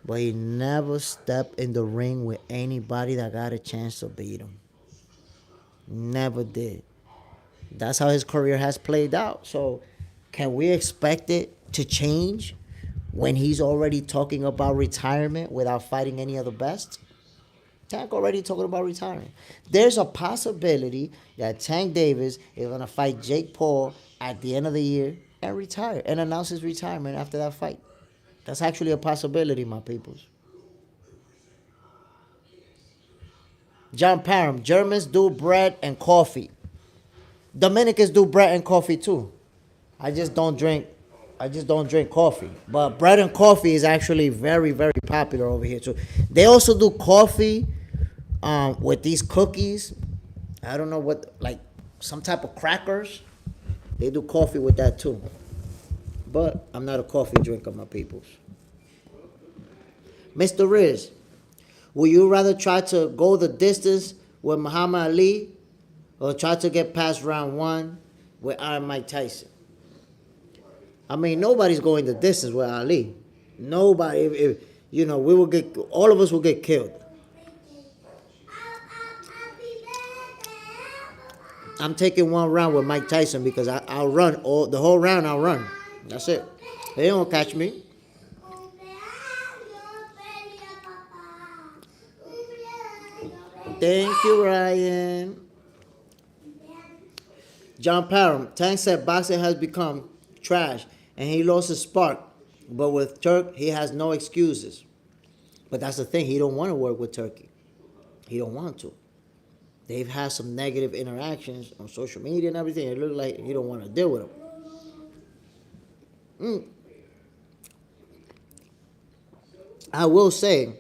but he never stepped in the ring with anybody that got a chance to beat him. Never did. That's how his career has played out. So, can we expect it to change when he's already talking about retirement without fighting any of the best? Tank already talking about retiring. There's a possibility that Tank Davis is going to fight Jake Paul at the end of the year and retire and announce his retirement after that fight. That's actually a possibility, my peoples. John Parham, Germans do bread and coffee. Dominicans do bread and coffee too. I just don't drink coffee. But bread and coffee is actually very, very popular over here too. They also do coffee with these cookies. I don't know what, like some type of crackers. They do coffee with that too. But I'm not a coffee drinker, my peoples. Mr. Riz, would you rather try to go the distance with Muhammad Ali or try to get past round 1 with Iron Mike Tyson? I mean, nobody's going the distance with Ali. Nobody. If we will get, all of us will get killed. I'm taking 1 round with Mike Tyson because I'll run the whole round. I'll run. That's it. They don't catch me. Thank you, Ryan. John Parham. Tank said boxing has become trash and he lost his spark. But with Turk, he has no excuses. But that's the thing. He don't want to work with Turkey. He don't want to. They've had some negative interactions on social media and everything. It looks like he don't want to deal with him. I will say,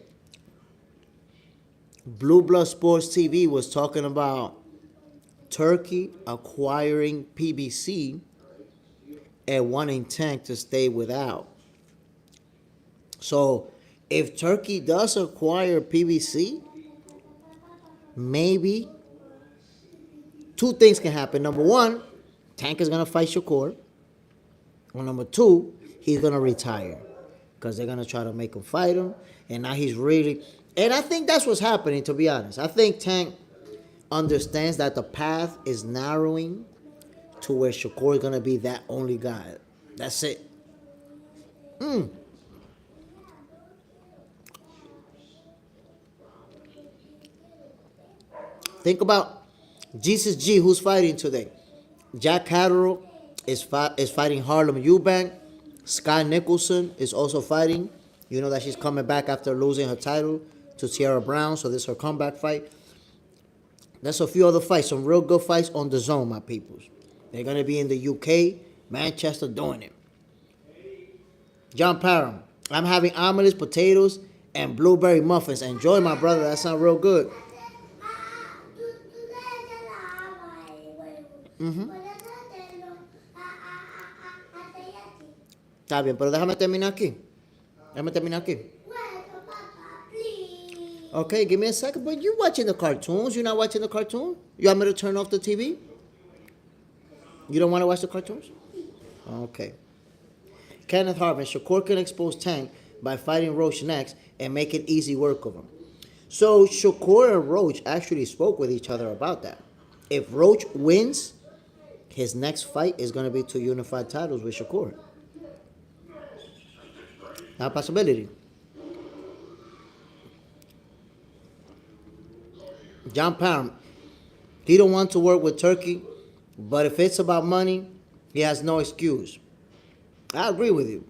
Blue Blood Sports TV was talking about Turkey acquiring PBC and wanting Tank to stay without. So, if Turkey does acquire PBC, maybe 2 things can happen. Number 1, Tank is going to fight Shakur. Or number 2, he's going to retire. Because they're going to try to make him fight him. And now he's really... And I think that's what's happening, to be honest. I think Tank understands that the path is narrowing to where Shakur is going to be that only guy. That's it. Think about Jesus G, who's fighting today. Jack Catterall is fighting Harlem Eubank. Skye Nicholson is also fighting. You know that she's coming back after losing her title to Tierra Brown, so this is her comeback fight. There's a few other fights, some real good fights on the zone, my peoples. They're going to be in the UK, Manchester, doing it. John Parham, I'm having omelets, potatoes, and blueberry muffins. Enjoy, my brother. That sounds real good. Está bien, pero déjame terminar aquí. Okay, give me a second. But you watching the cartoons? You're not watching the cartoon? You want me to turn off the TV? You don't want to watch the cartoons? Okay. Kenneth Harvin, Shakur can expose Tank by fighting Roach next and make it easy work of him. So Shakur and Roach actually spoke with each other about that. If Roach wins, his next fight is going to be 2 unified titles with Shakur. Not a possibility. John Parham, he don't want to work with Turkey, but if it's about money, he has no excuse. I agree with you.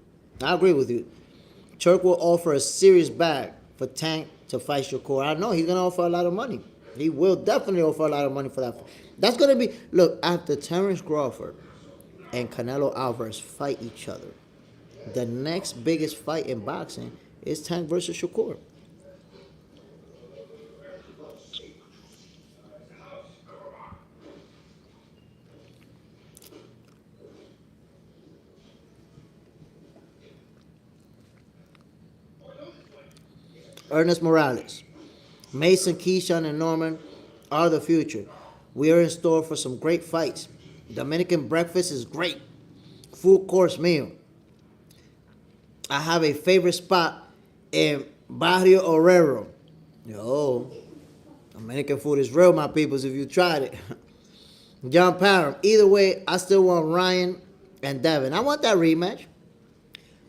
Turk will offer a serious bag for Tank to fight Shakur. I know he's going to offer a lot of money. He will definitely offer a lot of money for that. That's going to be, look, after Terence Crawford and Canelo Alvarez fight each other, the next biggest fight in boxing is Tank versus Shakur. Ernest Morales, Mason, Keyshawn, and Norman are the future. We are in store for some great fights. Dominican breakfast is great. Full course meal. I have a favorite spot and Barrio Orero. Yo, Dominican food is real, my peoples, if you tried it. John Parham. Either way, I still want Ryan and Devin. I want that rematch.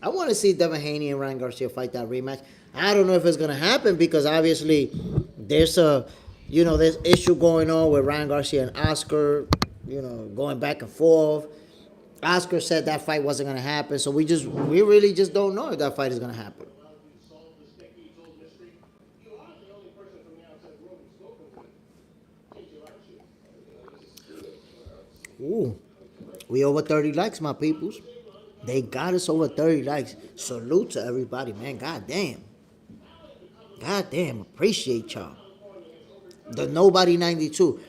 I want to see Devin Haney and Ryan Garcia fight that rematch. I don't know if it's going to happen because obviously there's there's issue going on with Ryan Garcia and Oscar, going back and forth. Oscar said that fight wasn't going to happen, so we really just don't know if that fight is going to happen. Ooh, we over 30 likes, my peoples. They got us over 30 likes. Salute to everybody, man. God damn. Appreciate y'all. The Nobody 92.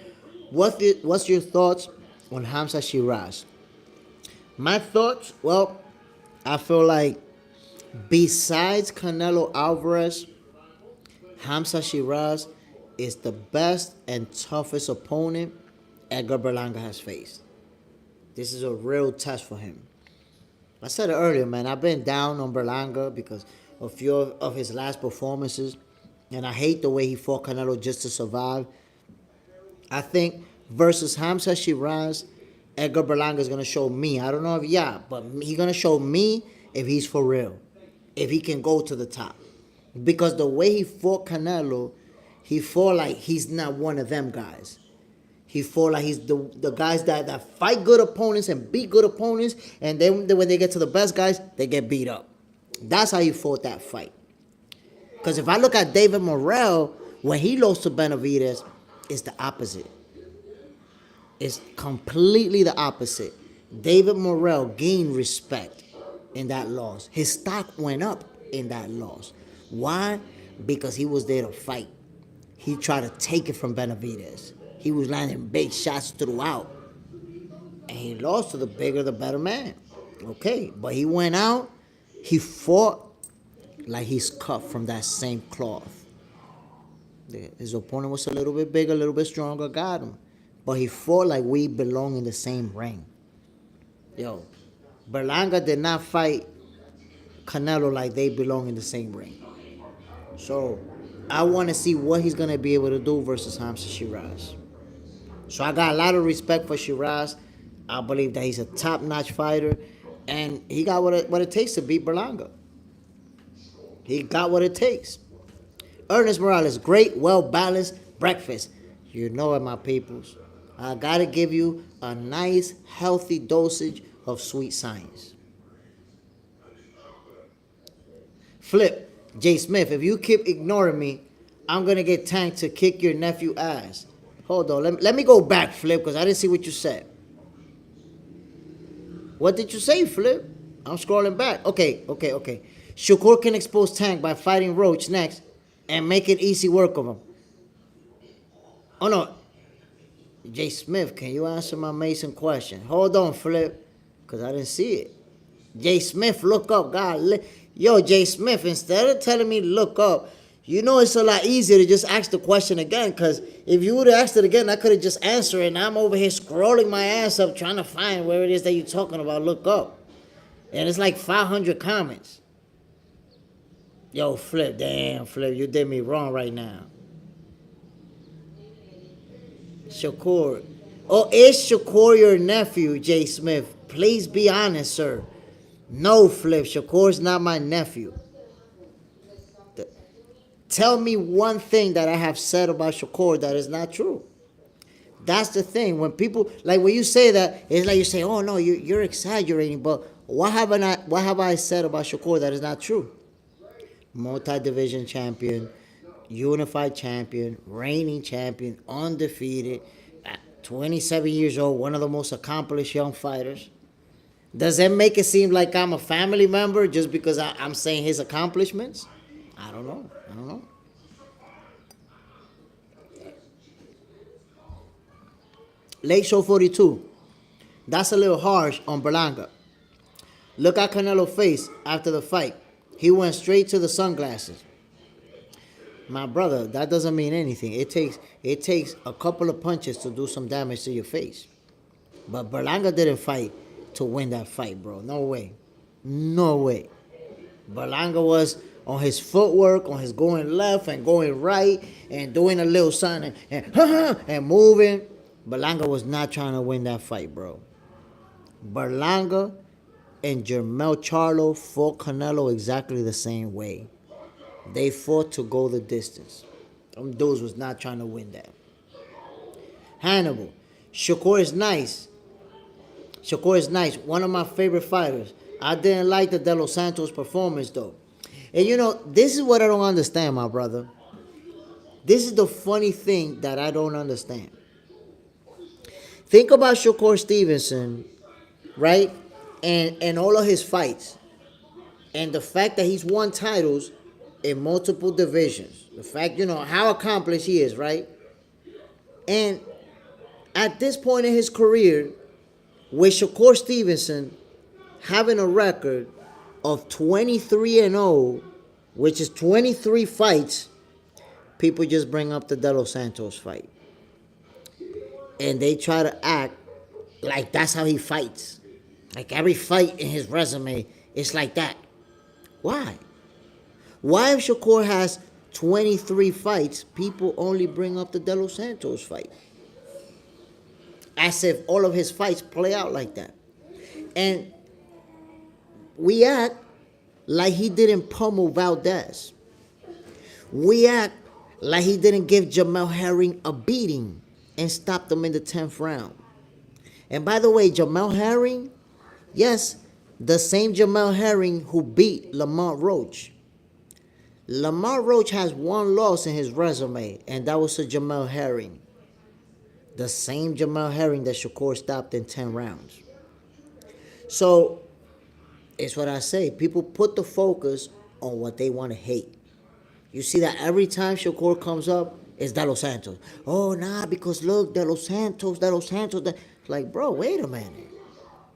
What's your thoughts on Hamza Shiraz? My thoughts? Well, I feel like besides Canelo Alvarez, Hamza Shiraz is the best and toughest opponent Edgar Berlanga has faced. This is a real test for him. I said it earlier, man. I've been down on Berlanga because of a few of his last performances, and I hate the way he fought Canelo just to survive. I think versus Hamza Shiraz, Edgar Berlanga is going to show me. I don't know but he's going to show me if he's for real, if he can go to the top. Because the way he fought Canelo, he fought like he's not one of them guys. He fought like he's the guys that fight good opponents and beat good opponents, and then when they get to the best guys, they get beat up. That's how he fought that fight. Because if I look at David Morrell, when he lost to Benavidez, it's the opposite. It's completely the opposite. David Morrell gained respect in that loss. His stock went up in that loss. Why? Because he was there to fight. He tried to take it from Benavidez. He was landing big shots throughout. And he lost to the bigger, the better man. Okay, but he went out. He fought like he's cut from that same cloth. His opponent was a little bit bigger, a little bit stronger, got him. But he fought like we belong in the same ring. Yo, Berlanga did not fight Canelo like they belong in the same ring. So, I want to see what he's going to be able to do versus Hamza Shiraz. So, I got a lot of respect for Shiraz. I believe that he's a top-notch fighter. And he got what it takes to beat Berlanga. He got what it takes. Ernest Morales, great, well-balanced breakfast. You know it, my peoples. I got to give you a nice, healthy dosage of sweet science. Flip, Jay Smith, if you keep ignoring me, I'm going to get tanked to kick your nephew ass. Hold on, let me go back, Flip, because I didn't see what you said. What did you say, Flip? I'm scrolling back. Okay. Shakur can expose Tank by fighting Roach next and make it easy work of him. Oh, no. Jay Smith, can you answer my Mason question? Hold on, Flip, because I didn't see it. Jay Smith, look up. God, yo, Jay Smith, instead of telling me to look up, you know it's a lot easier to just ask the question again, because if you would have asked it again, I could have just answered it, and I'm over here scrolling my ass up trying to find where it is that you're talking about. Look up. And it's like 500 comments. Yo, Flip, damn, Flip, you did me wrong right now. Shakur. Oh, is Shakur your nephew, Jay Smith? Please be honest, sir. No, Flip, Shakur's not my nephew. Tell me one thing that I have said about Shakur that is not true. That's the thing. When people, like when you say that, it's like you say, oh no, you're exaggerating, but what have I said about Shakur that is not true? Multi-division champion, unified champion, reigning champion, undefeated, at 27 years old, one of the most accomplished young fighters. Does that make it seem like I'm a family member just because I'm saying his accomplishments? I don't know. Lake Show 42. That's a little harsh on Berlanga. Look at Canelo's face after the fight. He went straight to the sunglasses. My brother, that doesn't mean anything. It takes a couple of punches to do some damage to your face. But Berlanga didn't fight to win that fight, bro. No way. Berlanga was on his footwork, on his going left and going right, and doing a little sign and moving. Berlanga was not trying to win that fight, bro. Berlanga and Jermell Charlo fought Canelo exactly the same way. They fought to go the distance. Them dudes was not trying to win that. Hannibal. Shakur is nice. Shakur is nice. One of my favorite fighters. I didn't like the De Los Santos performance, though. And you know, this is what I don't understand, my brother. This is the funny thing that I don't understand. Think about Shakur Stevenson, right? And all of his fights. And the fact that he's won titles in multiple divisions. The fact, you know, how accomplished he is, right? And at this point in his career, with Shakur Stevenson having a record of 23-0, which is 23 fights, people just bring up the De Los Santos fight. And they try to act like that's how he fights. Like every fight in his resume, it's like that. Why? Why if Shakur has 23 fights, people only bring up the De Los Santos fight? As if all of his fights play out like that. And we act like he didn't pummel Valdez. We act like he didn't give Jamel Herring a beating and stopped him in the 10th round. And by the way, Jamel Herring, yes, the same Jamel Herring who beat Lamont Roach. Lamont Roach has one loss in his resume, and that was to Jamel Herring. The same Jamel Herring that Shakur stopped in 10 rounds. So, it's what I say. People put the focus on what they want to hate. You see that every time Shakur comes up, it's De Los Santos. Oh, nah, because look, De Los Santos. Like, bro, wait a minute.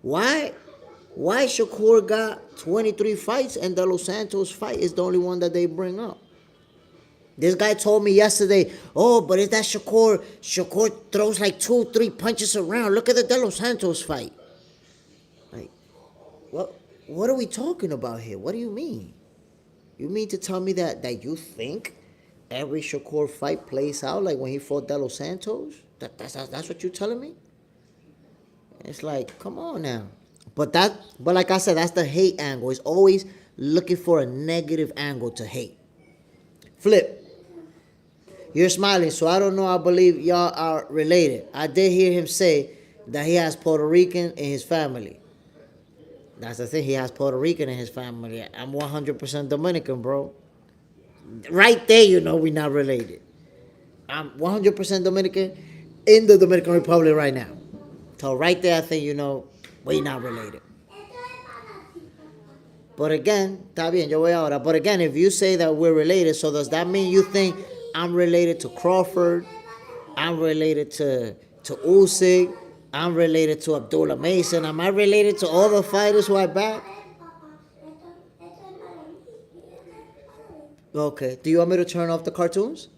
Why Shakur got 23 fights and De Los Santos fight is the only one that they bring up? This guy told me yesterday, oh, but is that Shakur? Shakur throws like 2-3 punches around. Look at the De Los Santos fight. Like, what are we talking about here? What do you mean? You mean to tell me that you think every Shakur fight plays out like when he fought De Los Santos? That's what you're telling me? It's like, come on now. But like I said, that's the hate angle. It's always looking for a negative angle to hate. Flip. You're smiling, so I don't know. I believe y'all are related. I did hear him say that he has Puerto Rican in his family. That's the thing. He has Puerto Rican in his family. I'm 100% Dominican, bro. Right there, you know we're not related. I'm 100% Dominican in the Dominican Republic right now. So right there, I think, you know, we're not related. But again, está bien, yo voy ahora. But again, if you say that we're related, so does that mean you think I'm related to Crawford? I'm related to Usyk? I'm related to Abdullah Mason? Am I related to all the fighters who I back? Okay. Do you want me to turn off the cartoons?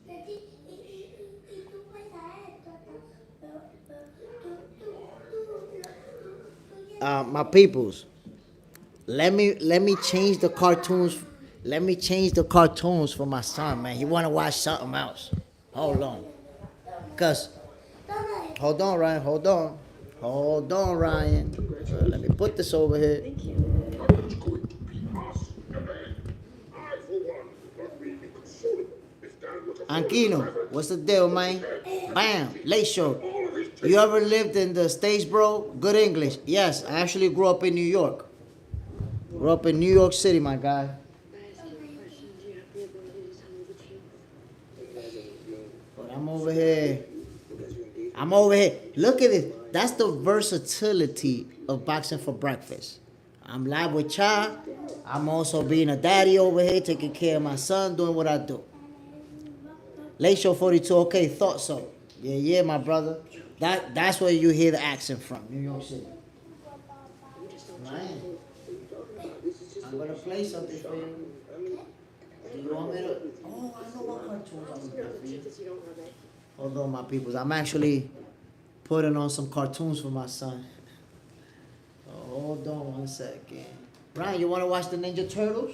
My peoples, let me change the cartoons. Let me change the cartoons for my son, man. He want to watch something else. Hold on. Hold on, Ryan. Hold on, Ryan. Let me put this over here. Thank you. Anquino, what's the deal, man? Bam, late show. You ever lived in the States, bro? Good English. Yes, I actually grew up in New York. Grew up in New York City, my guy. But I'm over here. Look at it. That's the versatility of boxing for breakfast. I'm live with Cha. I'm also being a daddy over here, taking care of my son, doing what I do. Late Show 42, okay, thought so. Yeah, my brother. That's where you hear the accent from, New York City. Ryan, I'm going to play something for you. Do you want me to? Oh, I know what cartoons I'm going to play for you. Hold on, my peoples. I'm actually putting on some cartoons for my son. Oh, hold on 1 second. Ryan, you want to watch the Ninja Turtles?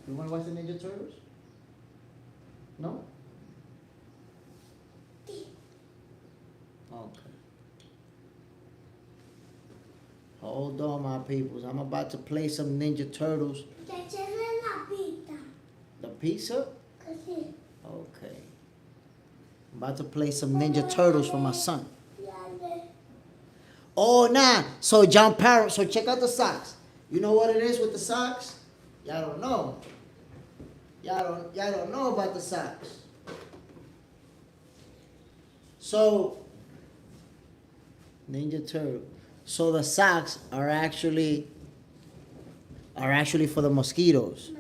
You want to watch the Ninja Turtles? No? Okay. Hold on, my peoples. I'm about to play some Ninja Turtles. The pizza? Okay. I'm about to play some Ninja Turtles for my son. Oh, nah. So John Parrott. So check out the socks. You know what it is with the socks? Y'all don't know. Y'all don't know about the socks. So Ninja Turtle. So the socks are actually for the mosquitoes.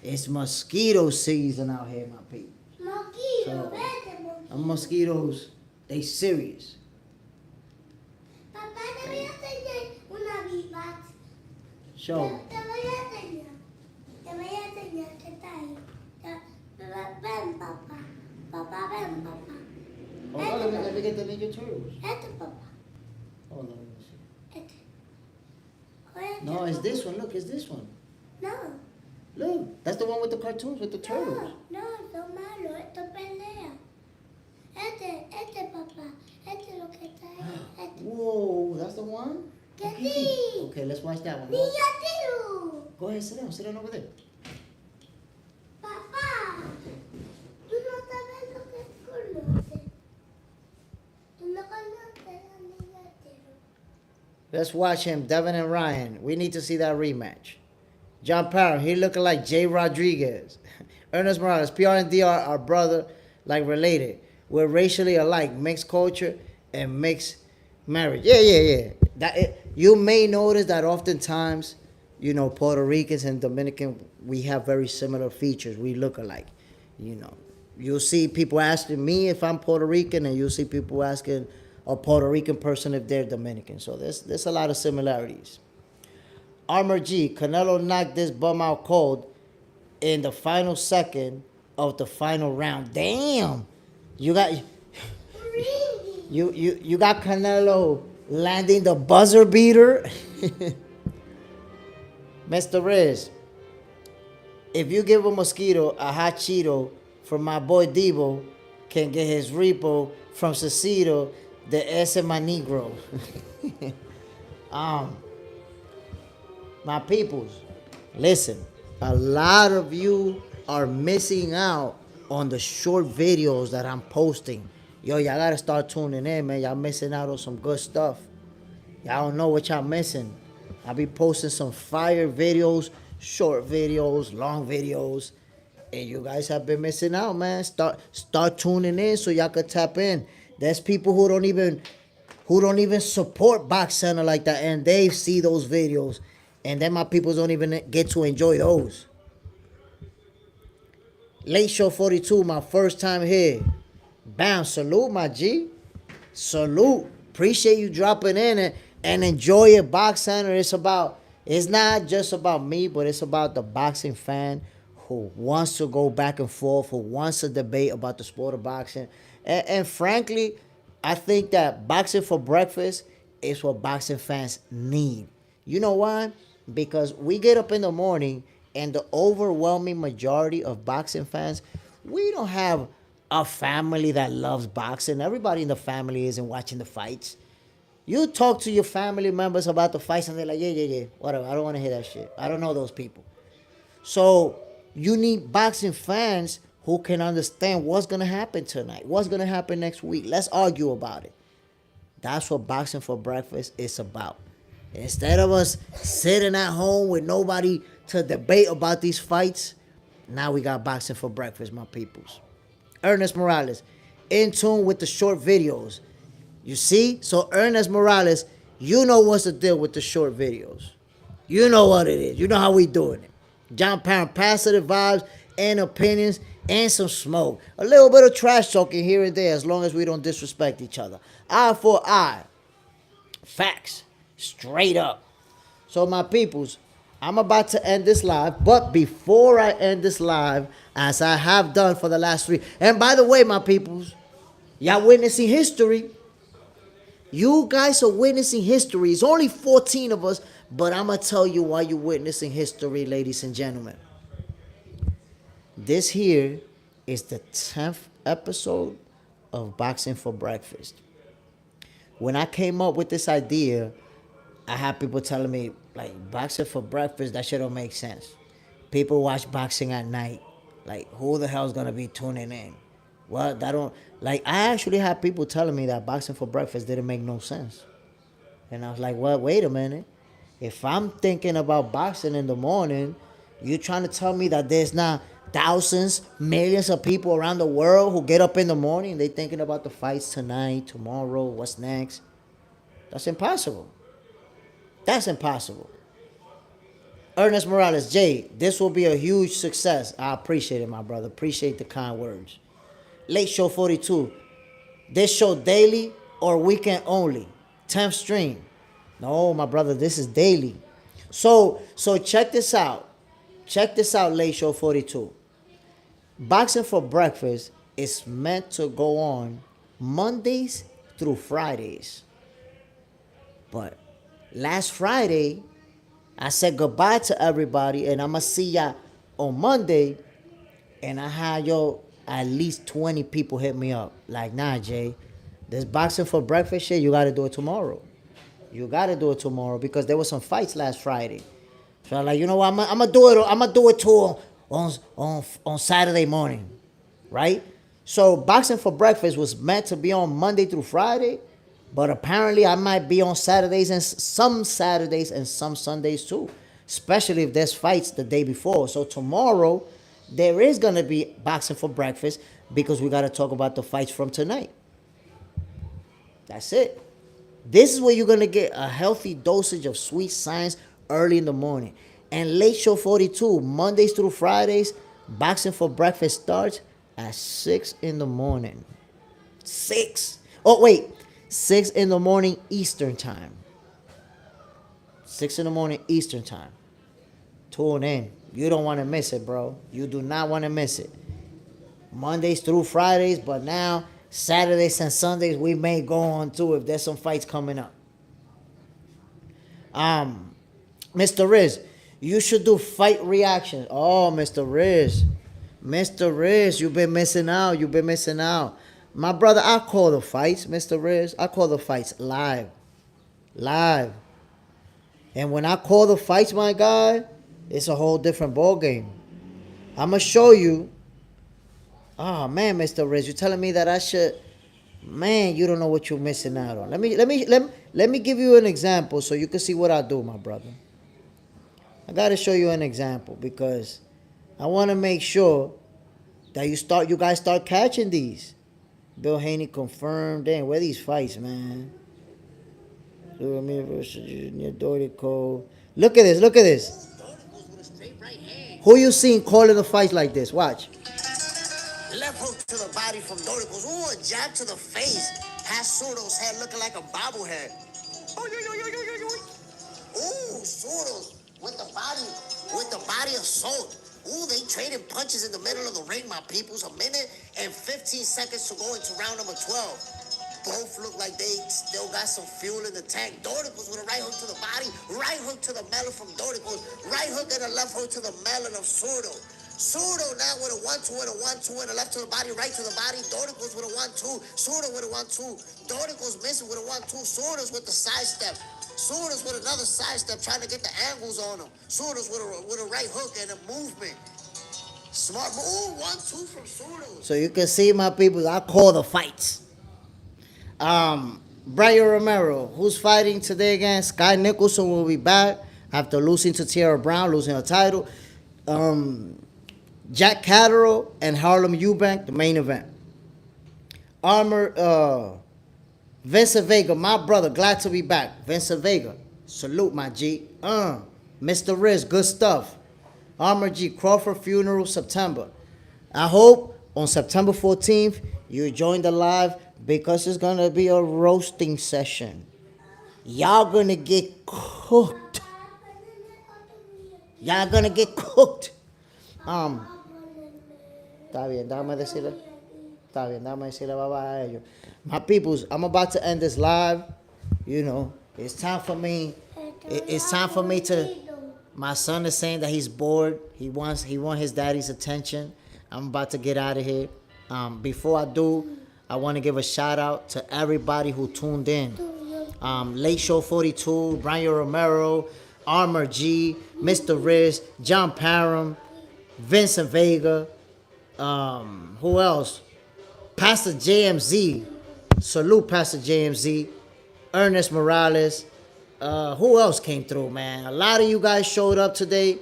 It's mosquito season out here, my people. So, mosquitoes, they serious. Show me. Te voy a enseñar. Te voy a enseñar qué está ahí. Ven, papá. Papá, ven, papá. Hold on, let me get the Ninja Turtles. Este, papá. Hold on, let me see. Este. No, it's this one. Look, it's this one. No. Look, that's the one with the cartoons with the turtles. No, esto es malo. Esto pelea. Este, papá. Este es lo que está ahí. Este. Whoa, that's the one? Okay, let's watch that one. Go ahead, sit down over there. Papá, tú no sabes lo que es conoce. Tú no conoces a Ninja Turtle. Let's watch him, Devin and Ryan. We need to see that rematch. John Parrott, he looking like Jay Rodriguez. Ernest Morales, PR and DR are brother, like related. We're racially alike, mixed culture and mixed marriage. Yeah. You may notice that oftentimes, you know, Puerto Ricans and Dominican, we have very similar features. We look alike. You know, you'll see people asking me if I'm Puerto Rican, and you'll see people asking a Puerto Rican person if they're Dominican. So there's a lot of similarities. Armor G, Canelo knocked this bum out cold in the final second of the final round. Damn, you got you got Canelo landing the buzzer beater. Mr. Riz, if you give a mosquito a hot Cheeto from my boy Debo, can get his repo from Cecito de ese manigro. My peoples, listen, a lot of you are missing out on the short videos that I'm posting. Yo, y'all gotta start tuning in, man. Y'all missing out on some good stuff. Y'all don't know what y'all missing. I be posting some fire videos, short videos, long videos, and you guys have been missing out, man. Start tuning in so y'all could tap in. There's people who don't even support Box Center like that, and they see those videos, and then my people don't even get to enjoy those. Late Show 42, my first time here. Bam, salute, my G. Salute. Appreciate you dropping in and enjoy your Box Center. It's not just about me, but it's about the boxing fan who wants to go back and forth, who wants to debate about the sport of boxing. And frankly, I think that Boxing for Breakfast is what boxing fans need. You know why? Because we get up in the morning, and the overwhelming majority of boxing fans, we don't have a family that loves boxing. Everybody in the family isn't watching the fights. You talk to your family members about the fights, and they're like, yeah, whatever. I don't want to hear that shit. I don't know those people. So you need boxing fans who can understand what's going to happen tonight, what's going to happen next week. Let's argue about it. That's what Boxing for Breakfast is about. Instead of us sitting at home with nobody to debate about these fights, now we got Boxing for Breakfast, my peoples. Ernest Morales, in tune with the short videos. You see? So Ernest Morales, you know what's the deal with the short videos. You know what it is. You know how we doing it. John Parent, positive vibes and opinions and some smoke. A little bit of trash talking here and there as long as we don't disrespect each other. Eye for eye. Facts. Straight up. So my peoples, I'm about to end this live. But before I end this live, as I have done for the last 3. And by the way, my peoples, y'all witnessing history. You guys are witnessing history. It's only 14 of us, but I'm going to tell you why you're witnessing history, ladies and gentlemen. This here is the 10th episode of Boxing for Breakfast. When I came up with this idea, I had people telling me, like, boxing for breakfast, that shit don't make sense. People watch boxing at night. Like, who the hell's gonna be tuning in? What? That don't, like, I actually had people telling me that boxing for breakfast didn't make no sense. And I was like, well, wait a minute. If I'm thinking about boxing in the morning, you trying to tell me that there's not thousands, millions of people around the world who get up in the morning, they thinking about the fights tonight, tomorrow, what's next? That's impossible. That's impossible. Ernest Morales, Jay, this will be a huge success. I appreciate it, my brother. Appreciate the kind words. Late Show 42. This show daily or weekend only? 10th stream. No, my brother, this is daily. So check this out. Check this out, Late Show 42. Boxing for Breakfast is meant to go on Mondays through Fridays. But last Friday, I said goodbye to everybody, and I'm going to see y'all on Monday, and I had at least 20 people hit me up. Like, nah, Jay, this Boxing for Breakfast shit, you got to do it tomorrow. You got to do it tomorrow because there were some fights last Friday. So I'm like, you know what, I'm gonna do it too on Saturday morning, right? So Boxing for Breakfast was meant to be on Monday through Friday, but apparently I might be on Saturdays and some Sundays too, especially if there's fights the day before. So tomorrow there is gonna be Boxing for Breakfast because we gotta talk about the fights from tonight. That's it. This is where you're gonna get a healthy dosage of sweet science early in the morning. And Late Show 42, Mondays through Fridays, Boxing for Breakfast starts at 6 in the morning. 6. Oh, wait. 6 in the morning Eastern time. 6 in the morning Eastern time. Tune in. You don't want to miss it, bro. You do not want to miss it. Mondays through Fridays, but now Saturdays and Sundays we may go on too if there's some fights coming up. Mr. Riz, you should do fight reactions. Oh, Mr. Riz. Mr. Riz, you've been missing out. You've been missing out. My brother, I call the fights, Mr. Riz. I call the fights live. Live. And when I call the fights, my guy, it's a whole different ball game. I'm going to show you. Oh, man, Mr. Riz, you're telling me that I should. Man, you don't know what you're missing out on. Let me give you an example so you can see what I do, my brother. I got to show you an example because I want to make sure that you guys start catching these. Bill Haney confirmed. Damn, where are these fights, man? Versus Junior Dorico. Look at this. Look at this. Who you seen calling the fights like this? Watch. Left hook to the body from Dorico's. Ooh, a jab to the face. Past Soto's head looking like a bobblehead. Ooh, Soto's with the body assault. Ooh, they trading punches in the middle of the ring, my peoples. 1 minute and 15 seconds to go into round number 12. Both look like they still got some fuel in the tank. Dorico's with a right hook to the body, right hook to the melon from Dorico's, right hook and a left hook to the melon of Soto. Soto now with a 1-2 and a 1-2 and a left to the body, right to the body. Dorico's with a 1-2. Soto with a 1-2. Dorico's missing with a 1-2. Soto's with the sidestep. Soto's with another sidestep trying to get the angles on him. Soto's with a right hook and a movement. Smart move. 1-2 from Soto. So you can see, my people, I call the fights. Brian Romero, who's fighting today again? Skye Nicholson will be back after losing to Tierra Brown, losing her title. Jack Catterall and Harlem Eubank, the main event. Vincent Vega, my brother, glad to be back. Vincent Vega, salute my G. Mr. Riz, good stuff. Armor G, Crawford funeral, September. I hope on September 14th you join the live because it's going to be a roasting session. Y'all going to get cooked. Y'all going to get cooked. Está bien, déjame decirle. Está bien, déjame decirle bye bye a ellos. My peoples, I'm about to end this live. You know, it's time for me. It's time for me to. My son is saying that he's bored. He wants his daddy's attention. I'm about to get out of here. Before I do, I want to give a shout out to everybody who tuned in. Late Show 42, Brian Romero, Armor G, Mr. Riz, John Parham, Vincent Vega, who else? Pastor JMZ. Salute Pastor JMZ. Ernest Morales. Who else came through, man? A lot of you guys showed up today.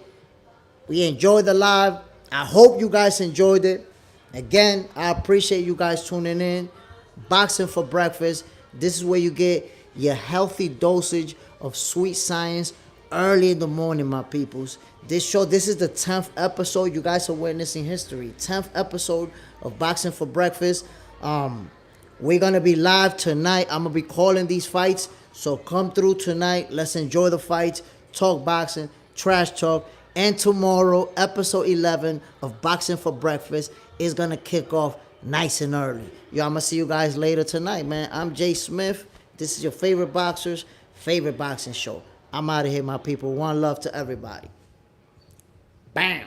We enjoyed the live. I hope you guys enjoyed it. Again, I appreciate you guys tuning in. Boxing for breakfast. This is where you get your healthy dosage of sweet science early in the morning, my peoples. This is the 10th episode. You guys are witnessing history. 10th episode of Boxing for Breakfast. We're going to be live tonight. I'm going to be calling these fights. So come through tonight. Let's enjoy the fights. Talk boxing. Trash talk. And tomorrow, episode 11 of Boxing for Breakfast is going to kick off nice and early. Yo, I'm going to see you guys later tonight, man. I'm Jay Smith. This is your favorite boxer's favorite boxing show. I'm out of here, my people. One love to everybody. Bam.